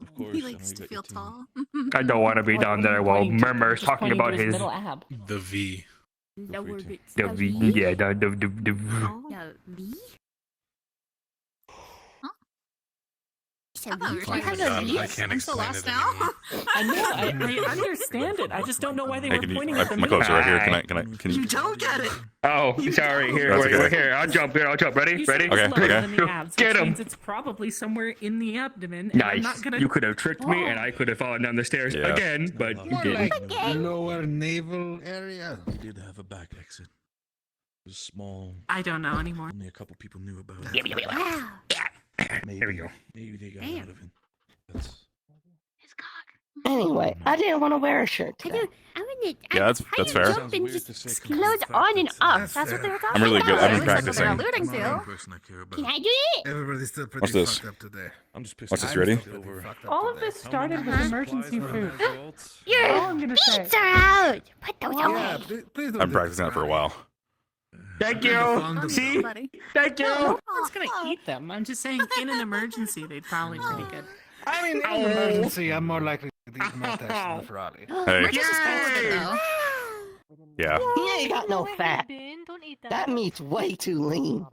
Of course, He likes to feel tall. I don't want to be down there while Murmur's Just talking pointing to about his middle ab. The V. Lower bits. the V. Yeah, the No, V? So I thought we were you talking have about no I leaves? can't I'm so explain lost it now. anymore. I know. I understand it. I just don't know why they Hey, were can you? pointing I at the put my clothes right here. Hi. Can You you? don't get it. Oh, sorry. Here, That's wait, okay. wait, here. I'll jump. Here, I'll jump. Ready? You Ready? said it's Okay, lower okay. than the abs, Get which 'em. means it's probably somewhere in the abdomen. And I'm Nice. not gonna... You could have tricked me, and I could have fallen down the stairs Yeah. again, but you More didn't. like lower navel area. We did have a back exit. It was small. I don't know anymore. Only a couple people knew about it. Wow. Maybe, Here we go. Maybe they got Damn. out of it. That's His cock. Anyway, I didn't want to wear a shirt I today. don't. I wouldn't. Yeah, that's fair. Jump and just clothes on and off. That's what they were talking I'm really good. about. I've been That's what they're practicing. alluding the only to. person I care about. Can I do it? Everybody's still pretty What's this? fucked up today. I'm just pissed. What's this, off. you ready? I'm still fucked up All of today. this started with Uh-huh. emergency food. All Your I'm gonna say. feet are out. Put those Yeah, away. please don't I've been do practicing that for a while. Thank you. See? Thank you. No one's gonna eat them. I'm just saying, in an emergency, they'd probably be good. I mean, in an emergency, I'm more likely to eat Murtesh than the Ferrari. Hey. Murtesh is cool with it, though. Yeah. He ain't got no fat. Don't eat That meat's way too lean.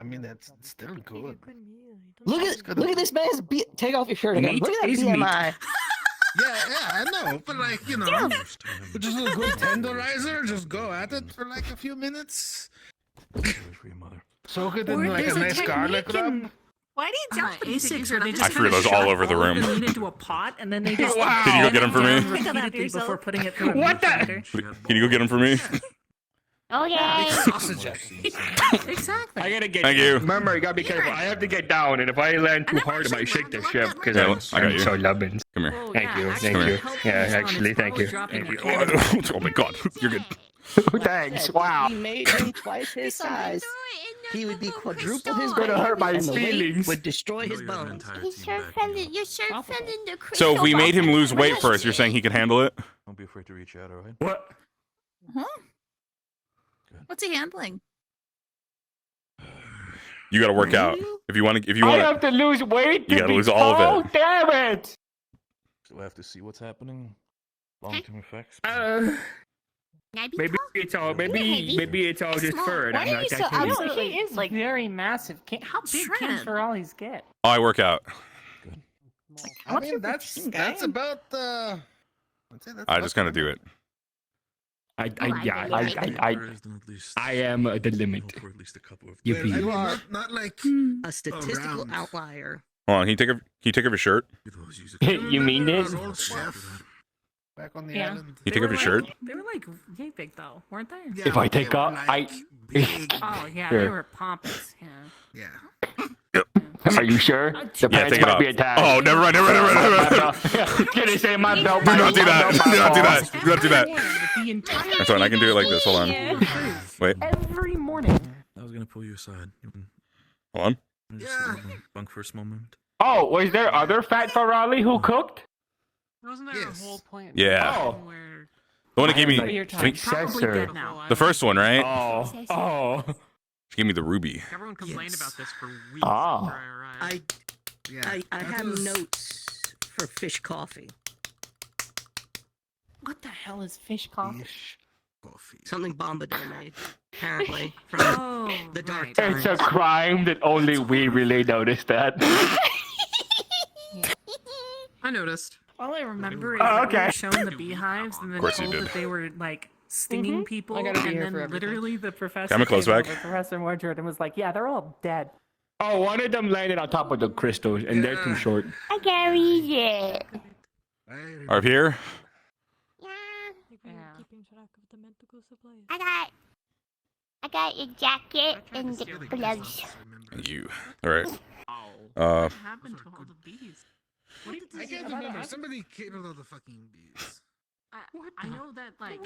I mean, that's still good. Look at this man's take off your shirt again. Meat Look at that is meat. BMI. Yeah, I know, but like, you know, just a good tenderizer, just go at it for like a few minutes. For your mother. Soak it in like There's a a nice garlic technique in rub. Why do you jump when you take Asics your where shirt they off? just I threw those all over the room. Lean into a pot and then they just Wow. Can you go get them for me? down repeatedly before putting it through a What meat the- grinder. Can you go get them for me? Okay. Sausage. Exactly. I gotta get. Thank you. Remember, you gotta be careful. I have to get down, and if I land too hard, I might shake the ship because Yeah, I'm I got you. so loving. Come here. Oh, Thank yeah, you, actually, thank you. help Yeah, Sean, actually, it's thank probably you. dropping Thank your you. head. Oh my god, you're good. Thanks. Wow. He made him twice his size. He would be quadruple his weight, Gonna hurt my and the weight feelings. would destroy No, his you have an bones. entire His team shirt back fell in in. Your shirt fell in the crystal So if we made him ball. lose weight first, you're saying he can handle it? Don't be afraid to reach out, alright? What? Huh? What's he handling? You got to work out. If you want to, if you I want have to lose weight. You to gotta be lose all of it. tall? Damn it! So I have to see what's happening. Long-term effects. Maybe it's all. Maybe it's all just fur. And Why I'm are not you that so cute. absolutely? He is like very massive. How big can Ferralis get? Oh, I work out. I mean, that's about I'd say that's I just kind of do it. I am the limit. Well, Yippee. not like A statistical around. outlier. Hold on, can you take off your shirt? You mean this? An old chef back on the Yeah. island. Can you take off your shirt? They were like yay big though, weren't they? Yeah, If I but take they were, off, like, big. Oh yeah, Sure. they were pompous. Yeah. Yeah. Are you sure? The Yeah, pants take it might off. be attached. Oh, never mind, never mind, never mind. Gonna say my belt. Do not do that. Do not do that. Do not do that. The entire That's fine. I can do it like this. Hold on. Wait. every morning. I was gonna pull you aside. Hold on. Just bunk for a small moment. Oh, was there other fat Ferrari who cooked? Wasn't there a whole point? Yeah. Oh. Where The one that gave me Probably dead now. the first one, right? Oh. She gave me the ruby. everyone complained about this for weeks Ah. before I arrived. I have notes for fish coffee. What the hell is fish coffee? Something Bombadil made, apparently, from the dark times. It's a crime that only we really noticed that. I noticed. All I remember is Oh, that we okay. were shown the beehives and then course you told did. that they were like stinging people, I gotta be and here then for everything. literally the professor Can I close came back? over, Professor Mordred, and was like, "Yeah, they're all dead." Oh, one of them landed on top of the crystals, and they're too short. I can't read it. Are we here? I got your jacket and the gloves. Thank you. All right. What happened to all the bees? What did I can't remember. Somebody killed all the fucking bees. I know that like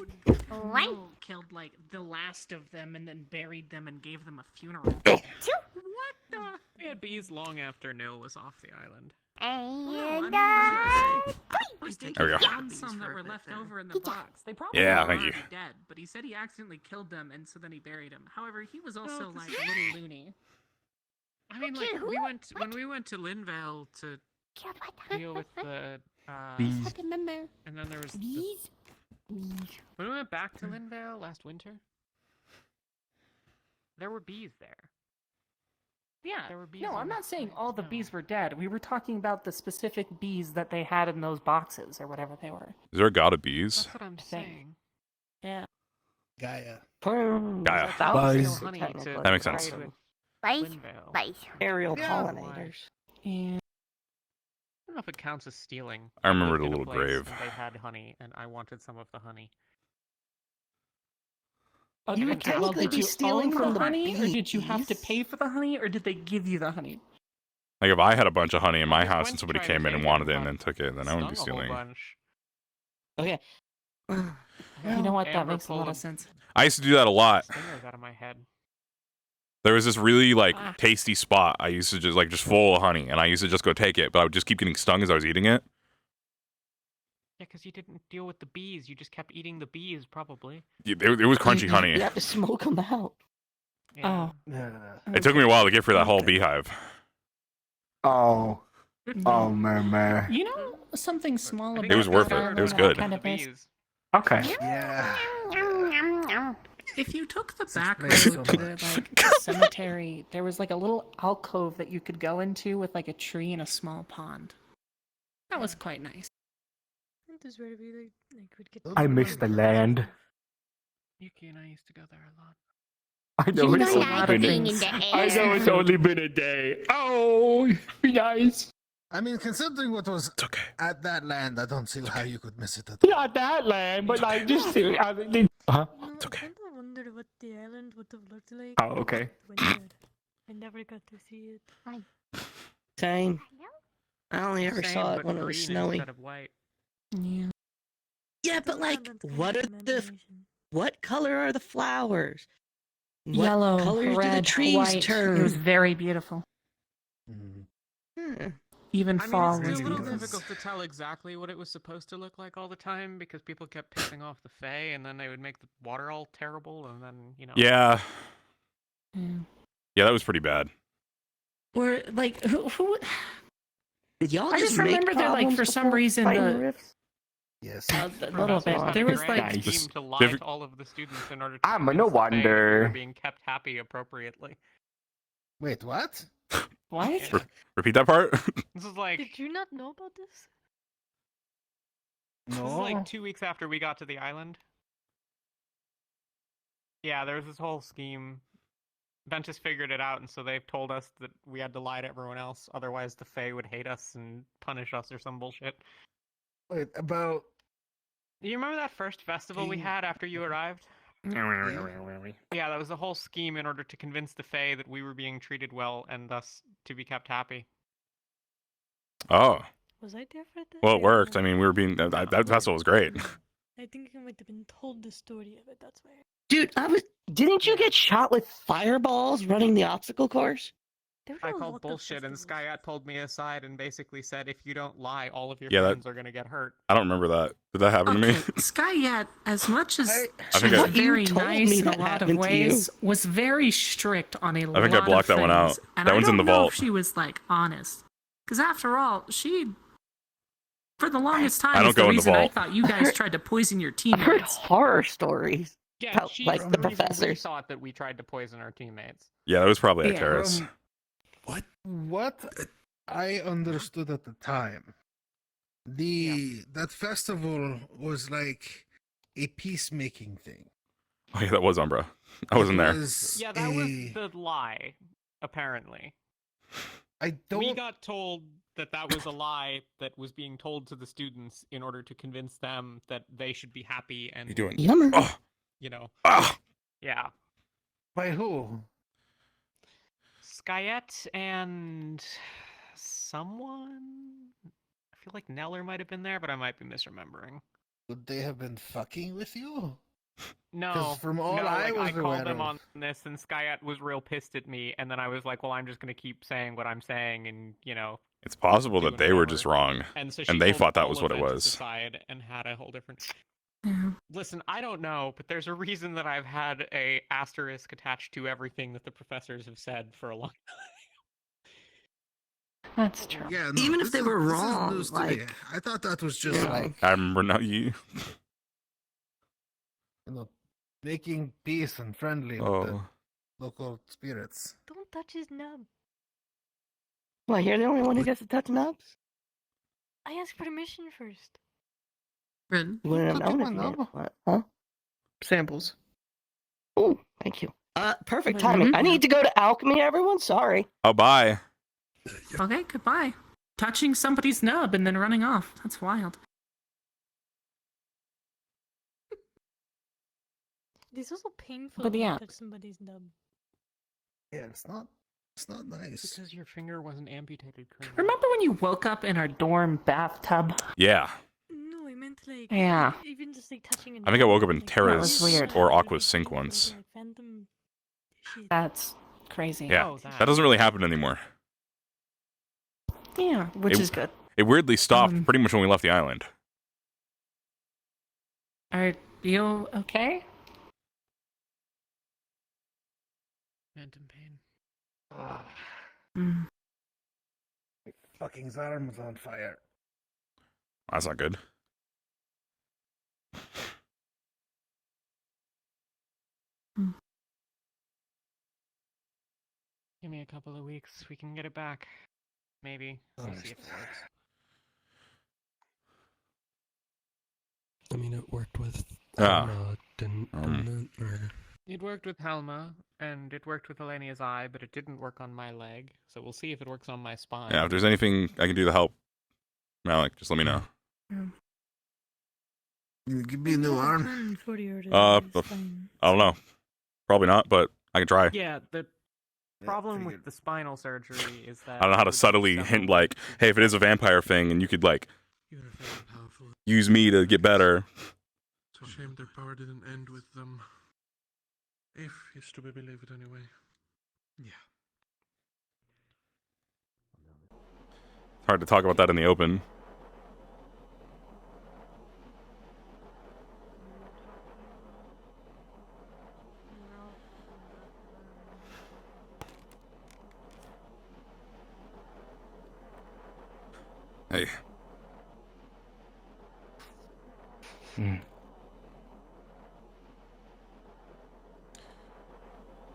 What? Will killed like the last of them and then buried them and gave them a funeral. What the? We had bees long after Nil was off the island. And We think There we he go. found some that were left over in the box. They probably Yeah, were thank you. already dead, but he said he accidentally killed them and so then he buried them. However, he was also like a little loony. I mean, like when we went to Linvale to deal with the Bees. remember. and then there was Bees? when we went back to Linvale last winter. There were bees there. Yeah. There were bees No, on I'm the not saying plants, all the no. bees were dead. We were talking about the specific bees that they had in those boxes or whatever they were. Is there a god of bees? That's what I'm saying. Yeah. Gaia. Gaia. Buzz. Honey to That makes sense. trade with Bite? Linvale. Bite. Aerial Yeah. pollinators. And I don't know if it counts as stealing. I remember lived the in little place grave. and they had honey, and I wanted some of the honey. You would technically did be you stealing own from the the honey, or did you have to bees. pay for the honey, or did they give you the honey? Like if I had a bunch of honey in my just house went and to somebody try to came in and take it, wanted it and but then took it, then I wouldn't be stung a whole stealing. bunch. Okay. You know what? That Amber makes a lot pulled of sense. I used to do that a lot. Stingers out of my head. There was this really like Ah. tasty spot. I used to just full of honey, and I used to just go take it, but I would just keep getting stung as I was eating it. Yeah, because you didn't deal with the bees. You just kept eating the bees, probably. It was crunchy honey. You have to smoke them out. Oh. It took me a while to get through that whole beehive. Oh. Oh, man. You know something small about It was worth it. garlic It was that good. kind of is? Bees. Okay. Yeah. If you took the back road makes to so the like cemetery, there was like a little alcove that you could go into with like a tree and a small pond. That was quite nice. I miss the land. Yuki and I used to go there a lot. I know You it's know only that been thing a, in the I know it's only been a day. Oh, be nice. I mean, considering what was at that land, I don't see how you could miss it at all. Not that land, but like just to. Huh? It's okay. I wonder what the island would have looked like. Oh, okay. I never got to see it. Same. I only ever Same, saw it but when it was green snowy. instead of white. Yeah. Yeah, but like, what are what color are the flowers? What Yellow, colors do the red, trees white. turn? It was very beautiful. Hmm. Even I mean, fall it's was a little beautiful. difficult to tell exactly what it was supposed to look like all the time because people kept pissing off the Fae, and then they would make the water all terrible, and then Yeah. Yeah. Yeah, that was pretty bad. Or like who Did y'all I just just make remember that like problems for some before reason fighting the rifts? Yes. a little bit. Professors There had a was grand like scheme to lie Different- to all of the students in order to I'm convince no the Fae that we were wonder. being kept happy appropriately. Wait, what? what? Repeat that part. This is like Did you not know about this? This is like 2 weeks after we got to the island. Yeah, there was this whole scheme. Ventus figured it out, and so they've told us that we had to lie to everyone else, otherwise the Fae would hate us and punish us or some bullshit. Wait, about. Do you remember that first festival we had after you arrived? Yeah, that was the whole scheme in order to convince the Fae that we were being treated well and thus to be kept happy. Oh. Was I there for that? Well, it worked. I mean, we were being that festival was great. I think I might have been told the story of it. That's why. Dude, didn't you get shot with fireballs running the obstacle course? I called bullshit, and Skyat pulled me aside and basically said, "If you don't lie, all of your Yeah, friends are gonna get hurt." I don't remember that. Did that happen to me? Skyat, as much as I she think was I- very You told nice me in a that lot of happened to you. ways, was very strict on a lot I think I blocked of that one things. out. And That I one's in don't the know vault. if she was like honest, because after all, she, for the longest I time, don't is the go in the reason I vault. thought you guys tried to poison your I've heard teammates. horror stories Yeah, about she's like the reason we professors. thought that we tried to poison our teammates. Yeah, that was probably Yeah. Ikaris. What I understood at the time, that festival was like a peacemaking thing. Oh yeah, that was Umbra. I wasn't there. Yeah, that was the lie, apparently. I don't. We got told that that was a lie that was being told to the students in order to convince them that they should be happy and You doing? Yummer. Oh, you know. ah. Yeah. By who? Skyette and someone. I feel like Neller might have been there, but I might be misremembering. Would they have been fucking with you? No, 'Cause from all no, I like, was I called aware them of- on this, and Skyette was real pissed at me, and then I was like, "Well, I'm just gonna keep saying what I'm saying, and you know." It's possible that doing they were whatever. just wrong, And so they pulled thought that all was of what it Ventus was. Aside and had a whole different. Listen, I don't know, but there's a reason that I've had a asterisk attached to everything that the professors have said for a long time. That's true. Yeah, Even if this they is- were this is wrong, news to me. like- I thought that was just like I remember now you. making peace and friendly with the Oh. local spirits. Don't touch his nub. Well, you're the only one who gets to touch nubs. I asked permission first. You wouldn't have known if you did. What? Huh? Samples. Oh, thank you. Perfect timing. I need to go to alchemy, everyone. Sorry. Oh, bye. Okay, goodbye. Touching somebody's nub and then running off. That's wild. This is so painful But when you yeah. touch somebody's nub. Yeah, it's not nice. Because your finger wasn't amputated. Colonel. Remember when you woke up in our dorm bathtub? Yeah. No, I meant like Yeah. even just like touching a I think I woke up in nub, like, Terra's weird. or Aqua's sink once. like phantom shit. That's crazy. Yeah. That doesn't really happen anymore. Yeah, which It- is good. It weirdly stopped pretty much when we left the island. Are you okay? Phantom pain. Mm. Fucking arm's on fire. That's not good. Give me a couple of weeks. We can get it back. Maybe. We'll see if it works. I mean, it worked with. Ah. Didn't or... It worked with Helma, and it worked with Elenia's eye, but it didn't work on my leg. So we'll see if it works on my spine. Yeah, if there's anything I can do to help Malik, just let me know. You give me a new arm. I don't know. Probably not, but I can try. Yeah, the problem with the spinal surgery is that I don't know how to subtly hint, like, hey, if it is a vampire thing and you could, like, use me to get better. It's a shame their power didn't end with them. If he's to be believed anyway. Yeah. It's hard to talk about that in the open. Hey.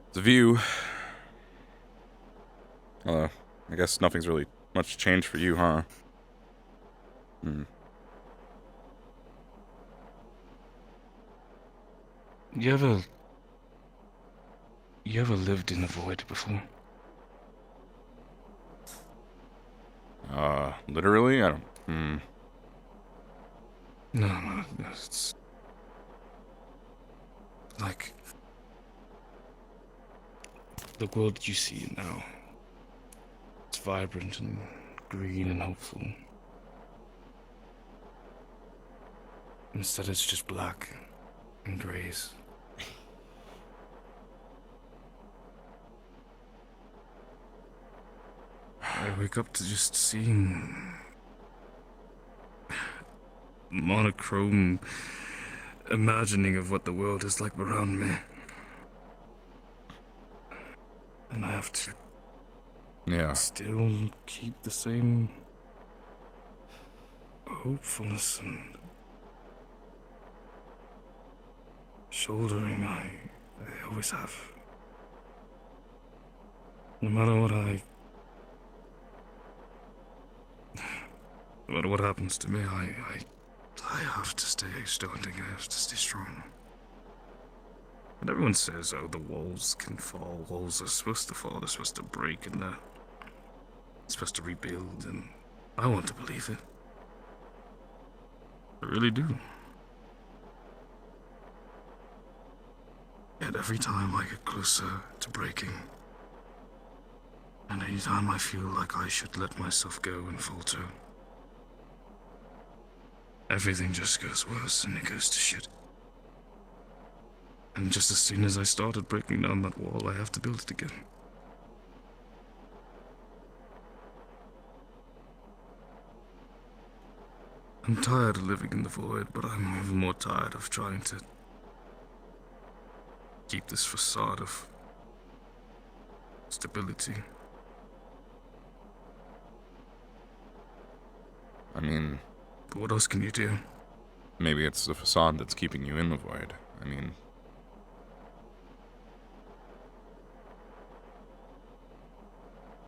It's a view. I guess nothing's really much changed for you, huh? Hmm. You ever lived in the void before? Literally? I don't. Hmm. No, it's Like the world you see now. It's vibrant and green and hopeful. Instead, it's just black and grays. I wake up to just seeing monochrome imagining of what the world is like around me. And I have to still keep the same hopefulness and shouldering I always have. No matter what happens to me, I have to stay standing, I have to stay strong. And everyone says, oh, the walls can fall, walls are supposed to fall, they're supposed to break, and they're supposed to rebuild, and I want to believe it. I really do. Yet every time I get closer to breaking, and any time I feel like I should let myself go and falter, everything just goes worse and it goes to shit. And just as soon as I started breaking down that wall, I have to build it again. I'm tired of living in the void, but I'm even more tired of trying to keep this facade of stability. I mean... But what else can you do? Maybe it's the facade that's keeping you in the void. I mean...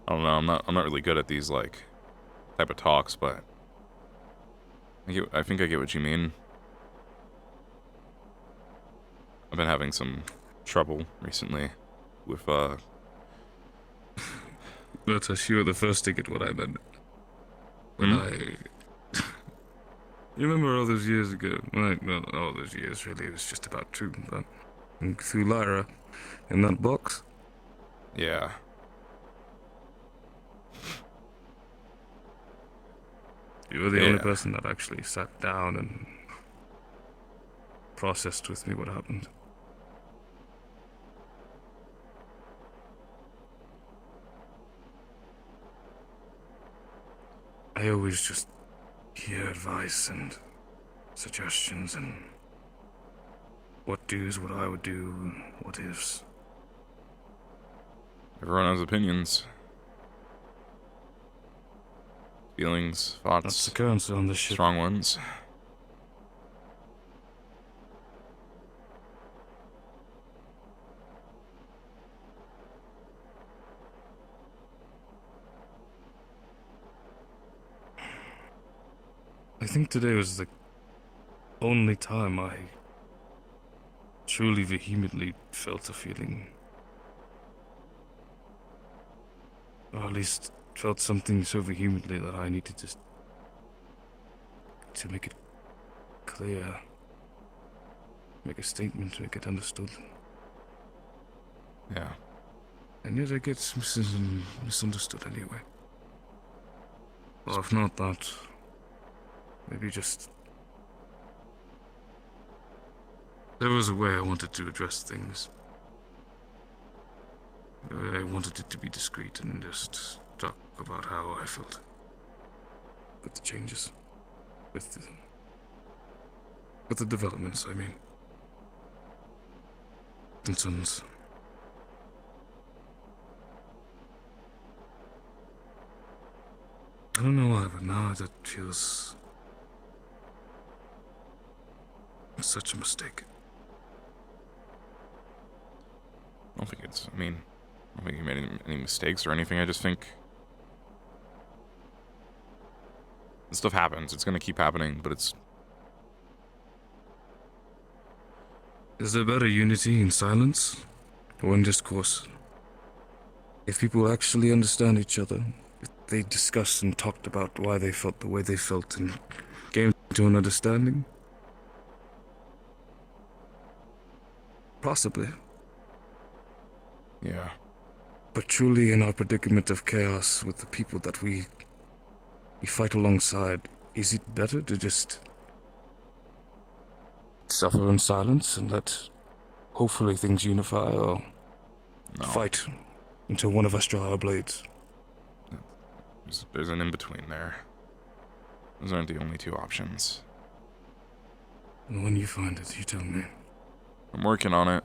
I don't know, I'm not really good at these, like, type of talks, but... I think I get what you mean. I've been having some trouble recently with, Murtesh, you were the first to get what I meant. When You remember all those years ago? Well, not all those years, really. It was just about 2, but... through Lyra, in that box? Yeah. You were the only person that actually sat down and processed with me what happened. I always just hear advice and suggestions and what do's, what I would do, what ifs. Everyone has opinions. Feelings, thoughts. That's the currency on this ship. Strong ones. I think today was the only time I truly vehemently felt a feeling. Or at least felt something so vehemently that I needed to make it clear. Make a statement, make it understood. Yeah. And yet it gets misunderstood anyway. Well, if not that, maybe just... There was a way I wanted to address things. I wanted it to be discreet and just talk about how I felt. With the changes. With the developments, I mean. Concerns. I don't know why, but now that feels such a mistake. I don't think it's, I don't think you made any mistakes or anything. I just think this stuff happens. It's gonna keep happening, but it's... Is there better unity in silence or in discourse? If people actually understand each other, if they discussed and talked about why they felt the way they felt and came to an understanding, Possibly. Yeah. But truly in our predicament of chaos with the people that we fight alongside, is it better to just suffer in silence and let hopefully things unify, or fight until one of us draw our blades? There's an in-between there. Those aren't the only two options. And when you find it, you tell me. I'm working on it.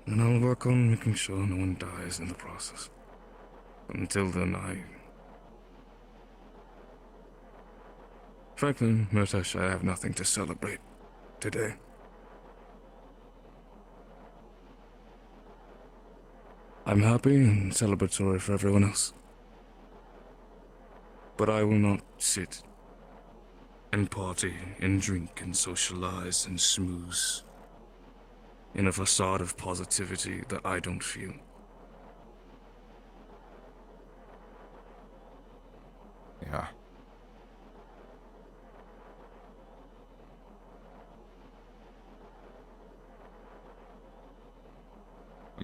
And I'll work on making sure no one dies in the process. Until then, frankly, Murtesh, I have nothing to celebrate today. I'm happy and celebratory for everyone else. But I will not sit and party and drink and socialize and schmooze in a facade of positivity that I don't feel. Yeah.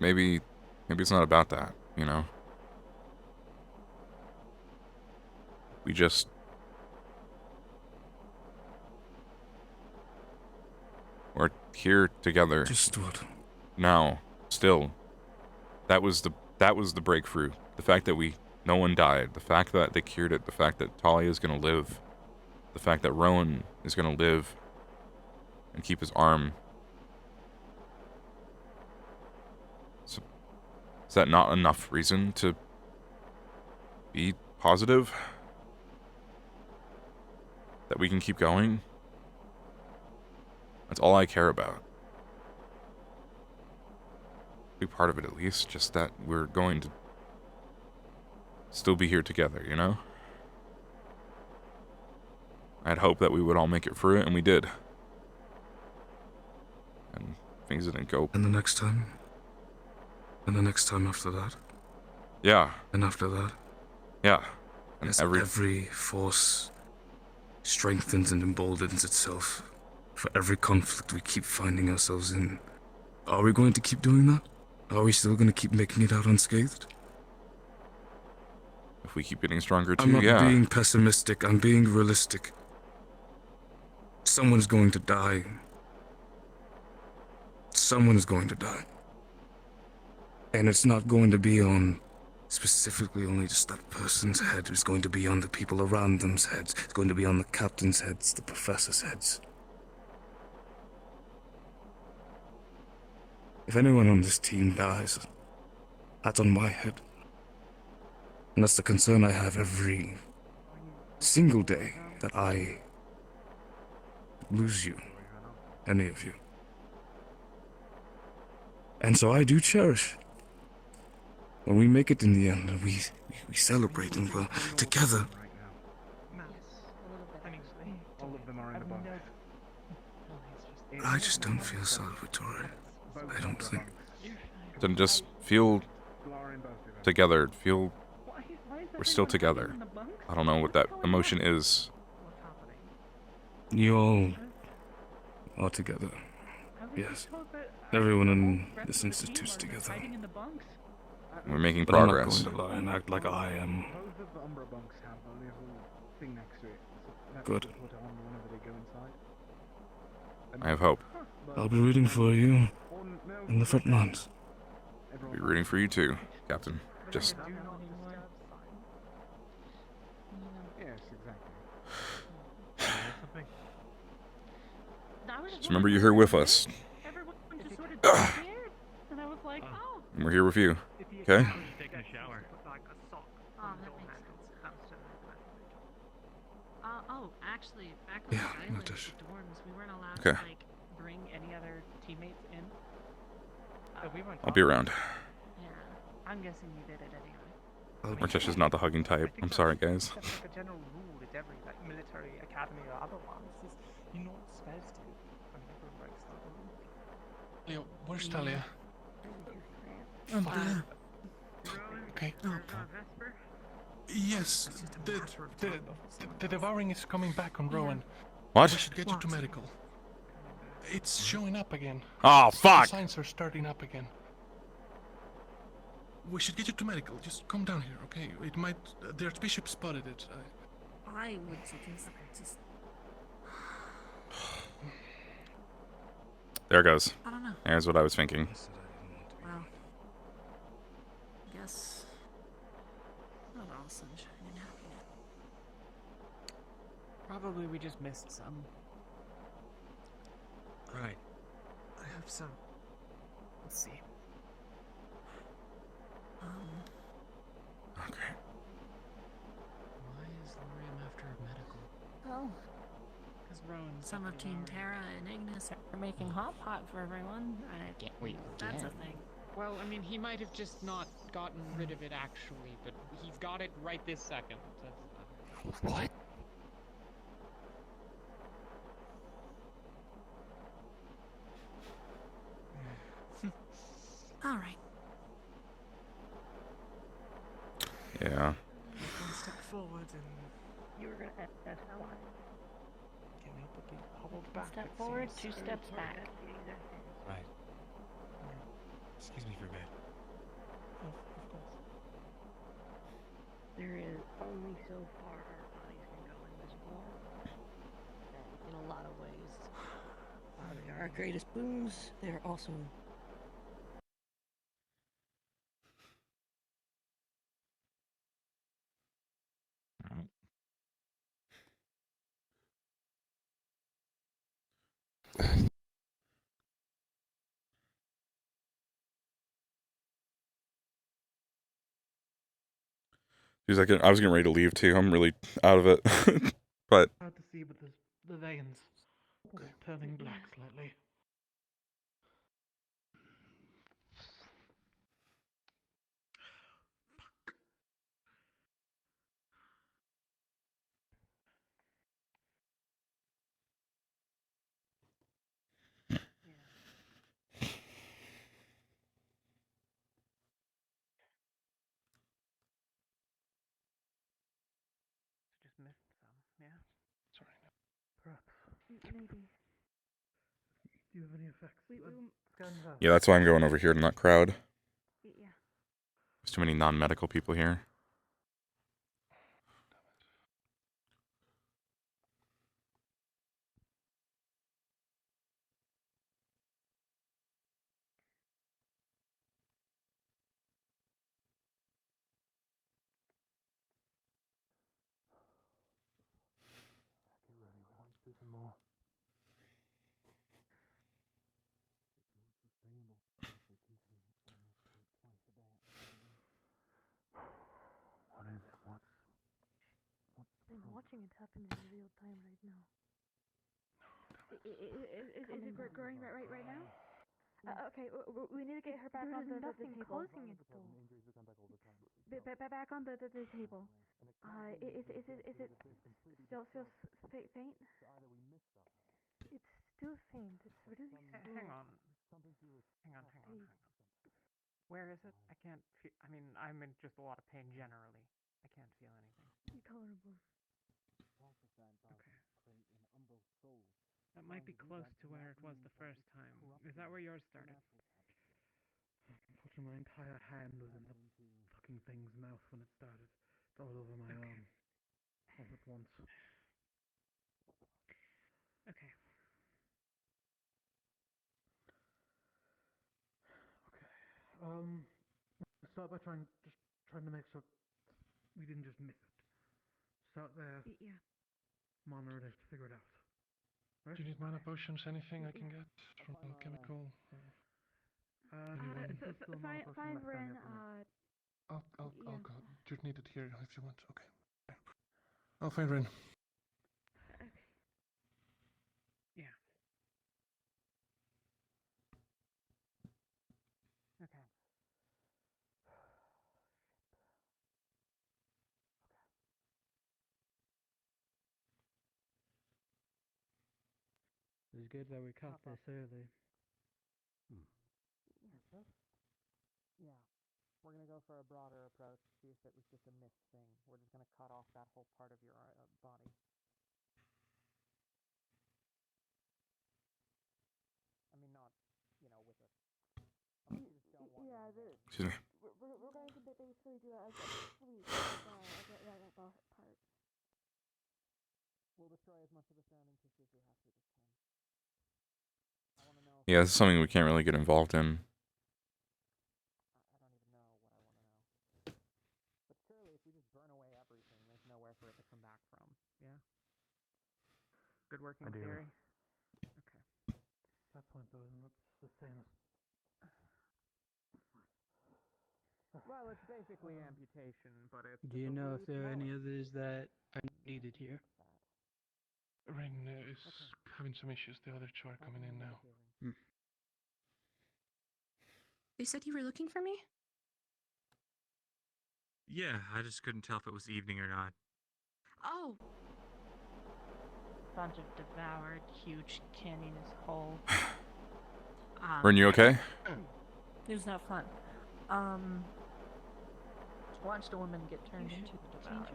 Maybe it's not about that, you know? We're here together. Just what? Now, still. That was the breakthrough. The fact that no one died. The fact that they cured it. The fact that Talia is gonna live. The fact that Rowan is gonna live and keep his arm. So, is that not enough reason to be positive? That we can keep going? That's all I care about. Be part of it at least, just that we're going to still be here together, you know? I'd hoped that we would all make it through it, and we did. And things didn't go. And the next time? And the next time after that? Yeah. And after that? Yeah. And as every force strengthens and emboldens itself for every conflict we keep finding ourselves in. Are we going to keep doing that? Are we still going to keep making it out unscathed? If we keep getting stronger too, I'm not yeah. being pessimistic, I'm being realistic. Someone's going to die. Someone's going to die. And it's not going to be on specifically only just that person's head. It's going to be on the people around them's heads. It's going to be on the captain's heads, the professor's heads. If anyone on this team dies, that's on my head. And that's the concern I have every single day that I lose you, any of you. And so I do cherish when we make it in the end and we celebrate and we're together. All of them are in the box. But I just don't feel celebratory. I don't think. Then just feel together. Feel we're still together. I don't know what that emotion is. You all are together. Yes. Everyone in this institute's together. We're making But I'm not progress. going to lie and act like I am. Both of the Umbra bunks have a little thing next to it. That Good. people put on whenever they go inside. I have hope. I'll be rooting for you in the front lines. I'll be rooting for you too, Captain. Just Yes, exactly. Just remember you're here with us. And I was like, oh. And we're here with you. Okay? Taking a shower. Oh, actually, back on Yeah, the island, the Murtesh. dorms, we weren't allowed Okay. to like bring any other teammates in. I'll be around. Yeah, I'm guessing you did it anyway. Murtesh is not the hugging type. I'm sorry, guys. That's like a general rule at every like military academy or otherwise. Is you're not supposed to. I mean, everyone breaks that rule. Leo, where's Talia? I'm Okay. Yes, the devouring is coming back on Rowan. What? We should get you to medical. It's showing up again. Oh, The fuck! signs are starting up again. We should get you to medical. Just come down here, okay? It might... the Archbishop spotted it. I would suggest just. There it goes. I don't know. There's what I was thinking. Well, I guess not all sunshine and happiness. Probably we just missed some. Right. I hope so. Let's see. Okay. Why is Lorium after a medical? Oh, Because Rowan's Some of Team Terra and Ignis are making hot pot for everyone. That's a thing. Well, I mean, he might have just not gotten rid of it actually, but he's got it right this second. That's, What? All right. Yeah. One step forward and... You were gonna ask why. Can't help but be hobbled One back. step it forward, seems. 2 steps back. Right. Excuse me for a bit. Of course. There is only so far our bodies can go in this war. And in a lot of ways, they are our greatest boons. They're also He's like, I was getting ready to leave too. I'm really out of it. But Hard to see, but the veins are turning black slightly. Just missed some, yeah. Sorry. Perhaps. Maybe. Do you have any effects? Scan that. yeah, that's why I'm going over here to not crowd. Yeah. There's too many non-medical people here. Get ready, we want to do some more. What is it? I'm watching it happen in real time right now. Is it growing right now? Okay, we need to get her back on the table. causing it though. Back on the table. Is it still faint? It's still faint. It's really slow. Hang on. Hang on. Where is it? I can't feel. I mean, I'm in just a lot of pain generally. I can't feel anything. Intolerable. Okay. That might be close to where it was the first time. Is that where yours started? Unfortunately, my entire hand was in the fucking thing's mouth when it started. It's all over my arm. All at once. Okay. Start by trying to make sure we didn't just miss it. Start there. Yeah. Monitor it, figure it out. Right? Do you need mana potions? Anything I can get from alchemical? Fine, Ren. I'll yeah. go. You need it here if you want. Okay. I'll find Ren. Okay. Yeah. Okay. It's good that we caught this early. Yeah. We're gonna go for a broader approach. See if it was just a missed thing. We're just gonna cut off that whole part of your body. Excuse me. We're going to basically do a sweep of that part. We'll destroy as much of the surrounding tissue as we have to this time. I want to know. Yeah, this is something we can't really get involved in. I don't even know what I want to know. But surely, if we just burn away everything, there's nowhere for it to come back from. Yeah. Good working theory. Okay. That point though isn't it the same as Well, it's basically amputation, but it's. Do you know if there are any others that are needed here? Rain is having some issues. The other two are coming in now. They said you were looking for me? Yeah, I just couldn't tell if it was evening or not. Oh, Bunch of devoured, huge canyonous hole. Ren, you okay? It was not fun. Watched a woman get turned into the devoured.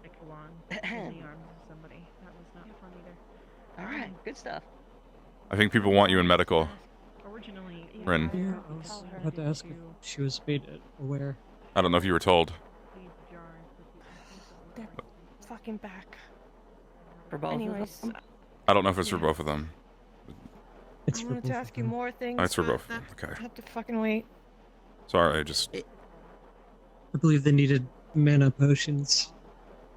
Like along in the arms of somebody. That was not fun either. All right, good stuff. I think people want you in medical. Originally, Ren. Yeah, I was about to ask if she was made aware. I don't know if you were told. They're fucking back. For both Anyways, of them? I don't know if it's for both of them. I wanted to ask you more things. Oh, it's for but both of them. that- Okay. I have to fucking wait. Sorry, I just... I believe they needed mana potions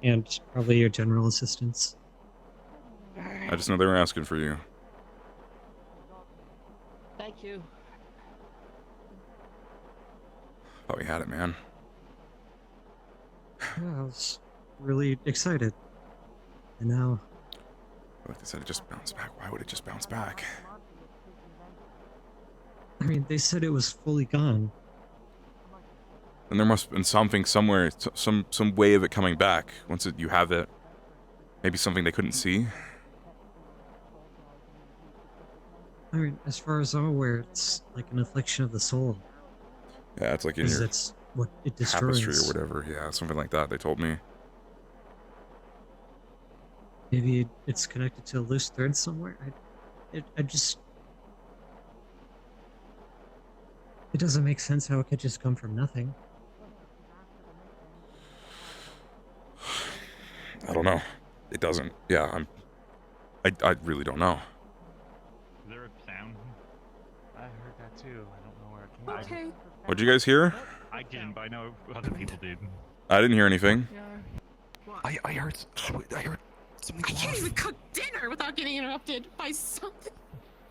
and probably your general assistance. I just know they were asking for you. Thank you. Thought we had it, man. Yeah, I was really excited. And now... Like they said, it just bounced back. Why would it just bounce back? I mean, they said it was fully gone. And there must have been something somewhere, some way of it coming back. Once you have it, maybe something they couldn't see. I mean, as far as I'm aware, it's like an affliction of the soul. Yeah, it's like in Because your that's what it tapestry destroys. or whatever. Yeah, something like that. They told me. Maybe it's connected to a loose thread somewhere. I just... It doesn't make sense how it could just come from nothing. I don't know. It doesn't. Yeah, I really don't know. Is there a sound? I heard that too. I don't know where it came from. okay. What'd you guys hear? I didn't, but I know other people did. I didn't hear anything. I heard something. I can't even cook dinner without getting interrupted by something.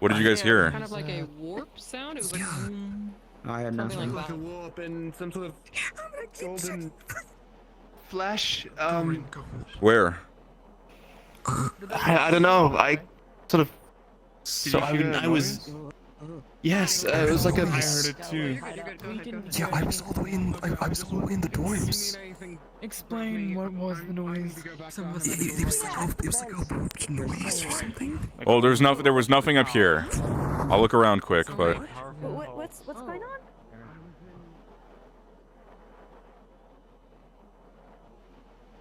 What did you guys hear? Kind of like a warp sound. It was like. I had something nothing. like Like a that. warp and some sort of golden flash. Where? I don't know. I sort of. So I was. Yes, it was like a. I heard it too. Yeah, I was all the way in. I was all the way in the dorms. Explain what was the noise. It was like a warped noise or something. Oh, there was nothing up here. I'll look around quick, but What's going on?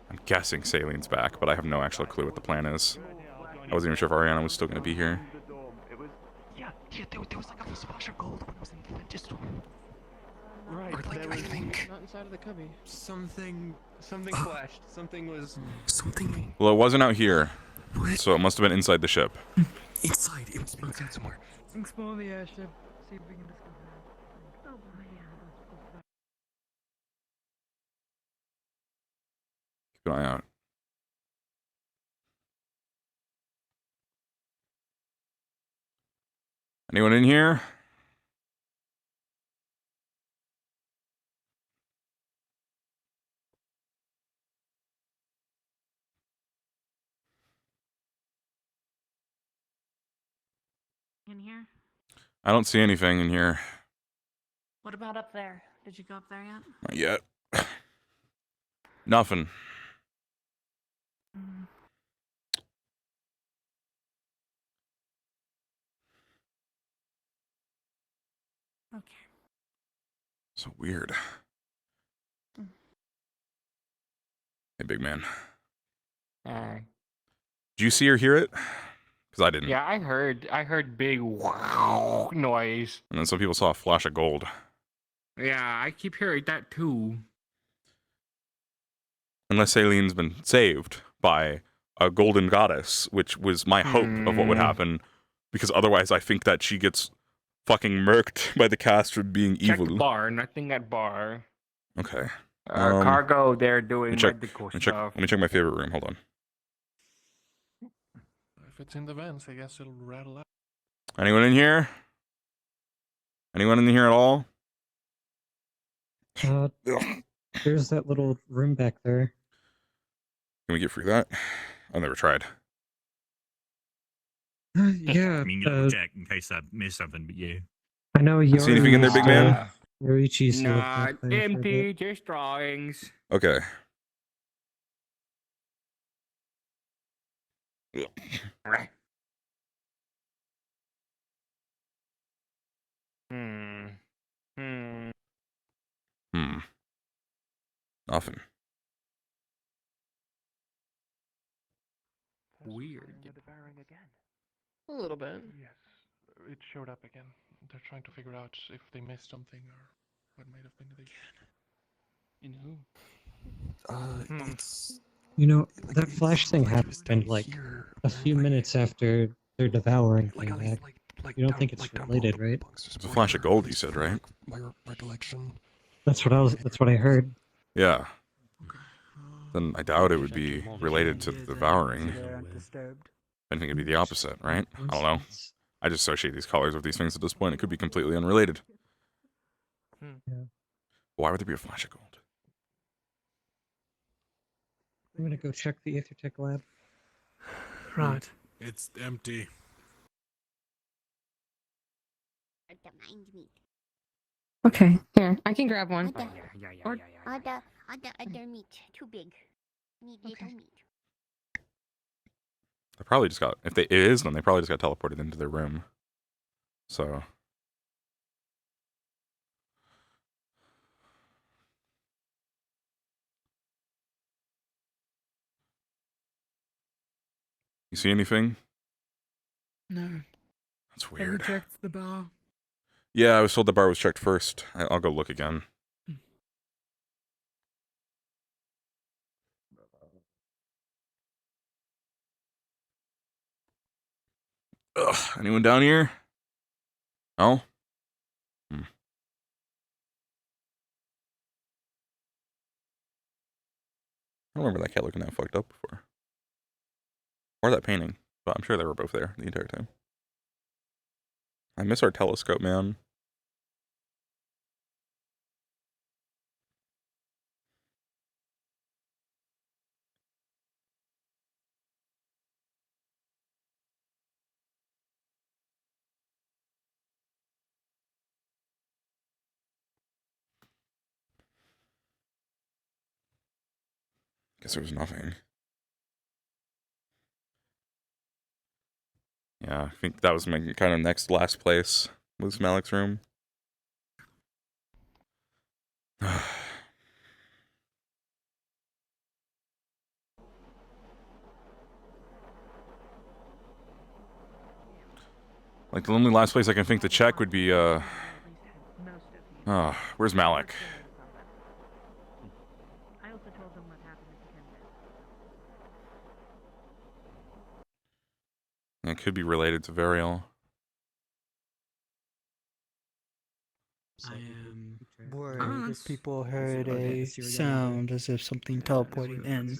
I'm guessing Saleen's back, but I have no actual clue what the plan is. I wasn't even sure if Ariana was still going to be here. Yeah, there was like a splash of gold when I was in the dentist room. Right. Or like, that I was think. Not inside of the cubby. Something flashed. Something was. Something. Well, it wasn't out here, so it must have been inside the ship. Inside. It was inside somewhere. Explore the airship. See if we can discover it. Oh boy, Keep an eye out. Anyone in here? In here? I don't see anything in here. What about up there? Did you go up there yet? Not yet. Nothing. Okay. So weird. Hey, big man. Hi. Did you see or hear it? Because Because I didn't. Yeah, I heard big wow noise. And then some people saw a flash of gold. Yeah, I keep hearing that too. Unless Saileen's been saved by a golden goddess, which was my hope of what would happen. Because otherwise I think that she gets fucking murked by the cast for being Check evil. bar, nothing at bar. Okay. Cargo, they're doing medical let me stuff. let me check my favorite room. Hold on. If it's in the vents, I guess it'll rattle out. Anyone in here? Anyone in here at all? There's that little room back there. Can we get through that? I've never tried. Yeah. I mean, you double check in case I missed something, but yeah. I know you See anything in there, big man? Yorichi's still Not back there for a empty, bit. just drawings. Okay. Nothing. Weird. A little bit. Yes, it showed up again. They're trying to figure out if they missed something or what might have been the It's You know, that flash thing happened like a few minutes after their devouring came back. You don't think it's related, right? It's a flash of gold, you said, right? my recollection. That's what I heard. Yeah. Then I doubt it would be related to the devouring. I think it'd be the opposite, right? I don't know. I just associate these colors with these things at this point. It could be completely unrelated. Why would there be a flash of gold? I'm gonna go check the Aethertech lab. Right. It's empty. Okay, here, I can grab one. Or Other meat, too big. Need little meat. They probably just got, if it is, then they probably just got teleported into their room. So. You see anything? No. That's weird. Have you checked the bar? Yeah, I was told the bar was checked first. I'll go look again. Ugh, anyone down here? No? I don't remember that cat looking that fucked up before. Or that painting. But I'm sure they were both there the entire time. I miss our telescope, man. Guess there was nothing. Yeah, I think that was my kind of next last place. Was Malik's room. Like, the only last place I can think to check would be, where's Malik? I also told them what happened at the It could be related to Varial. I am worried that people heard a sound as if something teleported in.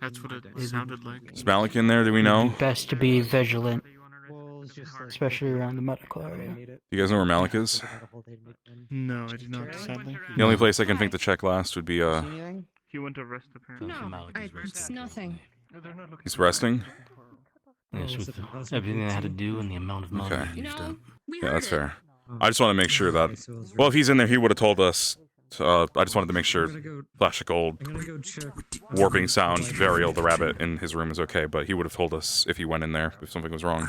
That's what it sounded like. Is Malik in there? Do we know? Best to be vigilant, especially around the medical area. You guys know where Malik is? No, I do not, sadly. The only place I can think to check last would be, He went to rest, apparently. No, it's nothing. he's resting? Yes, with everything I had to do and the amount of money Okay. I used up. Yeah, that's fair. I just want to make sure that, well, if he's in there, he would have told us. I just wanted to make sure Flash of Gold, Warping Sound, Varial the rabbit in his room is okay, but he would have told us if he went in there, if something was wrong.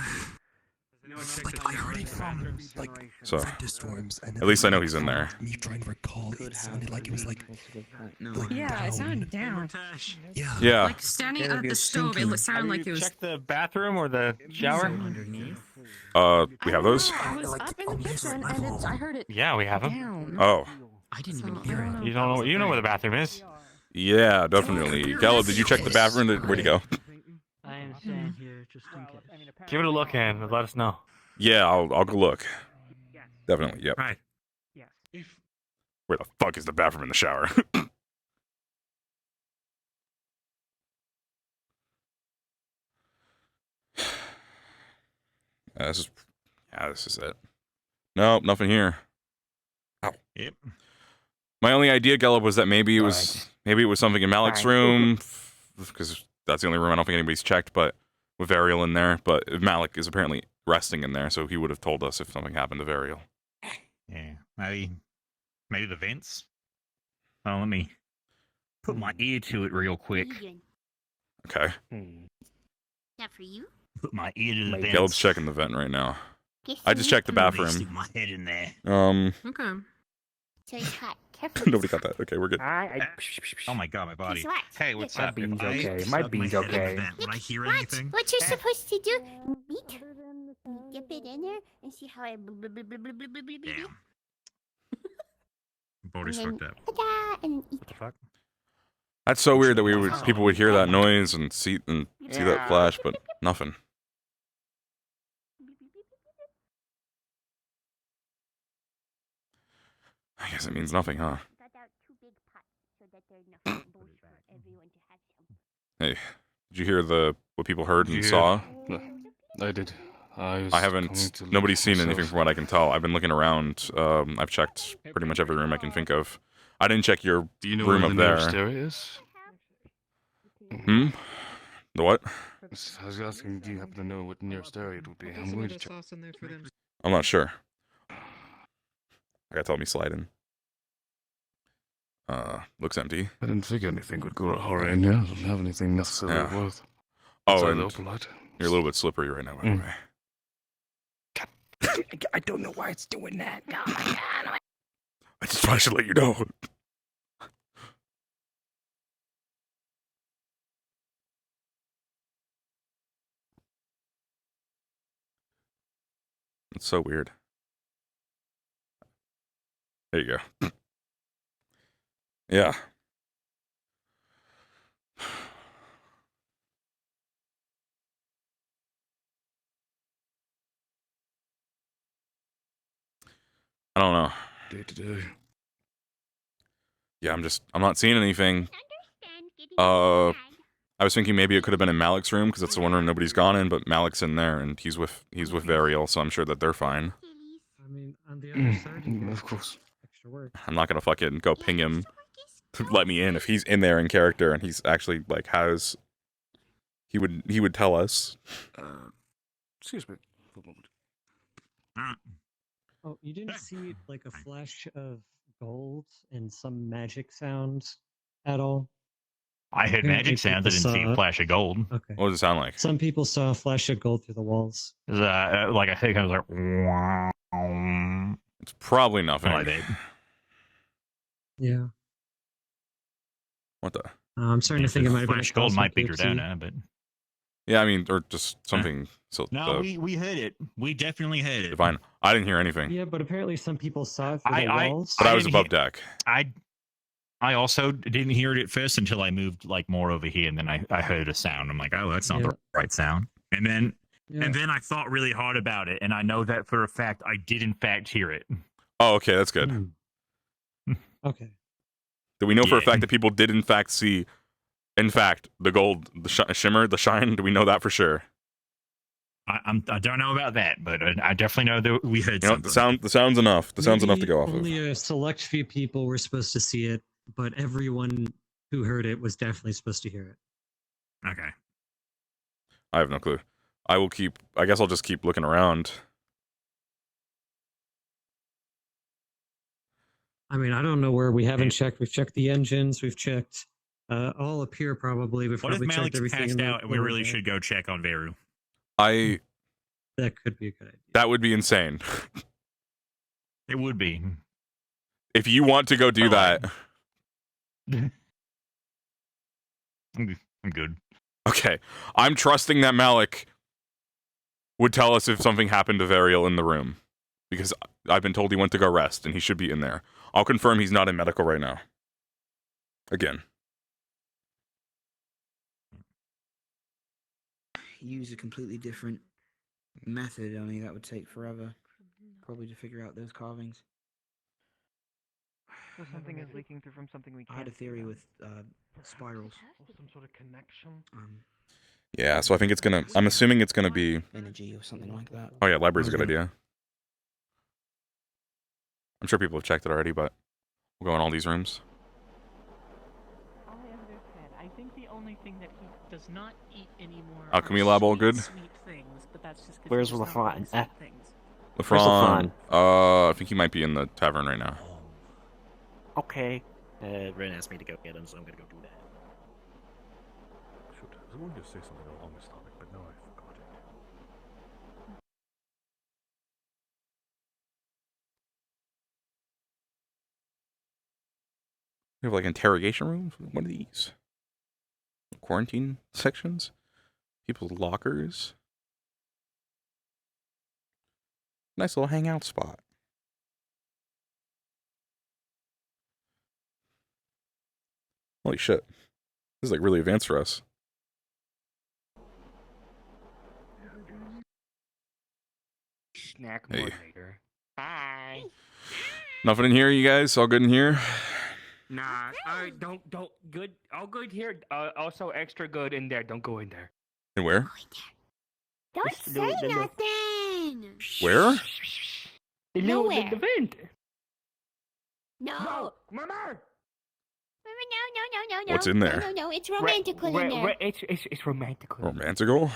Like, I heard it from, like, So, thunderstorms, and at least I know he's in there. me trying to recall, it sounded like it was like Yeah, it sounded down. Yeah. Yeah. Like standing at the stove, it sounded like it was. Check the bathroom or the shower. We have those. I was up in the kitchen and I heard it. Yeah, we have them. Down. Oh. I didn't even hear it. You don't know. You know where the bathroom is. Yeah, definitely. Gallo, did you check the bathroom? Where'd he go? I am staying here just in case. Give it a look and let us know. Yeah, I'll go look. Definitely. Yep. Right. Where the fuck is the bathroom in the shower? This is it. Nope, nothing here. Ow. Yep. My only idea, Gellup, was that maybe it was something in Malik's room, because that's the only room I don't think anybody's checked. But with Varial in there, but Malik is apparently resting in there, so he would have told us if something happened to Varial. Yeah, maybe the vents. Oh, let me put my ear to it real quick. Okay. That for you? Put my ear to the vents. Gellup's checking the vent right now. Guess I just checked the Let me bathroom. stick my head in there. Okay. So it's hot. Nobody got that. Okay, we're good. Oh my god, my body. Guess what? Hey, what's My up? bean's If I okay. stuck My bean's head in the okay. vent, Would I hear What? anything? What you're supposed to do? Meet. Dip it in there and see how it. Damn. Body's And then- fucked up. Ta-da! And eat. What the fuck? That's so weird that people would hear that noise and see that flash, but nothing. I guess it means nothing, huh? Got out 2 big pots so that there's enough bowls for everyone to have some. Hey, did you hear what people heard and Yeah. saw? I did. I haven't. Nobody's seen anything from what I can tell. I've been looking around. I've checked pretty much every room I can think of. I didn't check your Do you know room where up the there. nearest area is? Hmm? The what? I was asking, do you happen to know what the nearest area it would be? I'm going to check. I'm not sure. I gotta tell me slide in. Looks empty. I didn't figure anything would go horror in here. I don't have anything necessarily Yeah. worth. Oh, outside and the opalite. you're a little bit slippery right now, by the way. I don't know why it's doing that. Oh my god. I just probably should let you know. It's so weird. There you go. Yeah. I don't know. Day to day. Yeah, I'm not seeing anything. I was thinking maybe it could have been in Malik's room because that's the one room nobody's gone in, but Malik's in there and he's with Varial, so I'm sure that they're fine. I mean, on the other side, Of course. extra work. I'm not gonna fucking go ping him to let me in if he's in there in character and he's actually like has. He would tell us. Excuse me for a moment. Oh, you didn't see like a flash of gold and some magic sounds at all? I heard Apparently magic sounds. I people didn't see a saw- flash of gold. Okay. What does it sound like? Some people saw a flash of gold through the walls. Like I think I was like, wow. It's probably nothing. Like that. Yeah. What the? I'm starting to think it might have been a Flash gold might be cosmic Dredona, but Yeah, I mean, or just something. So no, we heard it. We definitely heard it. Divine. I didn't hear anything, Yeah, but apparently some people saw it through the walls. but I was didn't above hear- deck. I also didn't hear it at first until I moved like more over here, and then I heard a sound. I'm like, oh, that's not the right sound. And then I thought really hard about it, and I know that for a fact I did in fact hear it. Oh, okay, that's good. Okay. Do we know for a Yeah. fact that people did in fact see, in fact, the gold, the shimmer, the shine? Do we know that for sure? I don't know about that, but I definitely know that we heard You know, something. the sound's enough. The sound's enough to Maybe go off of. Only a select few people were supposed to see it, but everyone who heard it was definitely supposed to hear it. Okay. I have no clue. I guess I'll just keep looking around. I mean, I don't know where we haven't checked. We've checked the engines. We've checked all up here probably. We've What if probably checked Malik's everything. passed in the out and we really lower should go check on Veru? I That could be a good idea. That would be insane. It would be. If you want to go do that. I'm good. Okay. I'm trusting that Malik would tell us if something happened to Varial in the room. Because I've been told he went to go rest, and he should be in there. I'll confirm he's not in medical right now. Again. Use a completely different method, only that would take forever. Probably to figure out those carvings. So something is leaking through from something we can't. I had a theory with spirals. Some sort of connection. Yeah, so I think it's gonna... I'm assuming it's gonna be... Energy or something like that. Oh yeah, library's a good idea. I'm sure people have checked it already, but we'll go in all these rooms. I understand. I think the only thing that he does not eat anymore Alchemy are lab all sweet, good? sweet things, but that's just 'cause Where's he does not like Lafron? sweet things. Lafron, I think he might be in the tavern right now. Okay. Ren asked me to go get him, so I'm gonna go do that. Shoot, I was going to say something along this topic, but now I forgot it. We have like interrogation rooms? What are these? Quarantine sections? People's lockers? Nice little hangout spot. Holy shit. This is like really advanced for us. Snack Hey. moderator. Bye. Nothing in here, you guys? All good in here? Nah, don't, good, all good here. Also extra good in there. Don't go in there. And where? Don't Just say the- nothing. Where? Nowhere. The vent. No. Mama. No. What's in there? No. It's romantical in there. It's romantical. Romantical?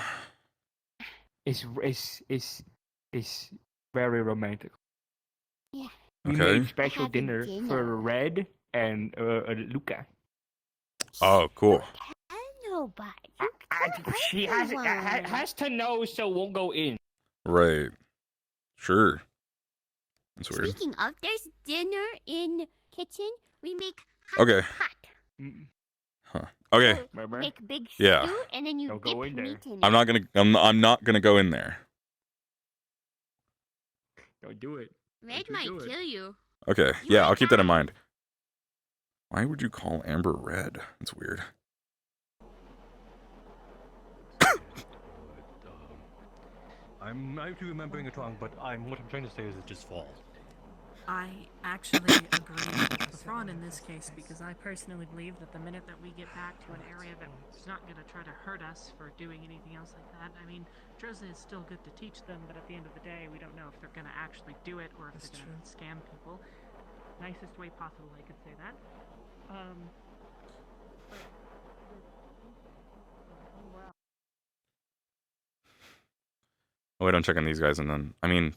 It's very romantic. Yeah. We Okay. made special dinner for Red and Luca. Oh, cool. Nobody. She has to know, so won't go in. Right. Sure. That's weird. Speaking of, there's dinner in kitchen. We make Okay. hot. Huh. Okay. Make big Yeah. stew, and then you Don't dip go in there. meat in I'm it. not gonna I'm not gonna go in there. Don't do it. Red might kill you. Okay. Yeah, I'll keep that in mind. Why would you call Amber red? That's weird. I might be remembering it wrong, but what I'm trying to say is it just falls. I actually agree with Lafron in this case because I personally believe that the minute that we get back to an area that's not going to try to hurt us for doing anything else like that, I mean, Droza is still good to teach them, but at the end of the day, we don't know if they're going to actually do it or if they're going to scam people. Nicest way possible, I could say that. Oh, wait, I'm checking these guys and then I mean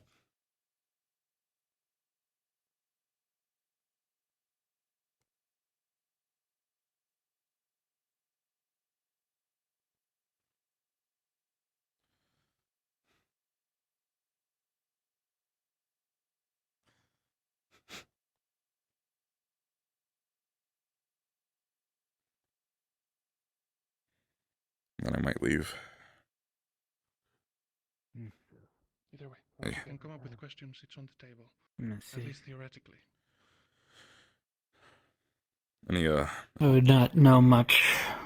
then I might leave. Either way, Hey. if you can come up with questions, it's on the table. Let's At see. least theoretically. Any I would not know much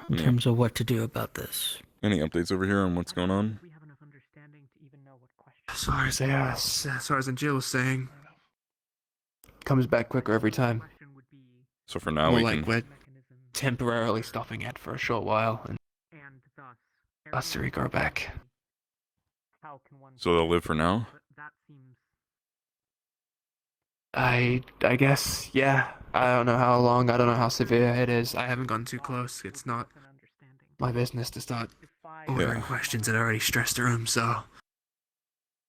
in Yeah. terms of what to do about this. any updates over here on what's going on? As far as Jill was saying, comes back quicker every time. So for now More we like can we're temporarily stopping it for a short while and us to go back. So they'll live for now? I guess, yeah. I don't know how long, I don't know how severe it is. I haven't gone too close. It's not my business to start ordering questions that already stressed the room, so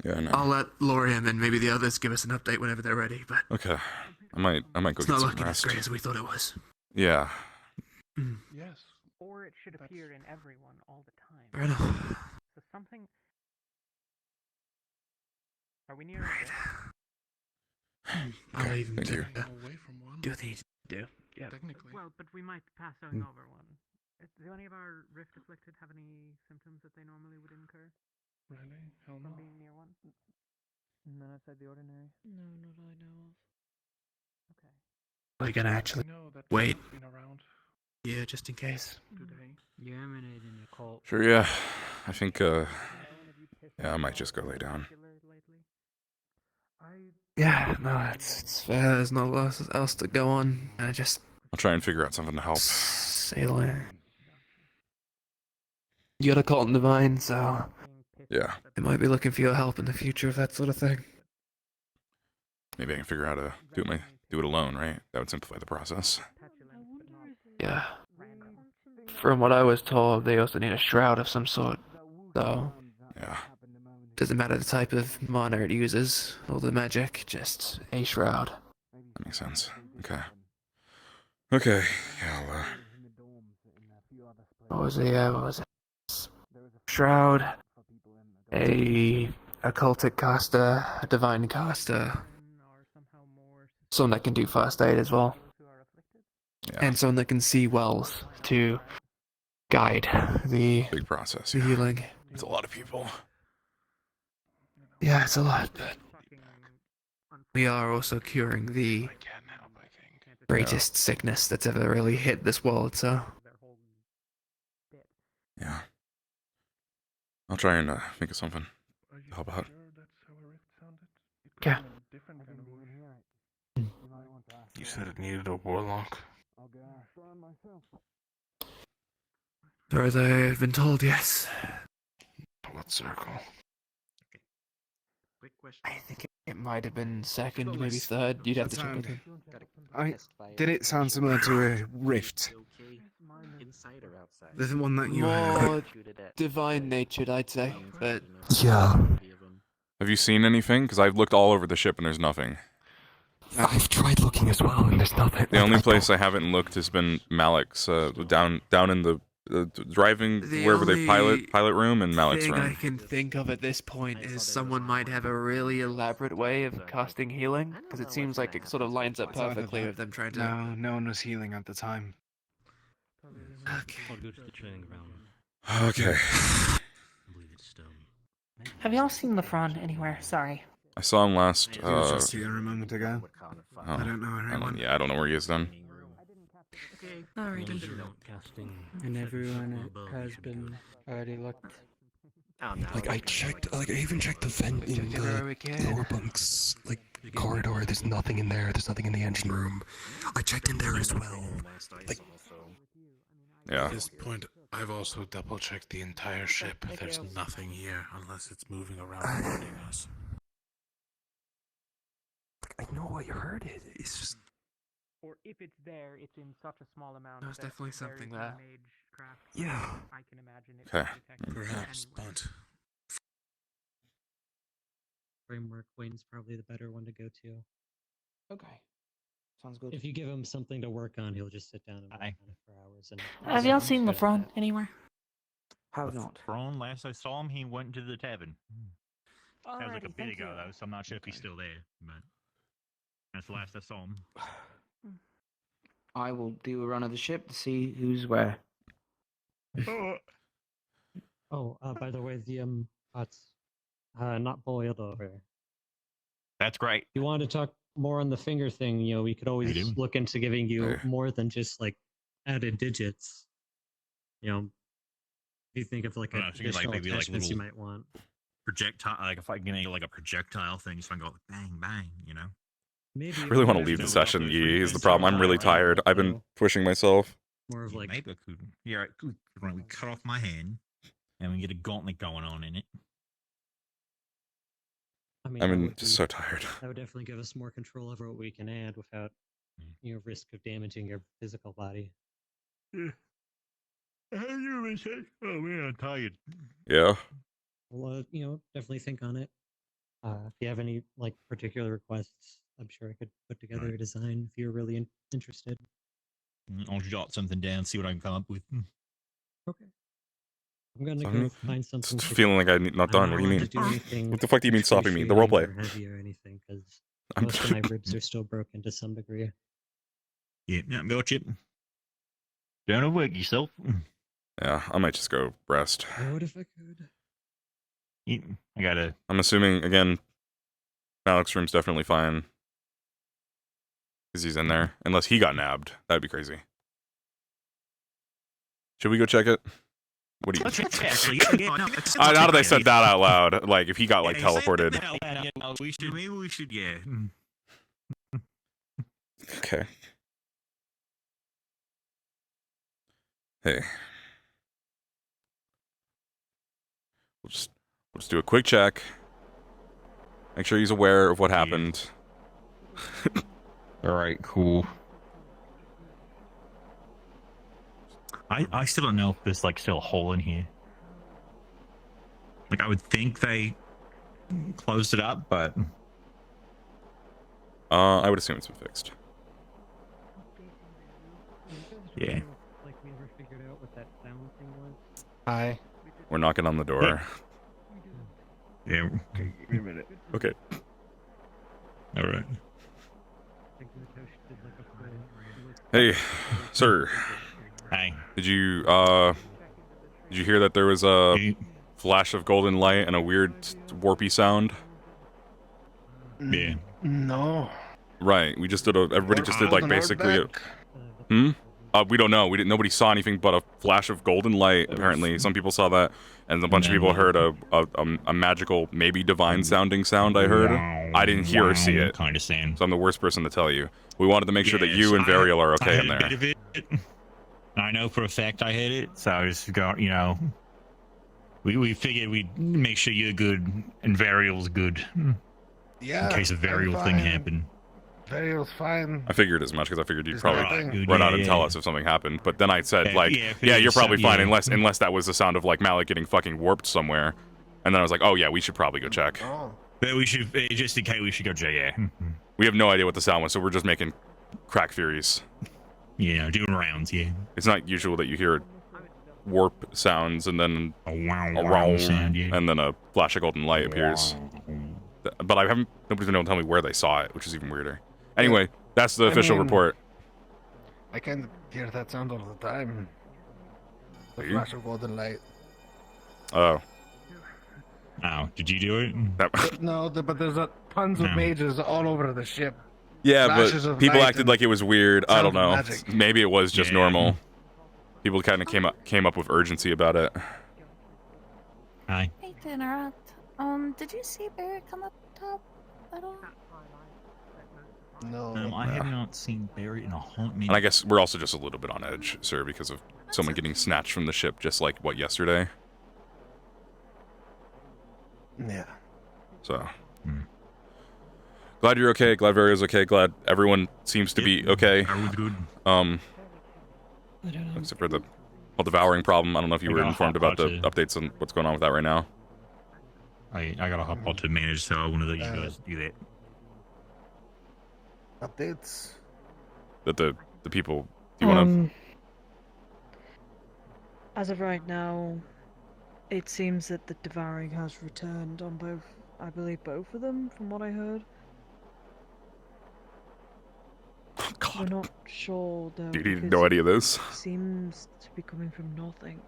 Yeah, I know. I'll let Lori and then maybe the others give us an update whenever they're ready, but Okay. I might go it's get not some looking as rest. great as we thought it was. Yeah. Yes. Or it should appear in everyone all the time. Fair enough. So something Are we near a rift? I'll even Thank you. away from one. Do they do? Yeah. Technically. Well, but we might pass going over one. Do any of our rift afflicted have any symptoms that they normally would incur Really? Hell from no. being near one? None outside the ordinary. No, not I know of. Okay. Are you gonna actually No, that wait? has been around Yeah, just in case. today. You're emanating a cult. Sure, yeah. I think, yeah, I might just go lay down. Yeah, no, it's fair. There's no else to go on. I just I'll try and figure out something to help. sailing. You got a cult in Divine, so Yeah. they might be looking for your help in the future of that sort of thing. Maybe I can figure out how to do it alone, right? That would simplify the process. Yeah. From what I was told, they also need a shroud of some sort. So Yeah. doesn't matter the type of mana it uses or the magic, just a shroud. That makes sense. Okay. Okay. Yeah, What was it? Yeah, what was it? Shroud, a occultic caster, a divine caster, someone that can do first aid as well, and someone that can see wells to guide the big process. The healing. It's a lot of people. Yeah, it's a lot, but we are also curing the greatest sickness that's ever really hit this world. So Yeah. I'll try and think of something to help out. Yeah. You said it needed a warlock. as far as I've been told, yes. What circle? Quick question. I think it might have been second, maybe third. You'd have to check with him. Did it sound similar to a rift? Inside or outside? The one that you More divine natured, I'd say, but Yeah. Have you seen anything? Because I've looked all over the ship and there's nothing. I've tried looking as well, and there's nothing. The only place I haven't looked has been Malik's, down in the driving wherever they pilot room and Malik's thing I room. can think of at this point is someone might have a really elaborate way of casting healing, because it seems like it sort of lines up perfectly with them trying to. No one was healing at the time. Okay. I'll go to the training ground. Okay. I believe it's stone. Have y'all seen LeFron anywhere? Sorry. I saw him last. He was just here a moment ago. I don't know anyone. Yeah, I don't know where he is then. Alright. And everyone has been already looked. Like I checked, like I even checked the vent in the lower bunks, like corridor. There's nothing in there. There's nothing in the engine room. I checked in there as well. Like, yeah. At this point, I've also double checked the entire ship. There's nothing here unless it's moving around and hitting us. I know what you heard. It's just. Or if it's there, it's in such a small amount. There's that definitely very something few there. magecraft, Yeah. I can imagine it. Okay. Perhaps, but Framework Wayne's probably the better one to go to. Okay. Sounds good. If you give him something to work on, he'll just sit down and work on it for hours. And Have y'all seen LeFron anywhere? Have not. Ron, last I saw him, he went to the tavern. That was like a Alrighty, bit thank ago, you. though, so I'm not sure if he's still there. But that's the last I saw him. I will do a run of the ship to see who's where. Oh, by the way, the pot's not boiled over. That's great. If you want to talk more on the finger thing, we could always look into giving you more than just like added digits. If you think of like I don't know, I was thinking, additional maybe like attachments you little might want. projectile, like if I can make like a projectile thing, so I can go like bang bang, Maybe I really want to leave the session. Is the problem. I'm really tired. I've been pushing myself. More of like maybe I could. Yeah, right. We cut off my hand, and we get a gauntlet going on in it. I'm just so tired. That would definitely give us more control over what we can add without, risk of damaging your physical body. Yeah. Oh man, I'm tired. Yeah. Well, definitely think on it. If you have any like particular requests, I'm sure I could put together a design if you're really interested. I'll jot something down, see what I can come up with. Okay. I'm gonna Stopping go me? find something. Just feeling like I'm not done. What do you mean? Do anything What the fuck do you mean stopping me? The roleplay. excruciating or heavy or anything, because most of my ribs are still broken to some degree. Yeah, got you. Don't overwork yourself. Yeah, I might just go rest. What if I could? Yeah, I gotta. I'm assuming again, Malik's room's definitely fine because he's in there. Unless he got nabbed, that'd be crazy. Should we go check it? What do you? Now that I said that out loud, like if he got like teleported. Maybe we should, yeah. Okay. Hey. We'll just do a quick check. Make sure he's aware of what happened. All right, cool. I still don't know if there's like still a hole in here. Like I would think they closed it up, but I would assume it's been fixed. Yeah. Like we never figured out what that sound thing was. Hi. We're knocking on the door. Yeah. Okay, give me a minute. Okay. All right. Hey, sir. Hi. Did you hear that there was a flash of golden light and a weird warpy sound? Yeah. No. Right. We just did everybody just did like basically we don't know. Nobody saw anything but a flash of golden light, apparently. Some people saw that, and a bunch of people heard a magical, maybe divine sounding sound, I heard. I didn't hear or see it. Kind of sound. So I'm the worst person to tell you. We wanted to make sure that you and Varial are okay in there. I know for a fact I hit it, so I just got, we figured we'd make sure you're good and Varial's good. Yeah. In case a Varial thing happened. Varial's fine. I figured as much because I figured you'd There's probably nothing. run out and tell us if something happened. But then I said, yeah, you're probably fine yeah. unless that was the sound of like Malik getting fucking warped somewhere. And then I was like, oh yeah, we should probably go check. Oh. But we should, just in case, we should go check, yeah. We have no idea what the sound was, so we're just making crack theories. Yeah, doing rounds, yeah. It's not usual that you hear warp sounds and then a wow sound, yeah. And then a flash of golden light appears. But nobody's been able to tell me where they saw it, which is even weirder. Anyway, that's the official report. I kind of hear that sound all the time. The You? flash of golden light. Oh. Oh, did you do it? No, but there's tons of mages all over the ship. Yeah, Flashes but of people light acted and like it was weird. I don't know. sounds of magic. Maybe it was just Yeah. normal. People kind of came up with urgency about it. Hi. Hey, to interrupt. Did you see Barrett come up top at all? No. I have not seen Barry in a hot minute. And I guess we're also just a little bit on edge, sir, because of someone getting snatched from the ship just like, what, yesterday? Yeah. So. Glad you're okay. Glad Vario's okay. Glad everyone seems to be okay. Everyone's good. Except for the devouring problem. I don't know if you were informed about the updates on what's going on with that right now. I got a hot pot to manage, so I wanted to let you guys do that. Updates? That the people. Do you want As of right now, it seems that the devouring has returned on both, I believe both of them, from what I heard. We're not sure though. Do you need to because know any of this? it seems to be coming from nothing.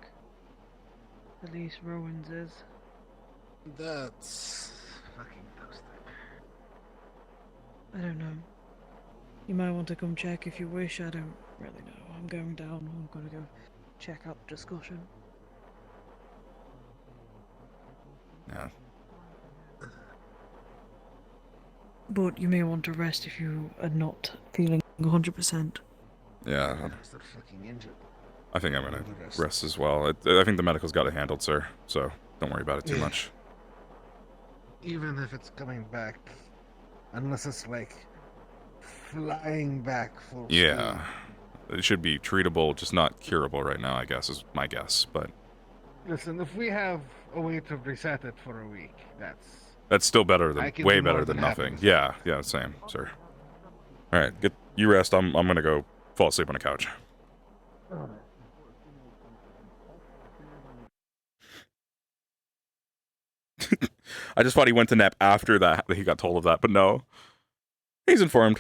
At least Rowan's is. That's fucking toasted. I don't know. You might want to come check if you wish. I don't really know. I'm going down. I'm gonna go check out the discussion. Yeah. But you may want to rest if you are not feeling 100%. Yeah. Still fucking injured. I think I'm gonna rest as well. I think the medical's got it handled, sir. So don't worry about it too Yeah. much. Even if it's coming back, unless it's like flying back full Yeah. It should be treatable, just not curable right now, I guess, is my guess. But speed. Listen, if we have a way to reset it for a week, that's still better than I can way do more better than than nothing. happens. Yeah, same, sir. All right, get you rest. I'm gonna go fall asleep on the couch. I just thought he went to nap after that he got told of that, but no. He's informed.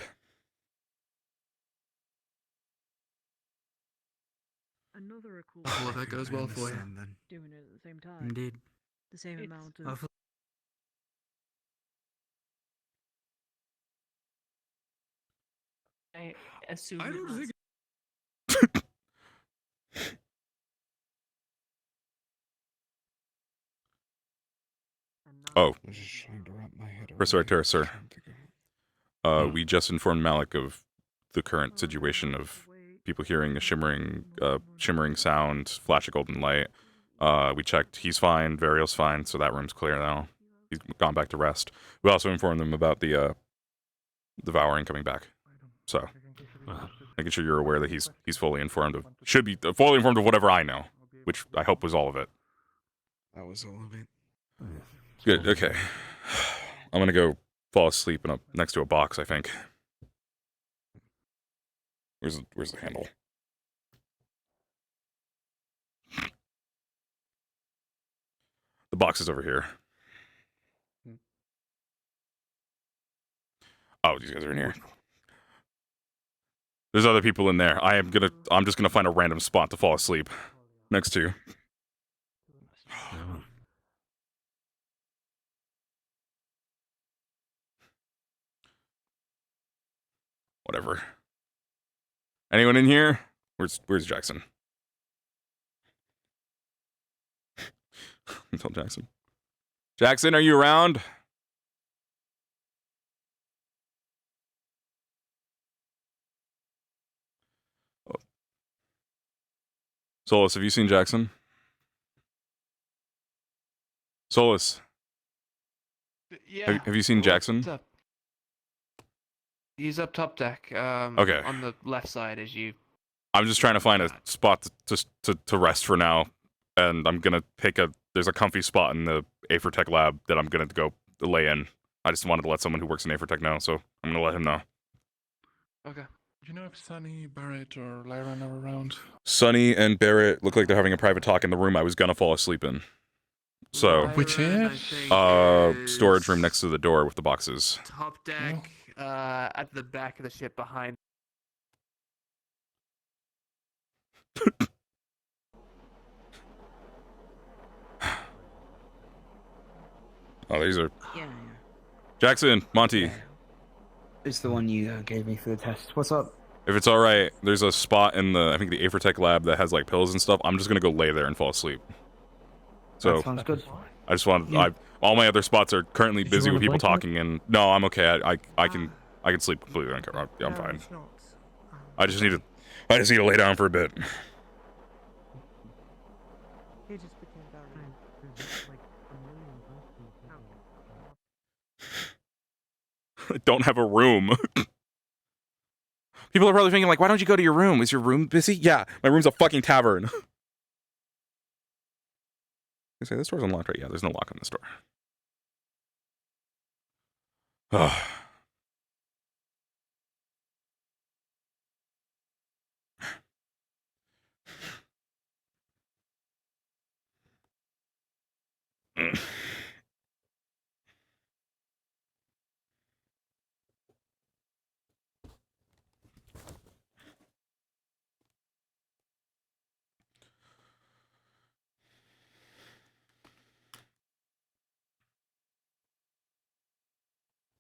Another cool. Well, that goes well for you. Doing it at the same time. Indeed. The same amount of. I assume. I don't think. Oh. I'm just trying to wrap my head Resurrector, sir. We just informed Malik of the current situation of people hearing a shimmering sound, flash of golden light. We checked. He's fine. Varial's fine, so that room's clear now. He's gone back to rest. We also informed them about the devouring coming back. So, making sure you're aware that he's fully informed of, should be fully informed of whatever I know, which I hope was all of it. That was all of it. Good. Okay. I'm gonna go fall asleep next to a box, I think. Where's the handle? The box is over here. Oh, these guys are in here. There's other people in there. I'm just gonna find a random spot to fall asleep next to. Whatever. Anyone in here? Where's Jackson? Tell Jackson. Jackson, are you around? Oh. Solus, have you seen Jackson? Solus. Yeah. Have you seen Jackson? What's up? He's up top deck. Okay. On the left side as you. I'm just trying to find a spot to rest for now, and I'm gonna pick there's a comfy spot in the Aethertech lab that I'm gonna go lay in. I just wanted to let someone who works in Aethertech know, so I'm gonna let him know. Okay. Do you know if Sunny, Barrett, or Lyran are around? Sunny and Barrett look like they're having a private talk in the room I was gonna fall asleep in. So, which is? Storage room next to the door with the boxes. Top deck. At the back of the ship behind. Oh, these are. Yeah. Jackson, Monty. It's the one you gave me for the test. What's up? If it's all right, there's a spot in I think the Aethertech lab that has like pills and stuff. I'm just gonna go lay there and fall asleep. So That sounds good. I just want. All my other spots are currently busy with people talking, and no, I'm okay. I can sleep completely uncovered. I'm fine. I just need to lay down for a bit. He just became very. I don't have a room. People are probably thinking like, why don't you go to your room? Is your room busy? Yeah, my room's a fucking tavern. I say this door's unlocked, right? Yeah, there's no lock on this door.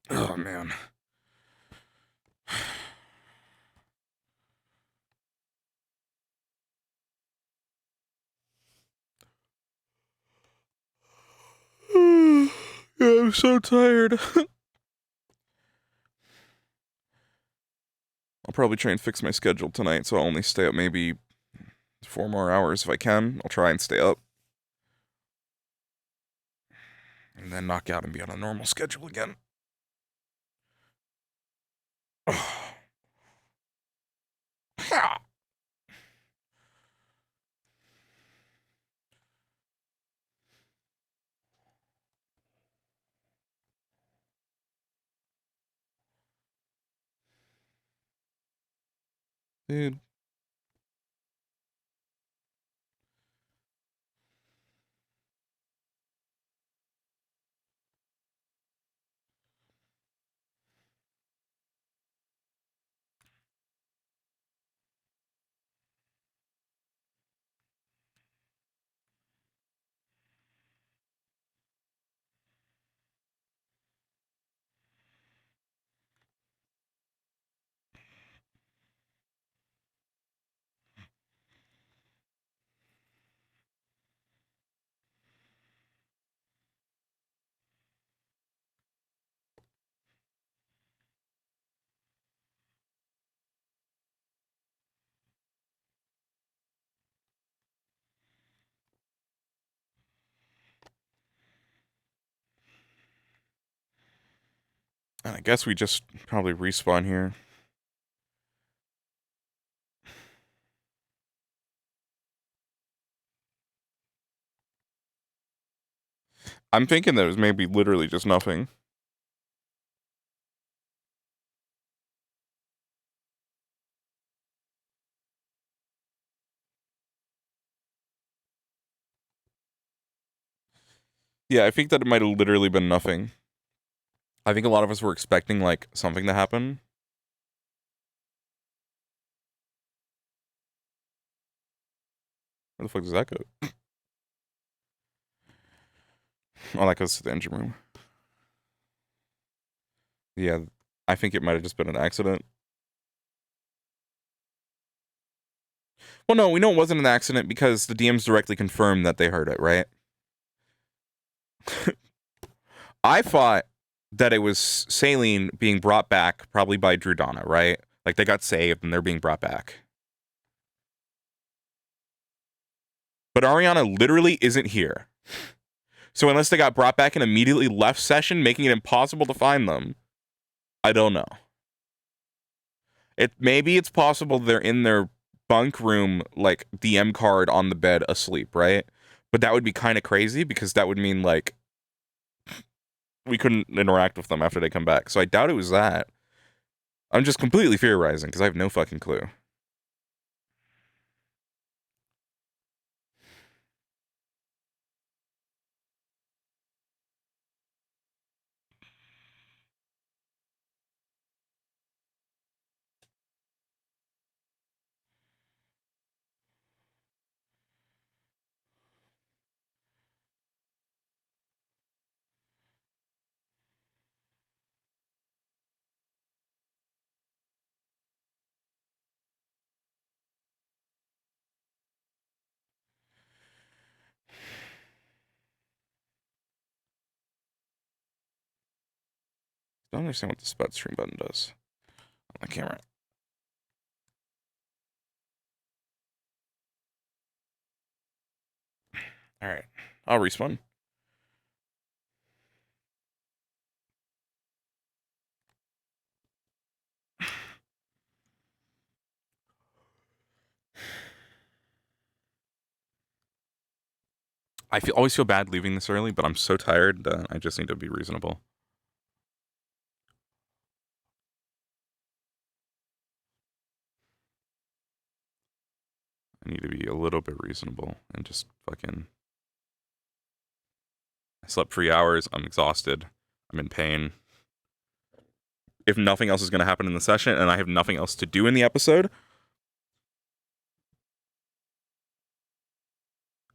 Oh man. Yeah, I'm so tired. I'll probably try and fix my schedule tonight, so I'll only stay up maybe 4 more hours if I can. I'll try and stay up. And then knock out and be on a normal schedule again. Dude. And I guess we just probably respawn here. I'm thinking that it was maybe literally just nothing. Yeah, I think that it might have literally been nothing. I think a lot of us were expecting, like, something to happen. Where the fuck does that go? Oh, that goes to the engine room. Yeah, I think it might have just been an accident. Well, no, we know it wasn't an accident because the DMs directly confirmed that they heard it, right? I thought that it was Saline being brought back, probably by Drudana, right? Like, they got saved and they're being brought back. But Ariana literally isn't here. So unless they got brought back and immediately left session, making it impossible to find them, I don't know. Maybe it's possible they're in their bunk room, like, DM card on the bed asleep, right? But that would be kind of crazy because that would mean, like, we couldn't interact with them after they come back. So I doubt it was that. I'm just completely theorizing because I have no fucking clue. I don't understand what the spot stream button does on the camera. Alright, I'll respawn. I always feel bad leaving this early, but I'm so tired that I just need to be reasonable. I need to be a little bit reasonable and just fucking... I slept 3 hours, I'm exhausted, I'm in pain. If nothing else is going to happen in the session and I have nothing else to do in the episode,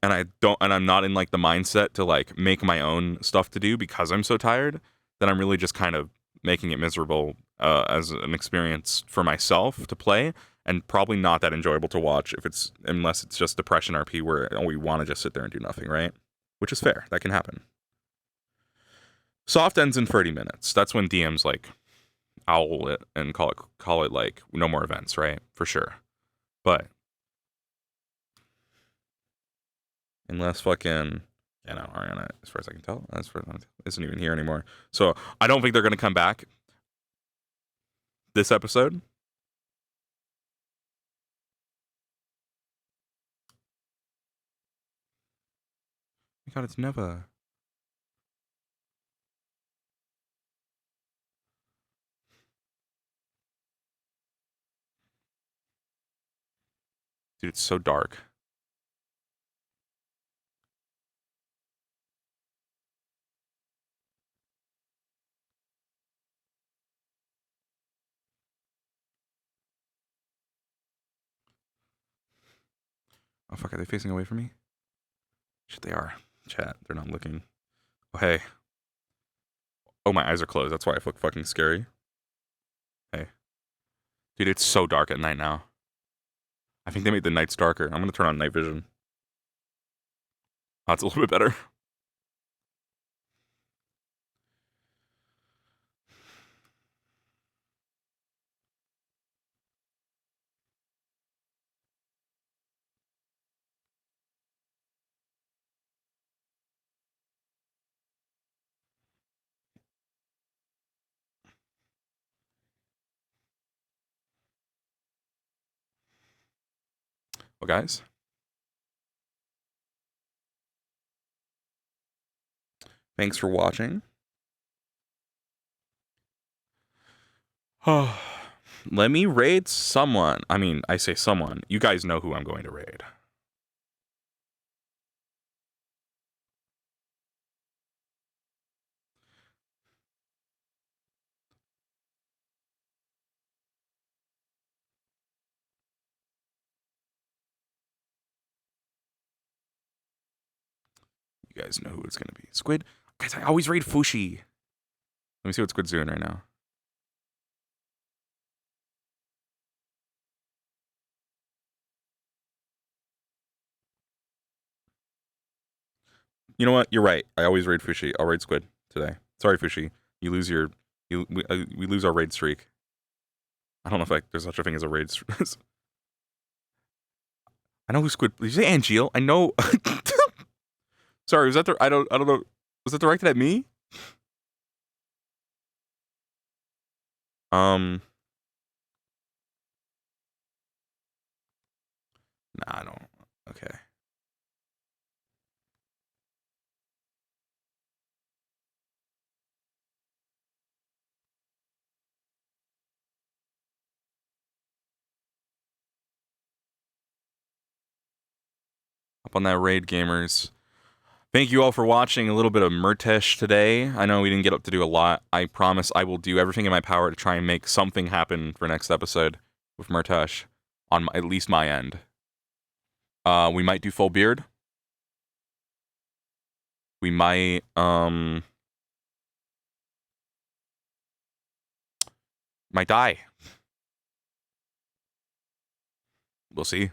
and I'm not in, like, the mindset to, like, make my own stuff to do because I'm so tired, then I'm really just kind of making it miserable as an experience for myself to play, and probably not that enjoyable to watch unless it's just depression RP where we want to just sit there and do nothing, right? Which is fair. That can happen. Soft ends in 30 minutes. That's when DMs, like, owl it and call it like no more events, right? For sure. But unless fucking, Ariana, as far as I can tell, isn't even here anymore. So I don't think they're gonna come back this episode. God, it's never. Dude, it's so dark. Oh fuck, are they facing away from me? Shit, they are. Chat, they're not looking. Oh hey. Oh, my eyes are closed. That's why I look fucking scary. Hey. Dude, it's so dark at night now. I think they made the nights darker. I'm gonna turn on night vision. Oh, it's a little bit better. Well, guys. Thanks for watching. Let me raid someone. I mean, I say someone. You guys know who I'm going to raid. You guys know who it's going to be. Squid. Guys, I always raid Fushi. Let me see what Squid's doing right now. You know what? You're right. I always raid Fushi. I'll raid Squid today. Sorry, Fushi. You lose your... we lose our raid streak. I don't know if there's such a thing as a raid streak. I know who Squid... Did you say Angeal? I know... Sorry, was that the... I don't know. Was that directed at me? Nah, I don't... Okay. Up on that raid, gamers. Thank you all for watching a little bit of Murtesh today. I know we didn't get up to do a lot. I promise I will do everything in my power to try and make something happen for next episode with Murtesh on at least my end. We might do full beard. We might die. We'll see.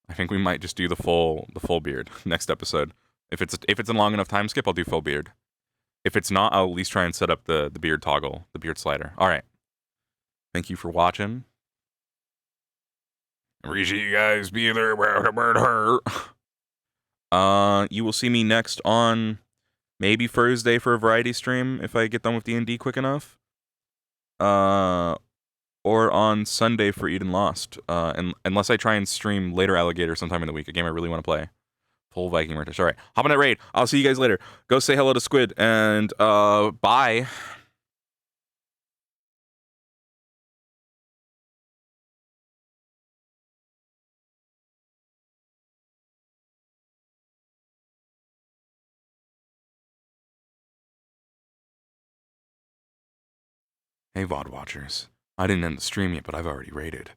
I think we might just do the full beard next episode. If it's a long enough time skip, I'll do full beard. If it's not, I'll at least try and set up the beard toggle, the beard slider. All right. Thank you for watching. Appreciate you guys being there. You will see me next on maybe Thursday for a variety stream if I get done with D&D quick enough. Or on Sunday for Eden Lost. Unless I try and stream Later Alligator sometime in the week, a game I really want to play. Full Viking Murtesh. All right, hop on that raid. I'll see you guys later. Go say hello to Squid, and bye. Hey, VOD watchers. I didn't end the stream yet, but I've already raided.